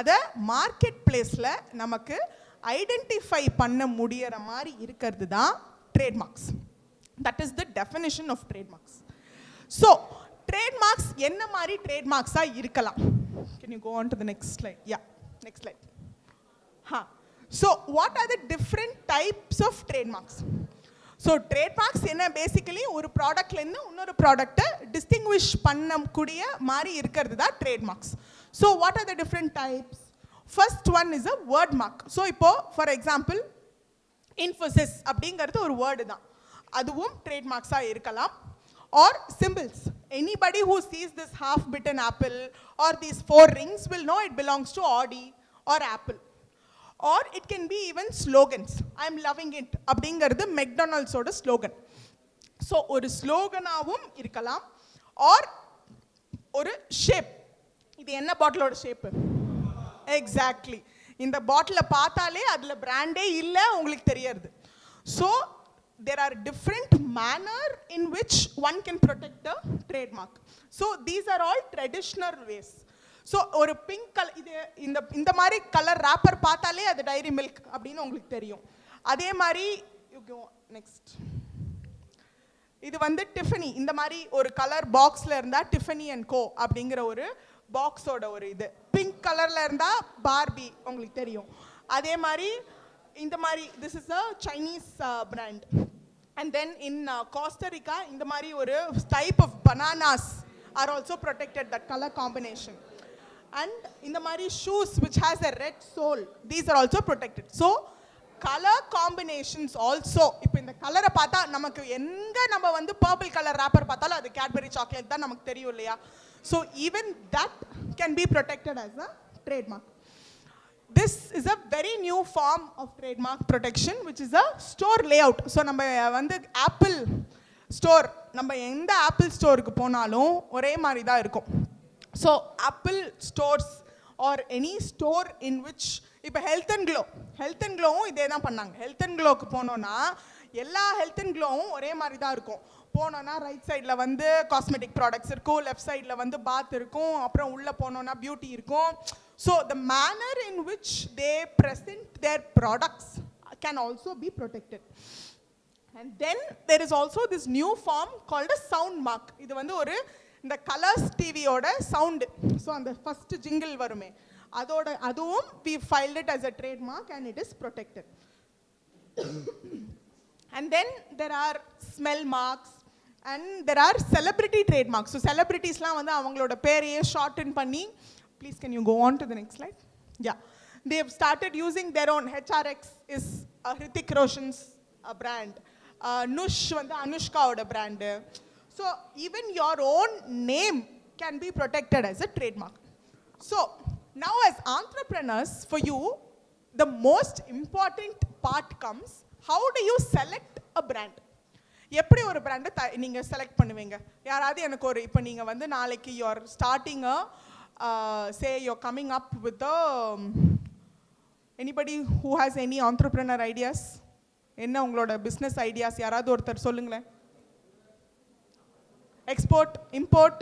அதை market பிளேஸில் நமக்கு identify பண்ண முடியற மாதிரி இருக்கிறது தான் trademarks. That is the definition of trademarks. So, trademarks என்ன மாதிரி trademarks-ஆ இருக்கலாம்? Can you go on to the next slide? Yeah, next slide. So, what are the different types of trademarks? So, trademarks என்ன basically ஒரு ப்ராடக்ட்லேருந்து இன்னொரு ப்ராடக்டை distinguish பண்ணக்கூடிய மாதிரி இருக்கிறது தான் trademarks. So, what are the different types? First one is a word mark. So, இப்போ for example, Infosys அப்படிங்கிறது ஒரு வேர்டு தான், அதுவும் ட்ரேட்மார்க்ஸாக இருக்கலாம். Or symbols, anybody who sees this half bitten apple or these 4 rings will know it belongs to Audi or Apple. Or it can be even slogans. I am loving it அப்படிங்கிறது மெக்டானல்ட்ஸோட slogan. So ஒரு ஸ்லோகனாகவும் இருக்கலாம். R ஒரு shape, இது என்ன பாட்டிலோட shape? Exactly, இந்த பாட்டிலை பார்த்தாலே அதில் பிராண்டே இல்லை உங்களுக்கு தெரியறது. So there are different manner in which one can protect a trademark. So these are all traditional ways. So ஒரு பிங்க் கலர், இது இந்த மாதிரி கலர் ராப்பர் பார்த்தாலே அது டைரி மில்க் அப்படின்னு உங்களுக்கு தெரியும். அதே மாதிரி நெக்ஸ்ட், இது வந்து டிஃபனி, இந்த மாதிரி ஒரு கலர் பாக்ஸில் இருந்தால் டிஃபனி அண்ட் கோ அப்படிங்கிற ஒரு பாக்ஸோட ஒரு இது. பிங்க் கலரில் இருந்தால் பார்பி உங்களுக்கு தெரியும். அதே மாதிரி இந்த மாதிரி this is a Chinese brand. And then in Costa Rica, இந்த மாதிரி ஒரு type of bananas are also protected, that color combination. And இந்த மாதிரி shoes which has a red sole, these are also protected. So color combinations also, இப்போ இந்த கலரை பார்த்தா நமக்கு எங்க நம்ம வந்து purple color wrapper பார்த்தாலும் அது Cadbury chocolate தான் நமக்கு தெரியும் இல்லையா? So even that can be protected as a trademark. This is a very new form of trademark protection, which is a store layout. So நம்ம வந்து ஆப்பிள் ஸ்டோர், நம்ம எந்த ஆப்பிள் ஸ்டோருக்கு போனாலும் ஒரே மாதிரி தான் இருக்கும். So apple stores or any store in which, இப்போ ஹெல்த் அண்ட் க்ளோவும் இதே தான் பண்ணாங்க. ஹெல்த் அண்ட் க்ளோவுக்கு போனோன்னா எல்லா ஹெல்த் அண்ட் க்ளோவும் ஒரே மாதிரி தான் இருக்கும். போனோன்னா ரைட் சைடில் வந்து காஸ்மெட்டிக் ப்ராடக்ட்ஸ் இருக்கும், லெஃப்ட் சைடில் வந்து பாத் இருக்கும், அப்புறம் உள்ளே போனோன்னா பியூட்டி இருக்கும். So the manner in which they present their products can also be protected. And then there is also this new form called a sound mark. இது வந்து ஒரு இந்த கலர்ஸ் டிவியோட சவுண்டு, ஸோ அந்த ஃபர்ஸ்ட் ஜிங்கிள் வருமே அதோட, அதுவும் we filed it as a trademark and it is protected. And then there are smell marks and there are celebrity trademarks. So celebritiesலாம் வந்து அவங்களோட பேரையே ஷார்டன் பண்ணி, please can you go on to the next slide? Yeah. They have started using their own. HRX is Hrithik Roshan's brand. Nush வந்து அனுஷ்காவோட brand. So even your own name can be protected as a trademark. So now as entrepreneurs, for you, the most important part comes, how do you select a brand? எப்படி ஒரு பிராண்டை நீங்க select பண்ணுவீங்க? யாராவது எனக்கு ஒரு இப்போ நீங்க வந்து நாளைக்கு you're starting a say you're coming up with a anybody who has any entrepreneur ideas? என்ன உங்களோட பிசினஸ் ஐடியாஸ் யாராவது ஒருத்தர் சொல்லுங்களேன். Export, import,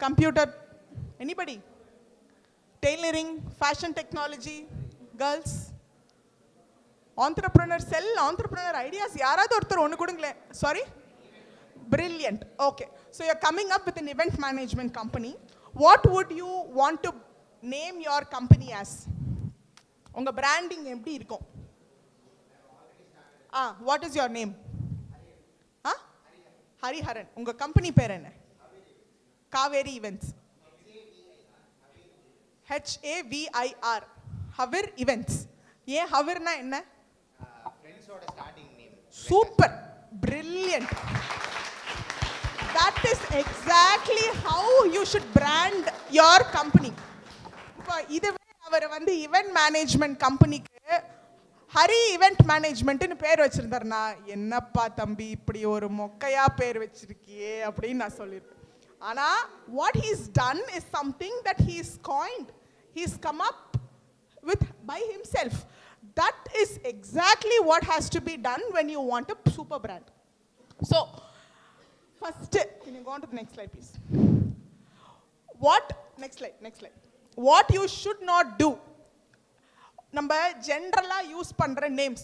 computer, anybody? Tailoring, fashion technology, girls, entrepreneur cell, entrepreneur ideas, யாராவது ஒருத்தர் ஒன்று கொடுங்களேன். Sorry? Brilliant. Okay. So you're coming up with an event management company. What would you want to name your company as? உங்க branding எப்படி இருக்கும்? What is your name? Hariharan. உங்க company பேர் என்ன? காவேரி ஈவென்ட்ஸ். HAVIR. ஹவிர் ஈவென்ட்ஸ். ஏன் ஹவிர்னா என்ன? ஃப்ரெண்ட்ஸோட starting name. Super. Brilliant. That is exactly how you should brand your company. இப்போ இதுவே அவர் வந்து ஈவென்ட் மேனேஜ்மெண்ட் கம்பெனிக்கு ஹரி ஈவென்ட் மேனேஜ்மெண்ட்னு பேர் வச்சிருந்தாருன்னா, என்னப்பா தம்பி இப்படி ஒரு மொக்கையா பேர் வச்சிருக்கியே அப்படின்னு நான் சொல்லியிருப்பேன். ஆனால் what he's done is something that he's coined. He's come up with by himself. That is exactly what has to be done when you want a super brand. So first, can you go on to the next slide please? Next slide. What you should not do. நம்ம ஜென்ரலா use பண்ற names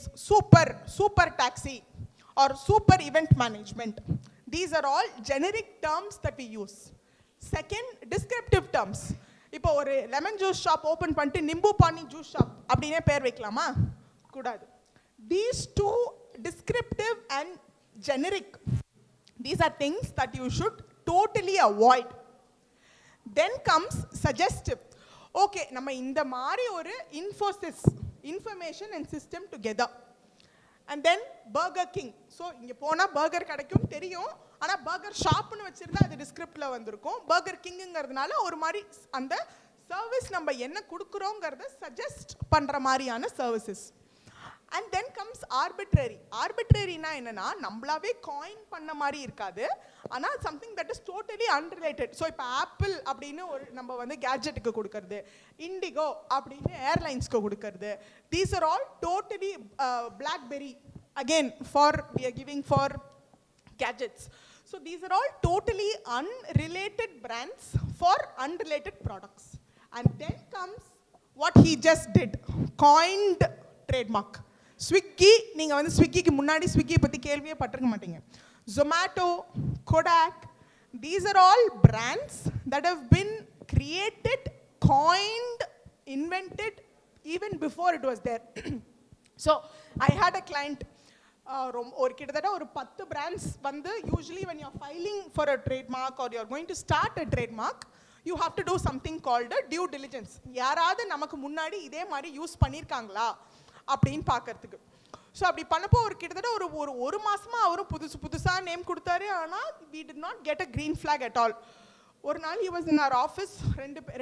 super taxi or super event management. These are all generic terms that we use. Second, descriptive terms. இப்போ ஒரு lemon juice shop open பண்ணிட்டு நிம்பு பானி juice shop அப்படினே பேர் வைக்கலாமா? கூடாது. These two, descriptive and generic, these are things that you should totally avoid. Then comes suggestive. Okay, நம்ம இந்த மாதிரி ஒரு Infosys, information and system together. And then Burger King. So இங்க போனா பர்கர் கிடைக்கும் தெரியும், ஆனா பர்கர் ஷாப்னு வச்சிருந்தா அது டிஸ்கிரிப்ட்ல வந்திருக்கும். பர்கர் கிங்ங்கிறதுனால ஒரு மாதிரி அந்த சர்வீஸ் நம்ம என்ன கொடுக்குறோங்கிறத சஜஸ்ட் பண்ற மாதிரியான services. And then comes arbitrary. Arbitraryனா என்னன்னா நம்மளாவே காயின் பண்ண மாதிரி இருக்காது, ஆனா something that is totally unrelated. So இப்போ ஆப்பிள் அப்படின்னு ஒரு நம்ம வந்து கேட்ஜெட்டுக்கு கொடுக்கறது, இண்டிகோ அப்படின்னு ஏர்லைன்ஸ்க்கு கொடுக்கறது, these are all totally BlackBerry again for we are giving for gadgets. So these are all totally unrelated brands for unrelated products. And then comes what he just did, coined trademark. Swiggy, நீங்கள் வந்து ஸ்விக்கிக்கு முன்னாடி Swiggy பற்றி கேள்வியே பட்டிருக்க மாட்டீங்க. Zomato, Kotak, these are all brands that have been created, coined, invented even before it was there. So I had a client, ஒரு கிட்டத்தட்ட ஒரு 10 brands வந்து usually when you're filing for a trademark or you're going to start a trademark, you have to do something called a due diligence. யாராவது நமக்கு முன்னாடி இதே மாதிரி use பண்ணியிருக்காங்களா அப்படின்னு பார்க்கறதுக்கு. ஸோ அப்படி பண்ணப்போ ஒரு கிட்டத்தட்ட ஒரு மாசமா அவரும் புதுசாக நேம் கொடுத்தாரு, ஆனால் we did not get a green flag at all. ஒரு நாள் he was in our office,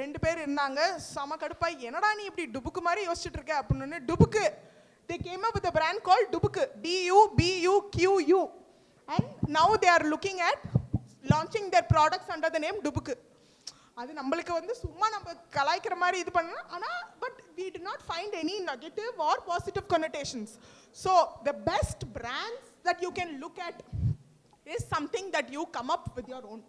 ரெண்டு பேர் இருந்தாங்க. செம கடுப்பாய், என்னடா நீ இப்படி டுபுக்கு மாதிரி யோசிச்சுட்டு இருக்க அப்படின்னு. டுபுக்கு, they came up with a brand called டுபுக்கு, DUBUQU, and now they are looking at launching their products under the name டுபுக்கு. அது நம்மளுக்கு வந்து சும்மா நம்ம கலாய்க்கிற மாதிரி இது பண்ணலாம், ஆனால் but we did not find any negative or positive connotations. So the best brands that you can look at is something that you come up with your own.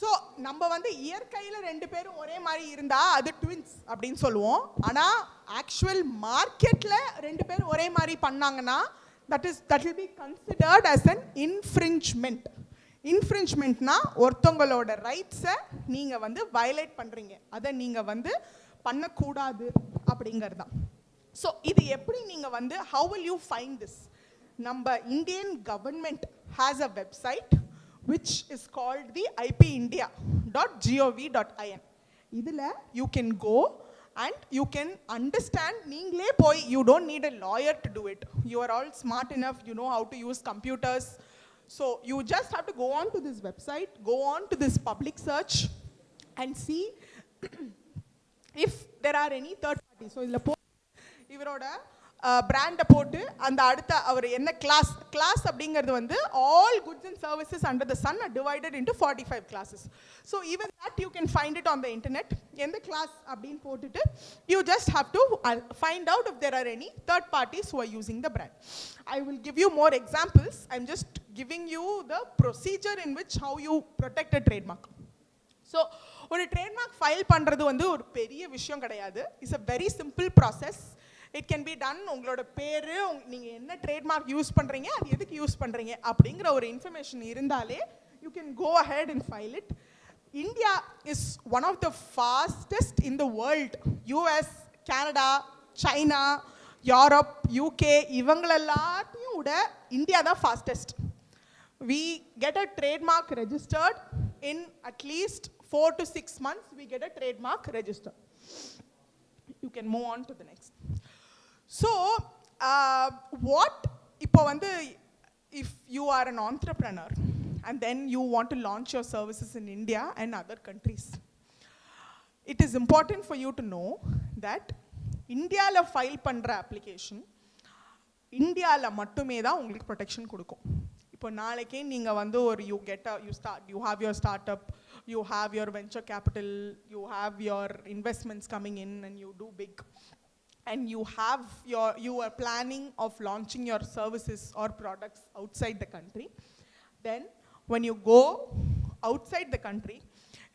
So நம்ம வந்து இயற்கையில் ரெண்டு பேரும் ஒரே மாதிரி இருந்தா அது ட்வின்ஸ் அப்படின்னு சொல்லுவோம், ஆனால் ஆக்சுவல் மார்க்கெட்டில் ரெண்டு பேரும் ஒரே மாதிரி பண்ணாங்கன்னா that will be considered as an infringement. இன்ஃப்ரிஞ்ச்மெண்ட்னா ஒருத்தவங்களோட ரைட்ஸை நீங்கள் வந்து வயலேட் பண்ணுறீங்க, அதை நீங்கள் வந்து பண்ணக்கூடாது அப்படிங்கிறது தான். ஸோ இது எப்படி நீங்கள் வந்து how will you find this? நம்ம Indian government has a website which is called the ipindia.gov.in. இதில் you can go and you can understand நீங்களே போய், you don't need a lawyer to do it. You are all smart enough, you know how to use computers. So you just have to go on to this website, go on to this public search and see if there are any third parties. So இதுல இவரோட பிராண்டை போட்டு அந்த அடுத்த அவர் என்ன class அப்படிங்கிறது வந்து all goods and services under the sun are divided into 45 classes. So even that you can find it on the internet. எந்த கிளாஸ் அப்படின்னு போட்டுட்டு you just have to find out if there are any third parties who are using the brand. I will give you more examples. I'm just giving you the procedure in which how you protect a trademark. So ஒரு trademark file பண்றது வந்து ஒரு பெரிய விஷயம் கிடையாது. It's a very simple process. It can be done. உங்களோட பேரு, நீங்க என்ன ட்ரேட்மார்க் யூஸ் பண்றீங்க, அது எதுக்கு யூஸ் பண்றீங்க அப்படிங்கிற ஒரு இன்ஃபர்மேஷன் இருந்தாலே you can go ahead and file it. India is one of the fastest in the world. US, Canada, China, Europe, UK இவங்கள எல்லாத்தையும் விட இந்தியா தான் fastest. We get a trademark registered in at least 4 to 6 months. We get a trademark registered. You can move on to the next. So what இப்போ வந்து if you are an entrepreneur and then you want to launch your services in India and other countries, it is important for you to know that இந்தியாவில் file பண்ணுற application இந்தியாவில் மட்டுமே தான் உங்களுக்கு protection கொடுக்கும். இப்போ நாளைக்கே நீங்கள் வந்து ஒரு you have your startup, you have your venture capital, you have your investments coming in and you do big, and you are planning of launching your services or products outside the country, then when you go outside the country,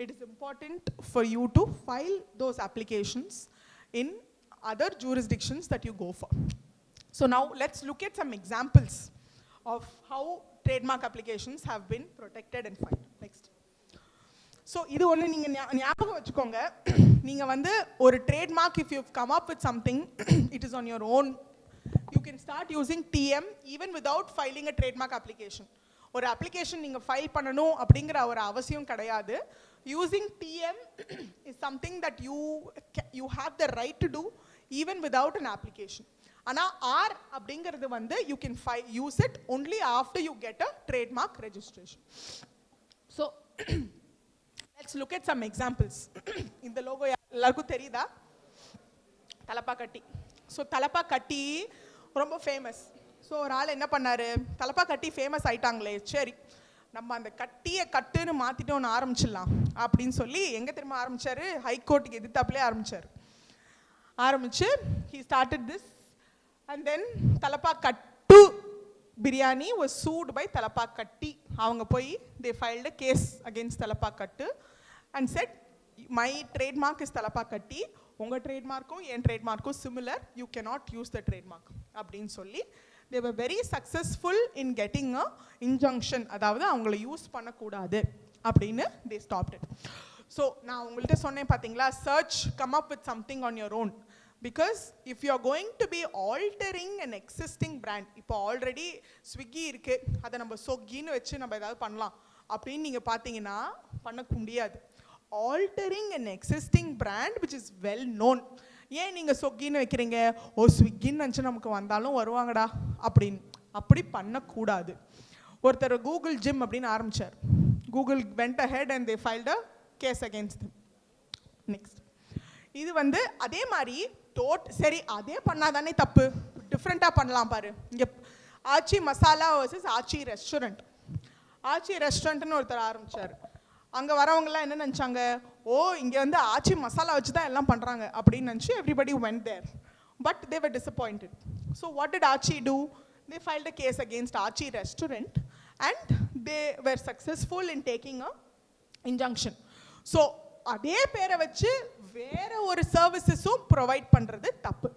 it is important for you to file those applications in other jurisdictions that you go for. So now let's look at some examples of how trademark applications have been protected and filed. Next. So இது ஒன்று நீங்கள் ஞாபகம் வச்சுக்கோங்க. நீங்கள் வந்து ஒரு trademark, if you've come up with something, it is on your own. You can start using TM even without filing a trademark application. ஒரு application நீங்கள் ஃபைல் பண்ணணும் அப்படிங்கிற ஒரு அவசியம் கிடையாது. Using TM is something that you have the right to do even without an application. ஆனால் R அப்படிங்கிறது வந்து you can use it only after you get a trademark registration. So let's look at some examples. இந்த logo எல்லாருக்கும் தெரியுதா? தலப்பா கட்டி. So தலப்பா கட்டி ரொம்ப ஃபேமஸ். ஸோ ஒரு ஆள் என்ன பண்ணாரு, தலப்பா கட்டி ஃபேமஸ் ஆயிட்டாங்களே, சரி நம்ம அந்த கட்டியை கட்டுன்னு மாற்றிட்டு ஒன்று ஆரம்பிச்சிடலாம் அப்படின்னு சொல்லி எங்கே திரும்ப ஆரம்பித்தார், ஹைகோர்ட்டுக்கு எதிர்த்தாப்புலே ஆரம்பிச்சு he started this, and then தலப்பா கட்டு பிரியாணி was sued by தலப்பா கட்டி. அவங்க போய் they filed a case against தலப்பா கட்டு and said my trademark is தலப்பா கட்டி, உங்கள் ட்ரேட்மார்க்கும் என் ட்ரேட்மார்க்கும் similar, you cannot use the trademark அப்படின்னு சொல்லி they were very successful in getting a injunction. அதாவது அவங்கள யூஸ் பண்ணக்கூடாது அப்படின்னு they stopped it. So நான் உங்கள்கிட்ட சொன்னேன் பார்த்தீங்களா, search, come up with something on your own. Because if you are going to be altering an existing brand, இப்போ already Swiggy இருக்கு, அதை நம்ம சொக்கின்னு வச்சு நம்ம ஏதாவது பண்ணலாம் அப்படின்னு நீங்கள் பார்த்தீங்கன்னா பண்ண முடியாது. Altering an existing brand which is well known. ஏன் நீங்கள் சொக்கின்னு வைக்கிறீங்க, ஓ ஸ்விக்கின்னு நினச்சி நமக்கு வந்தாலும் வருவாங்கடா அப்படின்னு, அப்படி பண்ணக்கூடாது. ஒருத்தர் கூகுள் ஜிம் அப்படின்னு ஆரம்பித்தார். Google went ahead and they filed a case against them. Next. இது வந்து அதே மாதிரி சரி அதே பண்ணாதானே தப்பு, டிஃப்ரெண்ட்டாக பண்ணலாம் பாரு. இங்கே ஆச்சி மசாலா வர்சஸ் ஆச்சி ரெஸ்டாரண்ட். ஆச்சி ரெஸ்டாரண்ட்னு ஒருத்தர் ஆரம்பித்தார். அங்கே வரவங்கலாம் என்ன நினச்சாங்க, ஓ இங்கே வந்து ஆச்சி மசாலா வச்சு தான் எல்லாம் பண்ணுறாங்க அப்படின்னு நினச்சி everybody went there. But they were disappointed. So what did Achi do? They filed a case against Achi restaurant and they were successful in taking a injunction. So அதே பேரை வச்சு வேற ஒரு சர்வீசஸும் ப்ரொவைட் பண்ணுறது தப்பு.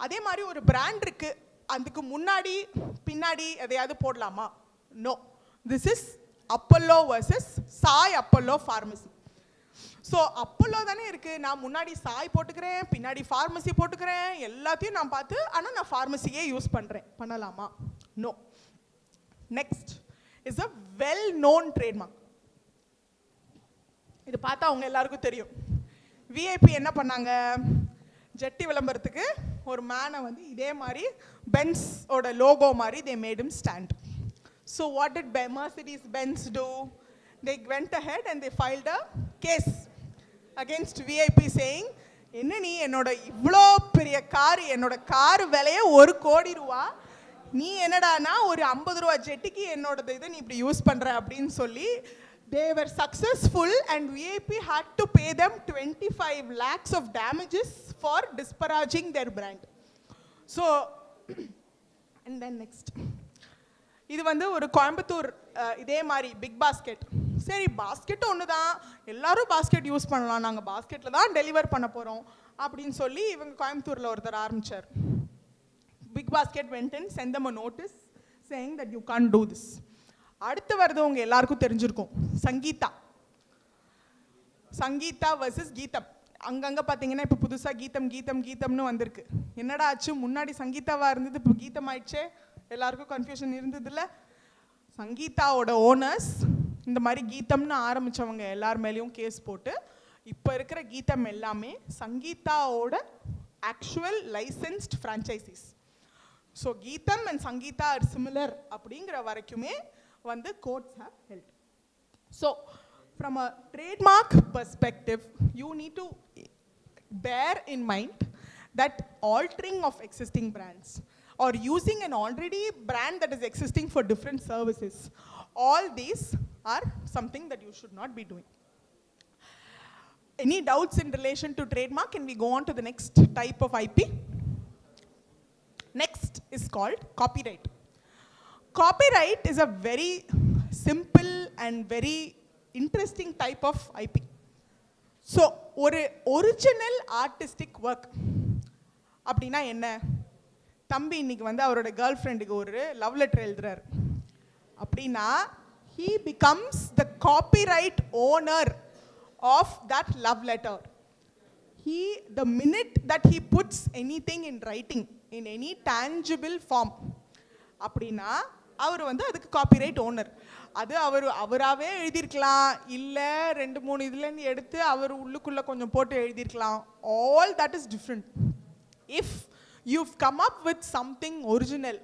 அதே மாதிரி ஒரு பிராண்ட் இருக்கு, அதுக்கு முன்னாடி பின்னாடி எதையாவது போடலாமா? No. This is Apollo versus Sai Apollo pharmacy. So Apollo தானே இருக்கு, நான் முன்னாடி சாய் போட்டுக்கிறேன், பின்னாடி ஃபார்மசி போட்டுக்கிறேன், எல்லாத்தையும் நான் பார்த்து, ஆனால் நான் ஃபார்மசியே யூஸ் பண்ணுறேன், பண்ணலாமா? No. Next is a well known trademark. இது பார்த்தா அவங்க எல்லாருக்கும் தெரியும். விஐபி என்ன பண்ணாங்க, ஜெட்டி விளம்பரத்துக்கு ஒரு மேனை வந்து இதே மாதிரி பென்ஸ் ஓட லோகோ மாதிரி they made him stand. So what did Mercedes Benz do? They went ahead and they filed a case against VIP saying, என்ன நீ என்னோட இவ்வளோ பெரிய கார், என்னோட கார் விலையே 1 கோடி ரூபா, நீ என்னடானா ஒரு 50 ரூபா ஜெட்டிக்கு என்னோட இதை நீ இப்படி யூஸ் பண்ற அப்படின்னு சொல்லி they were successful and VIP had to pay them 25 lakhs of damages for disparaging their brand. So and then next, இது வந்து ஒரு கோயம்புத்தூர் இதே மாதிரி பிக் பாஸ்கெட். சரி பாஸ்கெட் ஒன்று தான், எல்லாரும் பாஸ்கெட் யூஸ் பண்ணலாம், நாங்கள் பாஸ்கெட்டில் தான் டெலிவர் பண்ண போகிறோம் அப்படின்னு சொல்லி இவங்க கோயம்புத்தூரில் ஒருத்தர் ஆரம்பித்தார். Big Basket went and sent them a notice saying that you can't do this. அடுத்து வருது உங்க எல்லாருக்கும் தெரிஞ்சிருக்கும், சங்கீதா. சங்கீதா வர்சஸ் கீதம். அங்கங்கே பார்த்தீங்கன்னா இப்போ புதுசாக கீதம் கீதம் கீதம்னு வந்திருக்கு. என்னடா ஆச்சு, முன்னாடி சங்கீதாவாக இருந்தது இப்போ கீதம் ஆயிடுச்சே, எல்லாருக்கும் கன்ஃபியூஷன் இருந்ததில்ல. சங்கீதாவோட ஓனர்ஸ் இந்த மாதிரி கீதம்னு ஆரம்பித்தவங்க எல்லார் மேலேயும் கேஸ் போட்டு இப்போ இருக்கிற கீதம் எல்லாமே சங்கீதாவோட ஆக்சுவல் லைசன்ஸ்ட் ஃப்ரான்ச்சைசிஸ். ஸோ கீதம் அண்ட் சங்கீதா ஆர் சிமிலர் அப்படிங்கிற வரைக்குமே வந்து courts have held. So from a trademark perspective, you need to bear in mind that altering of existing brands or using an already brand that is existing for different services, all these are something that you should not be doing. Any doubts in relation to trademark? Can we go on to the next type of IP? Next is called copyright. Copyright is a very simple and very interesting type of IP. So, ஒரு original artistic work அப்படின்னா என்ன? தம்பி இன்னைக்கு வந்து அவரோட girl ஃப்ரெண்டுக்கு ஒரு love letter எழுதுறாரு அப்படின்னா he becomes the copyright owner of that love letter. The minute that he puts anything in writing in any tangible form அப்படின்னா அவர் வந்து அதுக்கு காப்பிரைட் ஓனர். அது அவராகவே எழுதியிருக்கலாம், இல்லை 2-3 இதுலேருந்து எடுத்து அவர் உள்ளுக்குள்ளே கொஞ்சம் போட்டு எழுதியிருக்கலாம். All that is different. If you've come up with something original,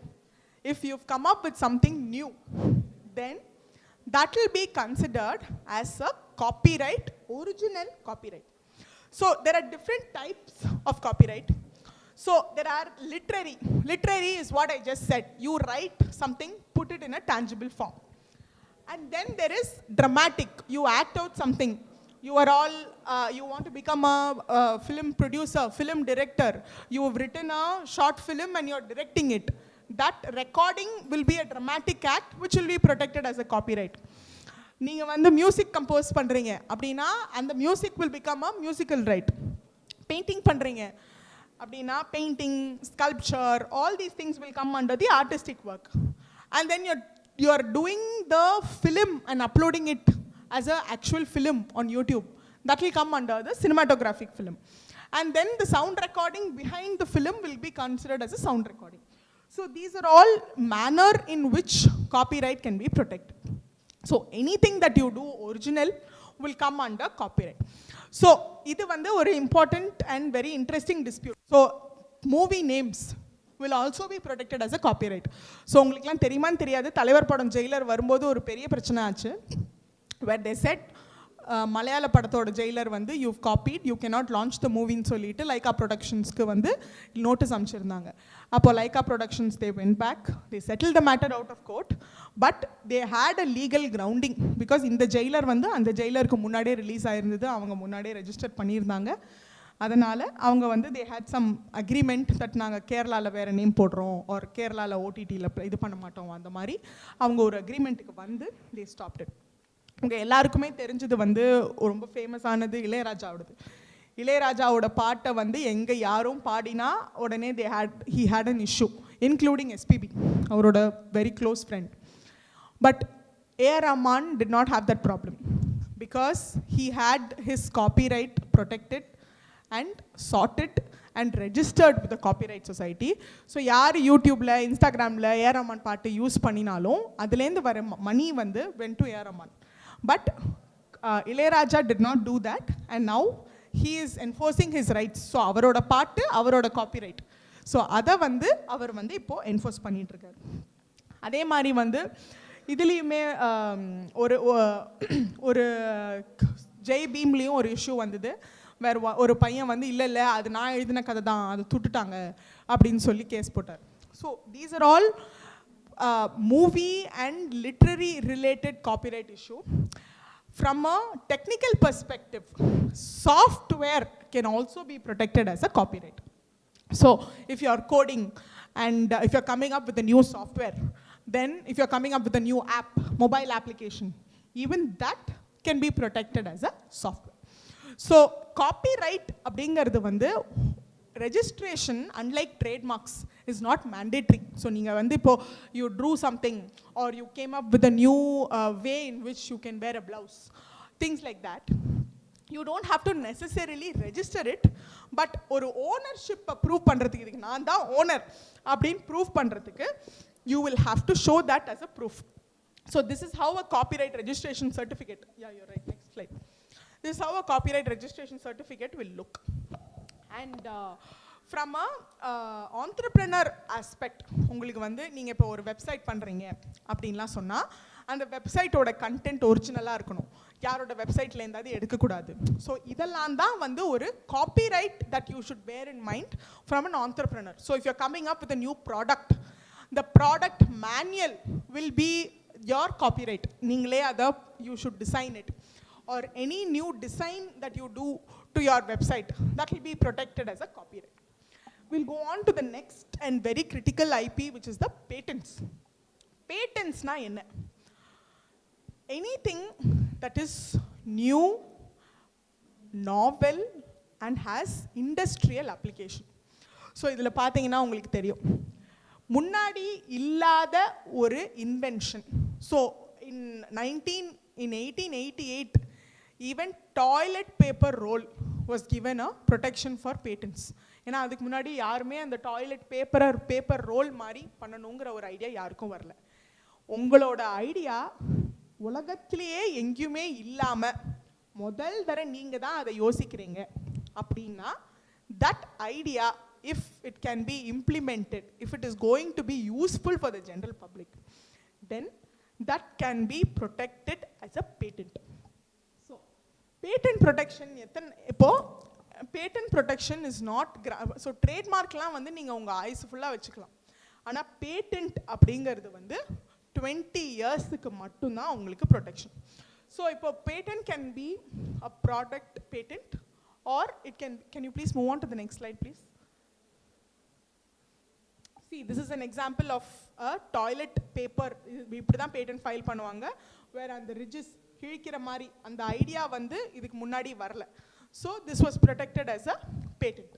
if you've come up with something new, then that will be considered as a copyright, original copyright. So there are different types of copyright. So there are literary. Literary is what I just said. You write something, put it in a tangible form. And then there is dramatic. You act out something. You are all, you want to become a film producer, film director. You have written a short film and you are directing it. That recording will be a dramatic act which will be protected as a copyright. நீங்கள் வந்து music compose பண்ணுறீங்க அப்படின்னா அந்த music will become a musical right. Painting பண்ணுறீங்க அப்படின்னா painting, sculpture, all these things will come under the artistic work. And then you are doing the film and uploading it as an actual film on YouTube. That will come under the cinematographic film. And then the sound recording behind the film will be considered as a sound recording. So these are all manner in which copyright can be protected. So anything that you do original will come under copyright. So இது வந்து ஒரு important and very interesting dispute. So movie names will also be protected as a copyright. So உங்களுக்குலாம் தெரியுமான்னு தெரியாது, தலைவர் படம் Jailer வரும்போது ஒரு பெரிய பிரச்சனை ஆச்சு. Where they said மலையாள படத்தோட ஜெயிலர் வந்து you've copied, you cannot launch the movieன்னு சொல்லிட்டு லைகா ப்ரொடக்ஷன்ஸ்க்கு வந்து நோட்டீஸ் அனுப்பிச்சிருந்தாங்க. அப்போ Lyca productions they went back, they settled the matter out of court, but they had a legal grounding because இந்த Jailer வந்து அந்த ஜெயிலருக்கு முன்னாடியே ரிலீஸ் ஆயிருந்தது, அவங்க முன்னாடியே ரெஜிஸ்டர் பண்ணியிருந்தாங்க. அதனால் அவங்க வந்து they had some agreement that நாங்கள் கேரளாவில் வேறு நேம் போடுறோம் or கேரளாவில் ஓடிடியில் இது பண்ண மாட்டோம், அந்த மாதிரி அவங்க ஒரு அக்ரிமெண்ட்டுக்கு வந்து they stopped it. உங்கள் எல்லாருக்குமே தெரிஞ்சது வந்து ரொம்ப ஃபேமஸானது இளையராஜாவோடது. இளையராஜாவோட பாட்டை வந்து எங்கே யாரும் பாடினா உடனே he had an issue, including SPB, அவரோட very close friend. But A.R. Rahman did not have that problem because he had his copyright protected and sorted and registered with the Copyright Society. So யார் யூடியூப்பில் இன்ஸ்டாகிராமில் A.R. Rahman பாட்டு use பண்ணினாலும் அதுலேருந்து வர மணி வந்து went to A.R. Rahman. But Ilayaraja did not do that, and now he is enforcing his rights. So அவரோட பாட்டு அவரோட காப்பிரைட். ஸோ அதை வந்து அவர் வந்து இப்போது என்ஃபோர்ஸ் பண்ணிட்டு இருக்காரு. அதே மாதிரி வந்து இதுலேயுமே ஒரு ஒரு ஜெய் பீம்லேயும் ஒரு இஷ்யூ வந்தது. வேறு ஒரு பையன் வந்து இல்லை அது நான் எழுதின கதை தான், அது துட்டுட்டாங்க அப்படின்னு சொல்லி கேஸ் போட்டார். So these are all movie and literary related copyright issue. From a technical perspective, software can also be protected as a copyright. So if you are coding and if you are coming up with a new software, then if you are coming up with a new app, mobile application, even that can be protected as a software. So copyright அப்படிங்கிறது வந்து registration, unlike trademarks, is not mandatory. So நீங்க வந்து இப்போ you drew something or you came up with a new way in which you can wear a blouse, things like that, you don't have to necessarily register it, but ஒரு ownership prove பண்றதுக்கு, இதுக்கு நான் தான் owner அப்படின்னு prove பண்றதுக்கு you will have to show that as a proof. So this is how a copyright registration certificate, yeah, you're right, next slide. This is how a copyright registration certificate will look. And from a entrepreneur aspect, உங்களுக்கு வந்து நீங்கள் இப்போ ஒரு website பண்ணுறீங்க அப்படின்லாம் சொன்னால் அந்த வெப்சைட்டோட கண்டென்ட் ஒரிஜினலாக இருக்கணும், யாரோட வெப்சைட்டில் இருந்தாவது எடுக்கக்கூடாது. ஸோ இதெல்லாம் தான் வந்து ஒரு காப்பிரைட் தட் யூ ஷுட் பேர் in mind from an entrepreneur. So if you coming up with a new product, the product manual will be your copyright. நீங்களே அதை you should design it, or any new design that you do to your website, that will be protected as a copyright. We'll go on to the next and very critical IP, which is the patents. Patents na enna? Anything that is new, novel and has industrial application. So idhula pathina ungalku theriyum, முன்னாடி இல்லாத ஒரு invention. So in 1888 even toilet paper roll was given a protection for patents. ஏன்னா அதுக்கு முன்னாடி யாருமே அந்த toilet paper roll மாதிரி பண்ணணுங்கிற ஒரு ஐடியா யாருக்கும் வரல. உங்களோட ஐடியா உலகத்திலேயே எங்கேயுமே இல்லாமல் முதல் தர நீங்கள் தான் அதை யோசிக்கிறீங்க அப்படின்னா that idea, if it can be implemented, if it is going to be useful for the general public, then that can be protected as a patent. So patent protection இப்போ patent protection is not so trademarkலாம் வந்து நீங்கள் உங்கள் ஆயுசு ஃபுல்லாக வச்சுக்கலாம். ஆனால் patent அப்படிங்கிறது வந்து 20 இயர்ஸுக்கு மட்டும்தான் உங்களுக்கு ப்ரொடெக்ஷன். ஸோ இப்போ patent can be a product patent, or it can you please move on to the next slide please. See, this is an example of a toilet paper. இப்படி தான் பேட்டன்ட் ஃபைல் பண்ணுவாங்க, வேறு அந்த Regis கிழிக்கிற மாதிரி அந்த idea வந்து இதுக்கு முன்னாடி வரல. So this was protected as a patent.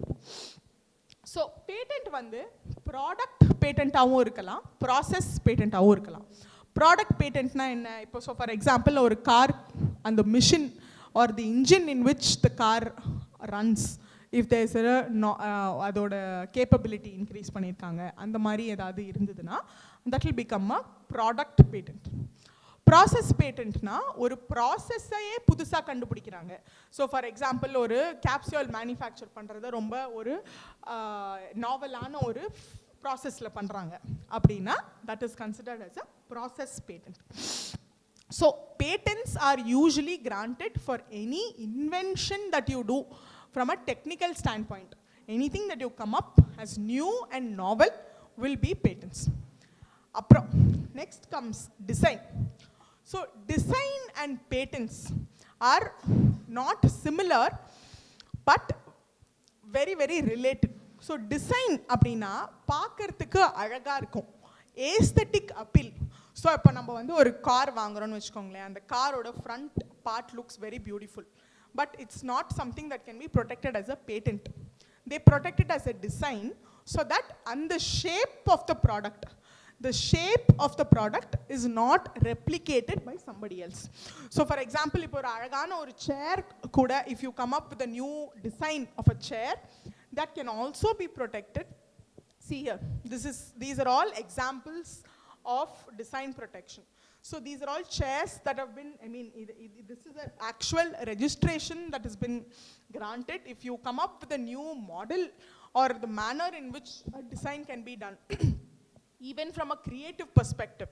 So patent வந்து ப்ராடக்ட் பேட்டண்ட்டாகவும் இருக்கலாம், ப்ராசஸ் பேட்டண்ட்டாகவும் இருக்கலாம். ப்ராடக்ட் பேட்டன்ட்னா என்ன? இப்போ ஸோ ஃபார் எக்ஸாம்பிள் ஒரு கார், அந்த machine or the engine in which the car runs, if there is அதோட கேப்பபிலிட்டி இன்க்ரீஸ் பண்ணியிருக்காங்க, அந்த மாதிரி ஏதாவது இருந்ததுன்னா that will become a product patent. Process பேட்டன்ட்னா ஒரு ப்ராசஸையே புதுசாக கண்டுபிடிக்கிறாங்க. ஸோ ஃபார் எக்ஸாம்பிள் ஒரு கேப்சியூல் மேனுஃபேக்சர் பண்ணுறத ரொம்ப ஒரு நாவலான ஒரு ப்ராசஸில் பண்ணுறாங்க அப்படின்னா that is considered as a process patent. So patents are usually granted for any invention that you do from a technical standpoint. Anything that you come up as new and novel will be patents. Next comes design. So design and patents are not similar but very very related. So design அப்படின்னா பார்க்கறதுக்கு அழகாக இருக்கும், aesthetic appeal. So இப்போ நம்ம வந்து ஒரு car வாங்குறோன்னு வச்சுக்கோங்களேன், அந்த காரோட front part looks very beautiful, but it's not something that can be protected as a patent. They protect it as a design so that அந்த shape of the product, the shape of the product is not replicated by somebody else. So for example, இப்போ ஒரு அழகான ஒரு chair கூட, if you come up with a new design of a chair, that can also be protected. See here, these are all examples of design protection. So these are all chairs that have been, this is an actual registration that has been granted. If you come up with a new model or the manner in which a design can be done, even from a creative perspective.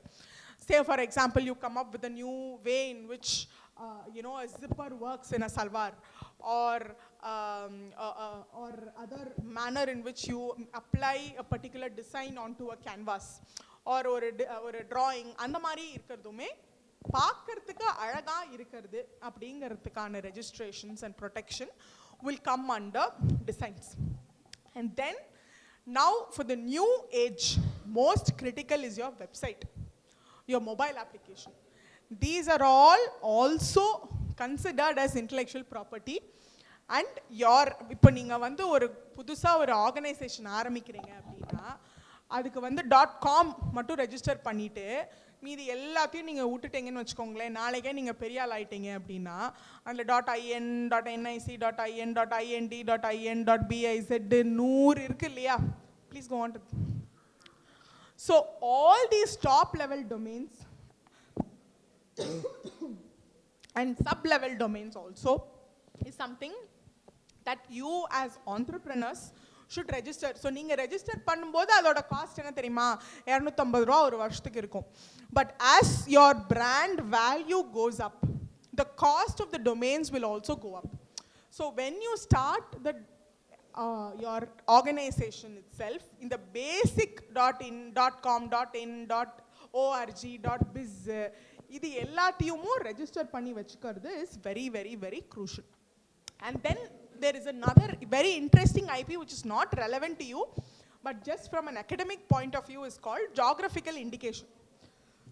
Say, for example, you come up with a new way in which, a zipper works in a salwar, or other manner in which you apply a particular design onto a canvas, or a drawing. அந்த மாதிரி இருக்கிறதுமே பார்க்கறதுக்கு அழகா இருக்கிறது அப்படிங்கிறதுக்கான registrations and protection will come under designs. And then, now for the new age, most critical is your website, your mobile application. These are all also considered as intellectual property. And இப்போ நீங்கள் வந்து ஒரு புதுசாக ஒரு organisation ஆரம்பிக்கிறீங்க அப்படின்னா அதுக்கு வந்து .com மட்டும் ரெஜிஸ்டர் பண்ணிவிட்டு மீதி எல்லாத்தையும் நீங்கள் விட்டுட்டீங்கன்னு வச்சுக்கோங்களேன். நாளைக்கே நீங்கள் பெரிய ஆள் ஆகிட்டீங்க அப்படின்னா அதில் .in, .nic, .in, .ind, .in, .biz 100 இருக்கு இல்லையா? Please go on to. So all these top level domains and sub level domains also is something that you as entrepreneurs should register. So நீங்க register பண்ணும்போது அதோட cost என்ன தெரியுமா? 250 ரூபாய் ஒரு வருஷத்துக்கு இருக்கும். But as your brand value goes up, the cost of the domains will also go up. So when you start your organization itself in the basic .in, .com, .in, .org, .biz, இது எல்லாத்தையும் register பண்ணி வச்சுக்கிறது is very, very, very crucial. And then there is another very interesting IP which is not relevant to you, but just from an academic point of view is called geographical indication.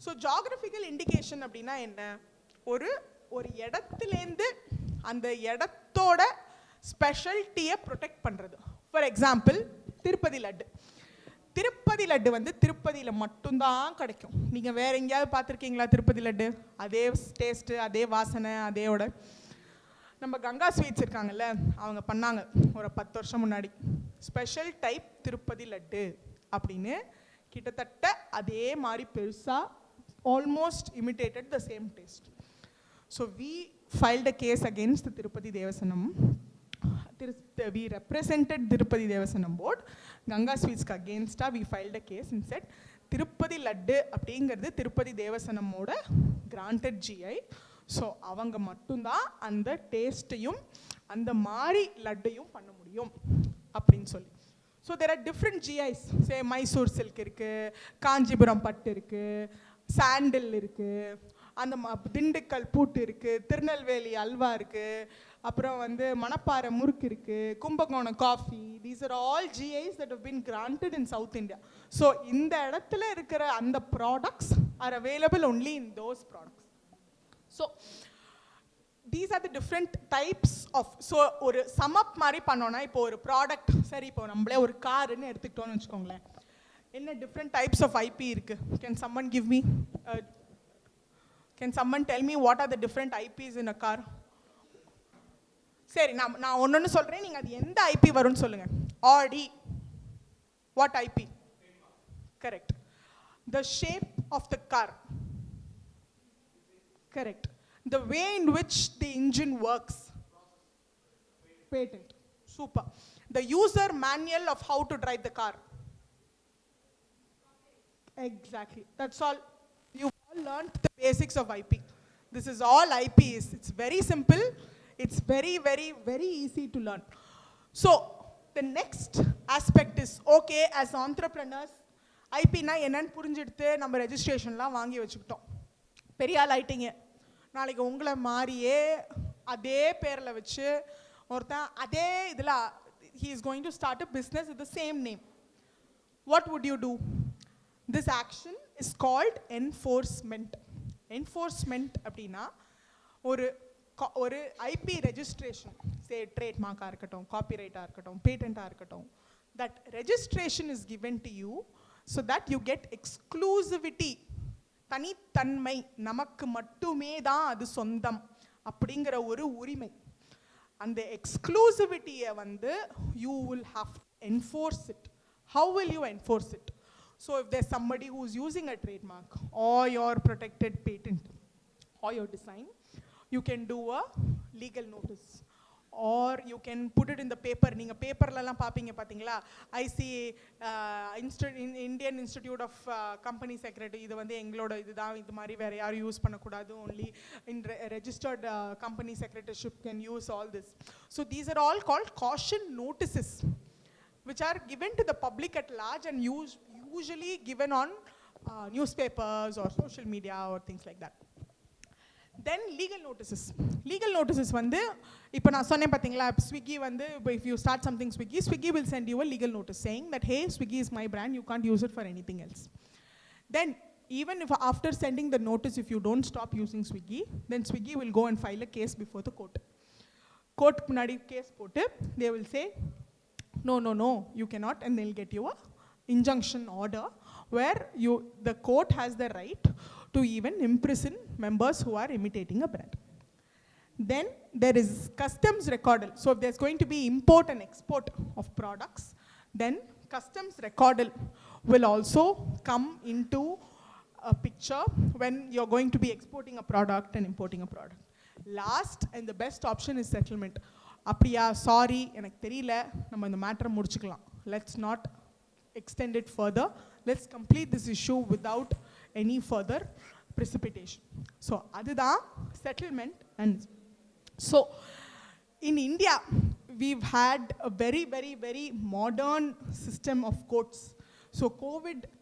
So geographical indication அப்படின்னா என்ன? ஒரு இடத்துலேருந்து அந்த இடத்தோட ஸ்பெஷல்ட்டியை protect பண்ணுறது. For example, Tirupati laddu. Tirupati laddu வந்து திருப்பதியில் மட்டும்தான் கிடைக்கும். நீங்கள் வேற எங்கேயாவது பார்த்துருக்கீங்களா திருப்பதி லட்டு? அதே டேஸ்ட்டு, அதே வாசனை, அதேயோட. நம்ம கங்கா ஸ்வீட்ஸ் இருக்காங்கல்ல, அவங்க பண்ணாங்க ஒரு 10 வருஷம் முன்னாடி ஸ்பெஷல் டைப் திருப்பதி லட்டு அப்படின்னு. கிட்டத்தட்ட அதே மாதிரி பெருசாக almost imitated the same taste. So we filed a case against the Tirupati Devasthanam. We represented Tirupati Devasanam board. Ganga Sweets ka against we filed a case and said Tirupati laddu அப்படிங்கிறது Tirupati தேவசனமோட granted GI. So அவங்க மட்டும்தான் அந்த டேஸ்ட்டையும் அந்த மாதிரி லட்டையும் பண்ண முடியும் அப்படின்னு சொல்லி. So there are different GIs. Say Mysore silk இருக்குது, காஞ்சிபுரம் பட்டு இருக்குது, சாண்டில் இருக்குது, அந்த திண்டுக்கல் பூட்டு இருக்குது, திருநெல்வேலி அல்வா இருக்குது, அப்புறம் வந்து மணப்பாறை முறுக்கு இருக்குது, Kumbakonam coffee. These are all GIs that have been granted in South India. So இந்த இடத்துல இருக்கிற அந்த products are available only in those products. So these are the different types of, so ஒரு sum up மாதிரி பண்ணோம்னா இப்போ ஒரு ப்ராடக்ட், சரி இப்போ நம்மளே ஒரு காருன்னு எடுத்துக்கிட்டோம்னு வச்சுக்கோங்களேன், என்ன டிஃப்ரெண்ட் டைப்ஸ் ஆஃப் ஐபி இருக்கு? Can someone give me, can someone tell me what are the different IPs in a car? சரி, நான் ஒன்னொன்னு சொல்றேன், நீங்க அது எந்த ஐபி வரும்னு சொல்லுங்க. ஆடி, what IP? Correct. The shape of the car. Correct. The way in which the engine works. Patent. Super. The user manual of how to drive the car. Exactly. That's all. You've all learned the basics of IP. This is all IPs. It's very simple. It's very, very, very easy to learn. So, the next aspect is, okay, as entrepreneurs, IP na என்னன்னு புரிஞ்சிடுத்து நம்ம ரெஜிஸ்ட்ரேஷன்லாம் வாங்கி வச்சுக்கிட்டோம். பெரிய ஆள் ஆயிட்டீங்க, நாளைக்கு உங்களை மாதிரியே அதே பேரில் வச்சு ஒருத்தன் அதே இதில் he is going to start a business with the same name. What would you do? This action is called enforcement. Enforcement அப்படின்னா ஒரு ஐபி ரெஜிஸ்ட்ரேஷன், சே ட்ரேட்மார்க்காக இருக்கட்டும், காப்பிரைட்டாக இருக்கட்டும், பேட்டண்ட்டாக இருக்கட்டும், that registration is given to you so that you get exclusivity. தனித்தன்மை, நமக்கு மட்டுமே தான் அது சொந்தம் அப்படிங்கிற ஒரு உரிமை. அந்த எக்ஸ்க்ளூசிவிட்டியை வந்து you will have to enforce it. How will you enforce it? So if there's somebody who's using a trademark or your protected patent or your design, you can do a legal notice. Or you can put it in the paper. நீங்க பேப்பர்லலாம் பாப்பீங்க பாத்தீங்களா, IC Indian institute of company secretary, இது வந்து எங்களோட இதுதான், இது மாதிரி வேற யாரும் யூஸ் பண்ணக்கூடாது, only in registered company secretaryship can use all this. So these are all called caution notices, which are given to the public at large and usually given on newspapers or social media or things like that. Then legal notices. Legal notices வந்து இப்போ நான் சொன்னேன் பார்த்தீங்களா, Swiggy வந்து if you start something Swiggy will send you a legal notice saying that hey, Swiggy is my brand, you can't use it for anything else. Then even if after sending the notice, if you don't stop using Swiggy, then Swiggy will go and file a case before the court. Court முன்னாடி case போட்டு they will say no, you cannot, and they'll get you a injunction order where the court has the right to even imprison members who are imitating a brand. Then there is customs recordal. So if there's going to be import and export of products, then customs recordal will also come into a picture when you're going to be exporting a product and importing a product. Last and the best option is settlement. அப்படியா, sorry, எனக்கு தெரியல, நம்ம இந்த மேட்டரை முடிச்சுக்கலாம், let's not extend it further, let's complete this issue without any further precipitation. So அதுதான் settlement. And so in India we've had a very modern system of courts. So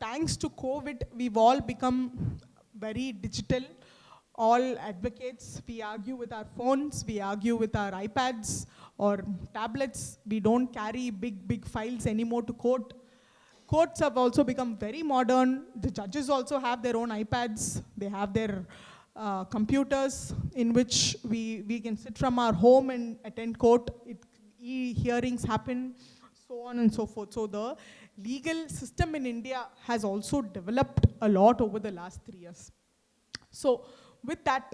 thanks to COVID, we've all become very digital. All advocates, we argue with our phones, we argue with our iPads or tablets. We don't carry big files anymore to court. Courts have also become very modern. The judges also have their own iPads. They have their computers in which we can sit from our home and attend court. E-hearings happen, so on and so forth. So the legal system in India has also developed a lot over the last 3 years. So with that,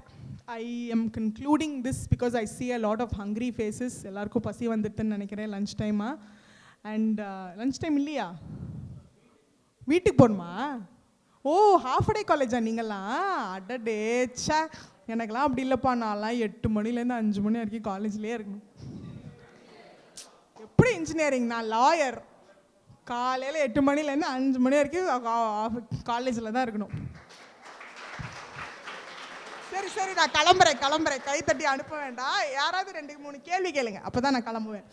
I am concluding this because I see a lot of hungry faces. Ellarku pasi vandittu nenikiren, lunch time and lunch time இல்லையா, வீட்டுக்கு போகணுமா? ஓ, half day காலேஜா நீங்களாம்? அடடே சே, எனக்கெல்லாம் அப்படி இல்லைப்பா, நான்லாம் 8 மணிலேருந்து 5 மணி வரைக்கும் காலேஜ்லேயே இருக்கணும். எப்படி இன்ஜினியரிங்? நான் லாயர், காலையில் 8 மணிலேருந்து 5 மணி வரைக்கும் காலேஜில் தான் இருக்கணும். சரி, நான் கிளம்புறேன், கை தட்டி அனுப்ப வேண்டாம். யாராவது 2-3 கேள்வி கேளுங்க, அப்பதான் நான் கிளம்புவேன்.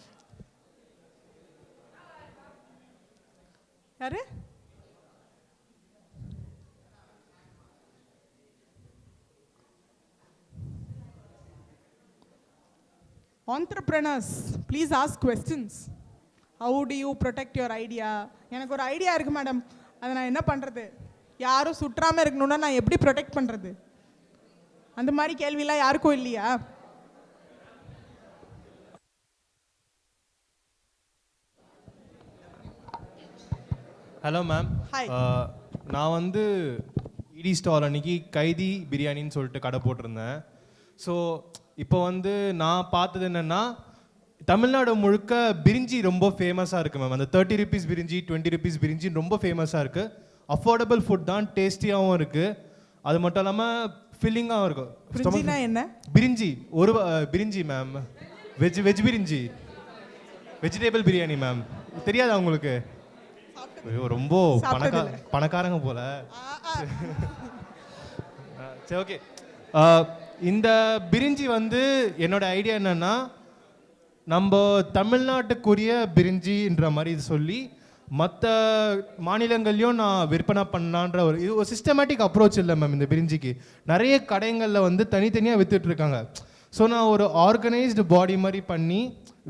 யாரு? Entrepreneurs, please ask questions. How do you protect your idea? எனக்கு ஒரு ஐடியா இருக்கு மேடம், அதை நான் என்ன பண்றது? யாரும் சுற்றாம இருக்கணும்னா நான் எப்படி ப்ரொடெக்ட் பண்றது? அந்த மாதிரி கேள்விலாம் யாருக்கும் இல்லையா? Hello ma'am. ஹாய். நான் வந்து இடி ஸ்டால் அன்னைக்கு கைதி பிரியாணின்னு சொல்லிட்டு கடை போட்டிருந்தேன். ஸோ இப்போ வந்து நான் பார்த்தது என்னென்னா, தமிழ்நாடு முழுக்க பிரிஞ்சி ரொம்ப ஃபேமஸாக இருக்குது மேம். அந்த 30 rupees பிரிஞ்சி, 20 rupees பிரிஞ்சி ரொம்ப ஃபேமஸாக இருக்குது. அஃபோர்டபுள் ஃபுட் தான், டேஸ்டியாகவும் இருக்குது. அது மட்டும் இல்லாமல் ஃபில்லிங்காகவும் இருக்கும். பிரிஞ்சினா என்ன? பிரிஞ்சி ஒரு பிரிஞ்சி மேம், வெஜ் பிரிஞ்சி, வெஜிடேபிள் பிரியாணி மேம். தெரியாதா உங்களுக்கு? ஐயோ, ரொம்ப பணக்காரங்க போல. சரி, ஓகே. இந்த பிரிஞ்சி வந்து என்னோட ஐடியா என்னன்னா, நம்ம தமிழ்நாட்டுக்குரிய பிரிஞ்சின்ற மாதிரி இது சொல்லி மற்ற மாநிலங்கள்லையும் நான் விற்பனை பண்ணலான்ற இது ஒரு சிஸ்டமேட்டிக் அப்ரோச் இல்லை மேம். இந்த பிரிஞ்சிக்கு நிறைய கடைகளில் வந்து தனித்தனியாக வித்துட்ருக்காங்க. ஸோ நான் ஒரு ஆர்கனைஸ்டு பாடி மாதிரி பண்ணி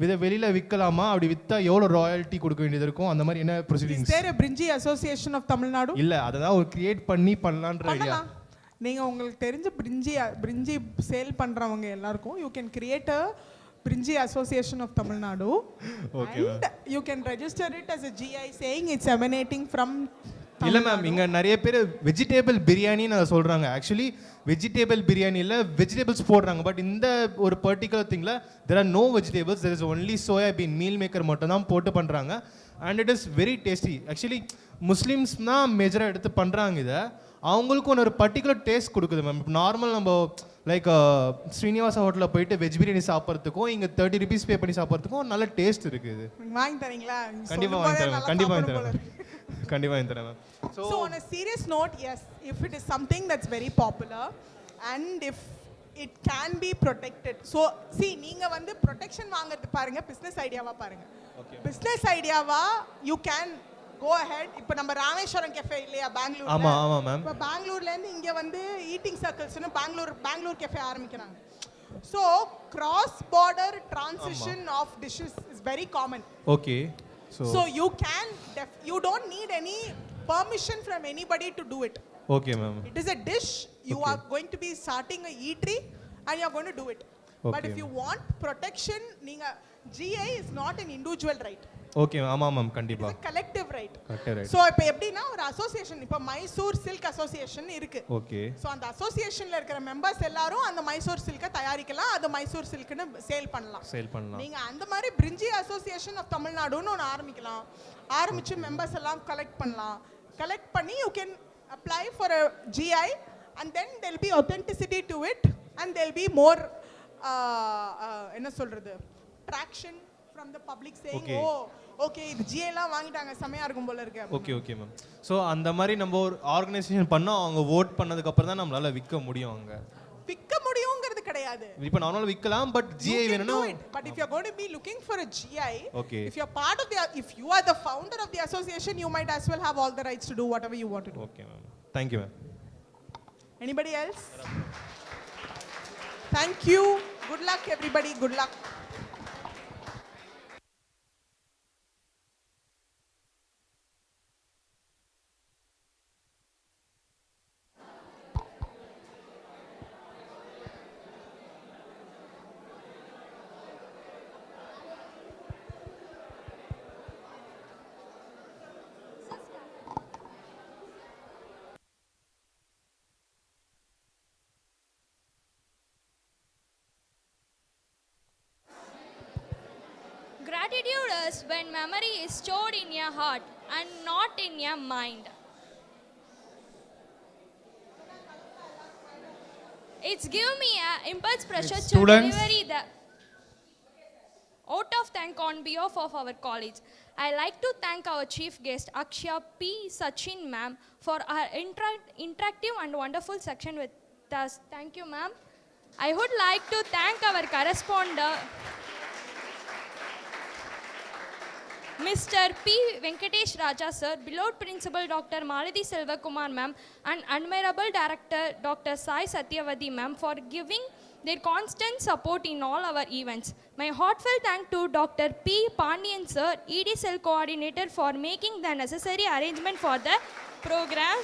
இதை வெளியில் விற்கலாமா? அப்படி விற்றா எவ்வளோ ராயல்ட்டி கொடுக்க வேண்டியது இருக்கும்? அந்த மாதிரி என்ன ப்ரொசீடிங்ஸ்? பிரிஞ்சி அசோசியேஷன் ஆஃப் தமிழ்நாடு இல்லை, அதை தான் ஒரு கிரியேட் பண்ணலான்ற ஐடியா. நீங்கள் உங்களுக்கு தெரிஞ்ச பிரிஞ்சி சேல் பண்ணுறவங்க எல்லாருக்கும் you can create a Brinji Association of Tamil Nadu. Okay, and you can register it as a GI saying it's emanating from Tamil இல்லை மேம், இங்கே நிறைய பேர் வெஜிடேபிள் பிரியாணின்னு அதை சொல்கிறாங்க. ஆக்சுவலி வெஜிடேபிள் பிரியாணியில் வெஜிடபிள்ஸ் போடுறாங்க. பட் இந்த ஒரு பர்டிகுலர் திங்கில் there are no vegetables, there is only soybean meal maker மட்டும் தான் போட்டு பண்ணுறாங்க. And it is very tasty. Actually Muslims தான் மேஜராக எடுத்து பண்ணுறாங்க இதை. அவங்களுக்கும் ஒரு பர்டிகுலர் டேஸ்ட் கொடுக்குது மேம். இப்போ நார்மல் நம்ம லைக் ஸ்ரீனிவாசா ஹோட்டலில் போயிட்டு வெஜ் பிரியாணி சாப்பிட்றதுக்கும் இங்கே 30 rupees பே பண்ணி சாப்பிட்றதுக்கும் நல்ல டேஸ்ட் இருக்குது. வாங்கி தரீங்களா? கண்டிப்பாக வாங்கி தரேன், கண்டிப்பாக வாங்கி தரேன், கண்டிப்பாக வாங்கி தரேன் ma'am. So on a serious note, yes, if it is something that's very popular and if it can be protected. So see, நீங்க வந்து protection வாங்குறது பாருங்க, business ஐடியாவா பாருங்க. business ஐடியாவா you can go ahead. இப்போ நம்ம ராமேஸ்வரம் கேஃபே இல்லையா பெங்களூர்ல? ஆமா ஆமா மேம். இப்போ பெங்களூர்ல இருந்து இங்க வந்து ஈட்டிங் சர்க்கிள்ஸ்னு பெங்களூர் கேஃபே ஆரம்பிக்கிறாங்க. So cross border transition of dishes is very common. Okay. So you can you don't need any permission from anybody to do it. Okay ma'am. It is a dish. You are going to be starting a eatery and you are going to do it. But if you want protection, GI is not an individual right. Okay ஆமா ma'am கண்டிப்பா. It's a collective right. Collective right. So இப்போ எப்படின்னா ஒரு association, இப்போ Mysore silk association இருக்கு. Okay. So அந்த அசோசியேஷன்ல இருக்கிற members எல்லாரும் அந்த மைசூர் சில்கை தயாரிக்கலாம், அது மைசூர் சில்க்னு சேல் பண்ணலாம். நீங்க அந்த மாதிரி பிரிஞ்சி அசோசியேஷன் ஆஃப் தமிழ்நாடுன்னு ஒன்று ஆரம்பிக்கலாம். ஆரம்பிச்சு மெம்பர்ஸ் எல்லாம் கலெக்ட் பண்ணலாம். கலெக்ட் பண்ணி you can apply for a GI and then there will be authenticity to it and there will be more என்ன சொல்றது traction from the public saying okay இது GI எல்லாம் வாங்கிட்டாங்க செமையா இருக்கும் போல இருக்கு. Okay ma'am. ஸோ அந்த மாதிரி நம்ம ஒரு ஆர்கனைசேஷன் பண்ணா அவங்க வோட் பண்ணதுக்கு அப்புறம் தான் நம்மளால விற்க முடியும். அங்க விற்க முடியும்ங்கிறது கிடையாது. இப்போ நார்மலா விற்கலாம், பட் GI வேணும்னா. But if you are going to be looking for a GI, okay, if you are part of the, if you are the founder of the association, you might as well have all the rights to do whatever you want to do. Okay ma'am. Thank you ma'am. Anybody else? Thank you. Good luck everybody. Good luck. Gratitude is when memory is stored in your heart and not in your mind. It's given me a impulse pressure to deliver the out of thank on behalf of our college. I like to thank our chief guest Akshya P. Sachin ma'am for our interactive and wonderful section with us. Thank you ma'am. I would like to thank our correspondent Mr. P. Venkatesh Raja sir, beloved principal Dr. Malathi Selvakumar ma'am and admirable director Dr. Sai Satyavadi ma'am for giving their constant support in all our events. My heartfelt thank to Dr. P. Pandian sir, ED cell coordinator, for making the necessary arrangement for the program.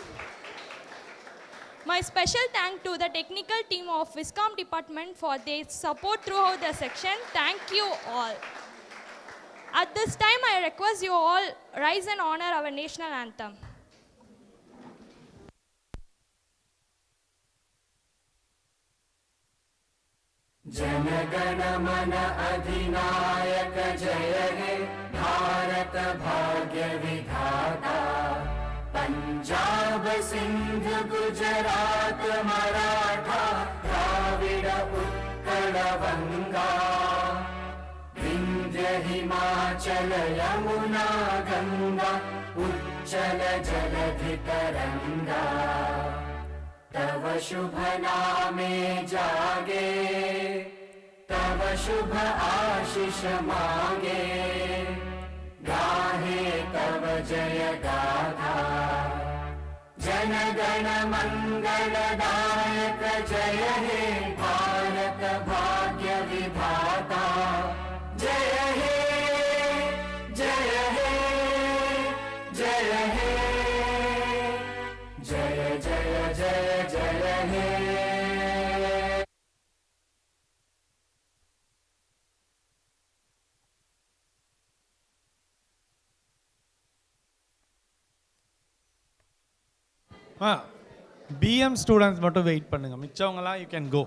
My special thank to the technical team of Viscom department for their support throughout the section. Thank you all. At this time, I request you all rise and honor our national anthem. जनगण मन अधिनायक जय हे भारत भाग्य विधाता पंजाब सिंध गुजरात मराठा द्राविड उत्कल बंगा विंध्य हिमाचल यमुना गंगा उच्चल जलधि तरंगा तव शुभ नामे जागे तव शुभ आशीष मांगे गाहे तव जय गाथा जन गण मंगलदायक जय हे भारत भाग्य विधाता जय हे जय हे जय हे जय जय जय जय हे பிஎம் ஸ்டூடெண்ட்ஸ் மட்டும் வெயிட் பண்ணுங்க, மிச்சவங்களாம் யூ கேன் கோ.